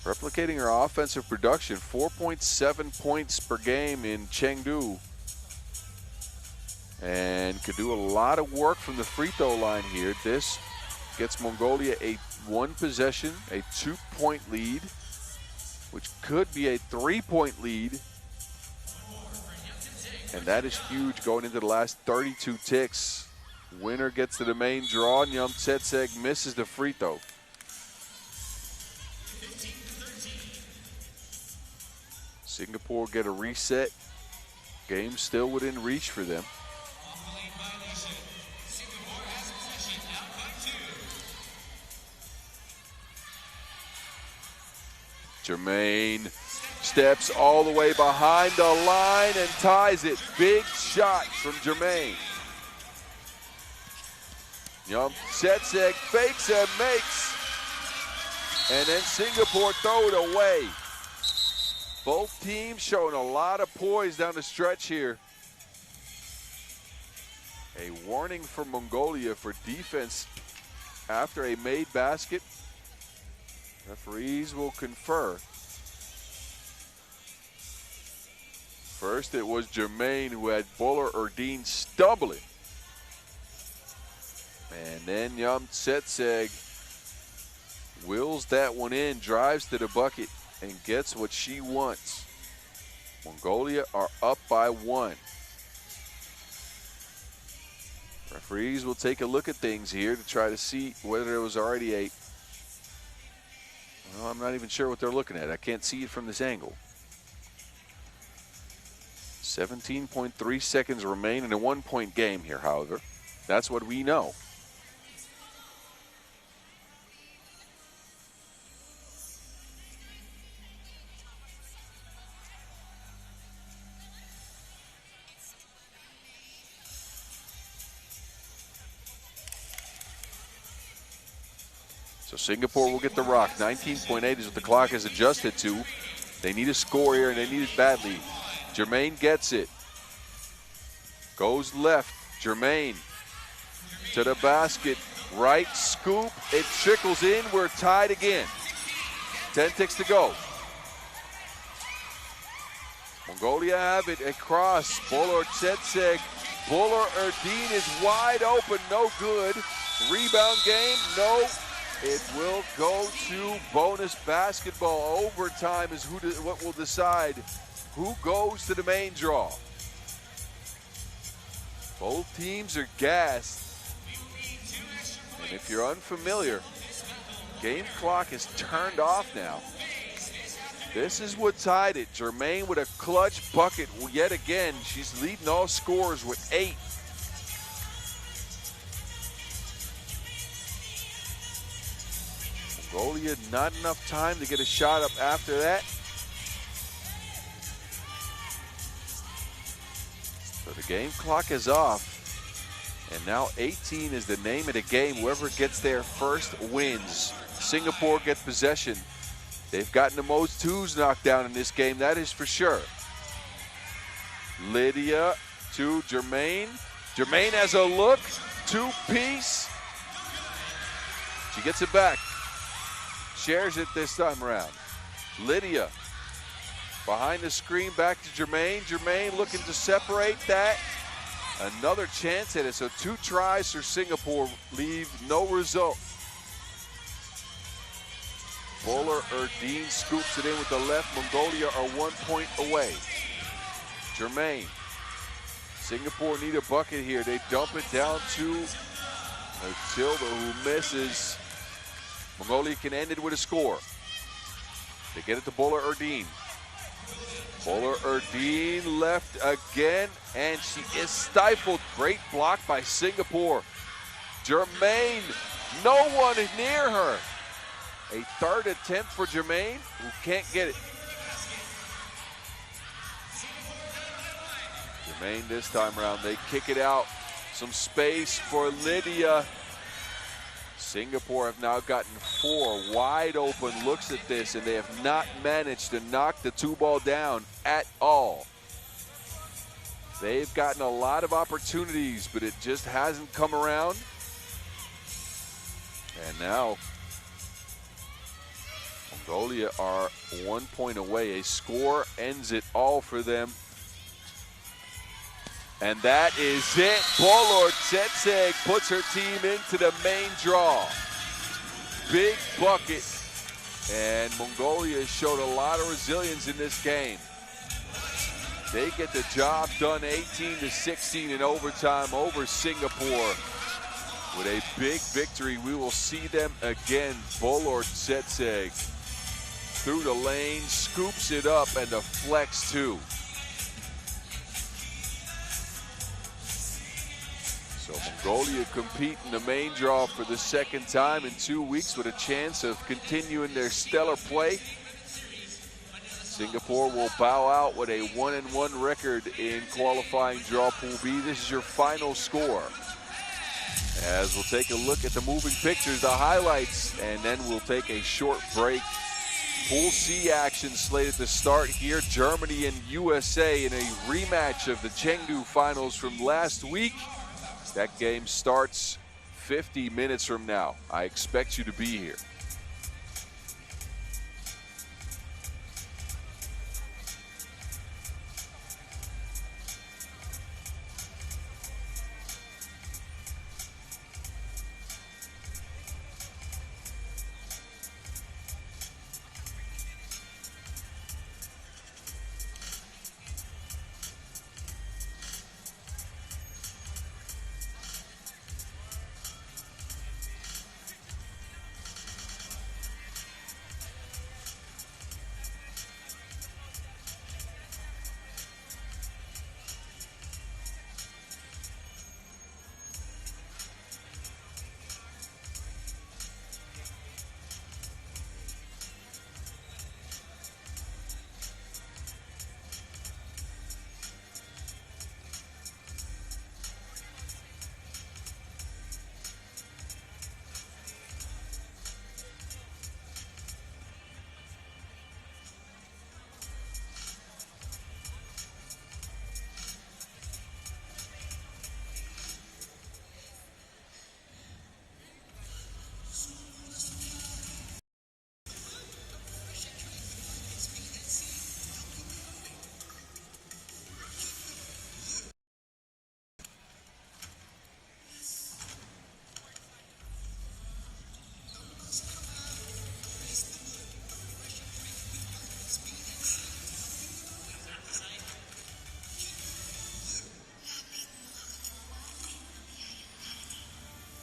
Replicating her offensive production, 4.7 points per game in Chengdu. And could do a lot of work from the free throw line here. This gets Mongolia a 1 possession, a 2-point lead, which could be a 3-point lead. And that is huge going into the last 32 ticks. Winner gets to the main draw. Tsetsek misses the free throw. Singapore get a reset. Game still within reach for them. Jermaine steps all the way behind the line and ties it. Big shot from Jermaine. Tsetsek fakes and makes. And then Singapore throw it away. Both teams showing a lot of poise down the stretch here. A warning for Mongolia for defense after a made basket. Referees will confer. First it was Jermaine who had Bowler Erdine stumbling. And then Tsetsek wills that one in, drives to the bucket, and gets what she wants. Mongolia are up by 1. Referees will take a look at things here to try to see whether there was already a... Well, I'm not even sure what they're looking at. I can't see it from this angle. 17.3 seconds remain in a 1-point game here, however. That's what we know. So Singapore will get the rock. 19.8 is what the clock is adjusted to. They need a score here, and they need it badly. Jermaine gets it. Goes left. Jermaine to the basket. Right scoop. It trickles in. We're tied again. 10 ticks to go. Mongolia have it across. Bowler Tsetsek. Bowler Erdine is wide open. No good. Rebound game. No. It will go to bonus basketball. Overtime is what will decide who goes to the main draw. Both teams are gassed. And if you're unfamiliar, game clock is turned off now. This is what tied it. Jermaine with a clutch bucket yet again. She's leading all scorers with 8. Mongolia, not enough time to get a shot up after that. So the game clock is off. And now 18 is the name of the game. Whoever gets there first wins. Singapore gets possession. They've gotten the most twos knocked down in this game, that is for sure. Lydia to Jermaine. Jermaine has a look. 2-piece. She gets it back. Shares it this time around. Lydia behind the screen, back to Jermaine. Jermaine looking to separate that. Another chance at it, so 2 tries for Singapore leave no result. Bowler Erdine scoops it in with the left. Mongolia are 1 point away. Jermaine. Singapore need a bucket here. They dump it down to Matilda, who misses. Mongolia can end it with a score. They get it to Bowler Erdine. Bowler Erdine left again, and she is stifled. Great block by Singapore. Jermaine, no one near her. A third attempt for Jermaine, who can't get it. Jermaine this time around, they kick it out. Some space for Lydia. Singapore have now gotten 4 wide open looks at this, and they have not managed to knock the 2-ball down at all. They've gotten a lot of opportunities, but it just hasn't come around. And now Mongolia are 1 point away. A score ends it all for them. And that is it. Bolor Tsetseg puts her team into the main draw. Big bucket. And Mongolia showed a lot of resilience in this game. They get the job done 18-16 in overtime over Singapore. With a big victory, we will see them again. Bolor Tsetseg through the lane, scoops it up, and a flex too. So Mongolia compete in the main draw for the second time in 2 weeks with a chance of continuing their stellar play. Singapore will bow out with a 1-1 record in qualifying draw Pool B. This is your final score. As we'll take a look at the moving pictures, the highlights, and then we'll take a short break. Pool C action slated to start here. Germany and USA in a rematch of the Chengdu finals from last week. That game starts 50 minutes from now. I expect you to be here.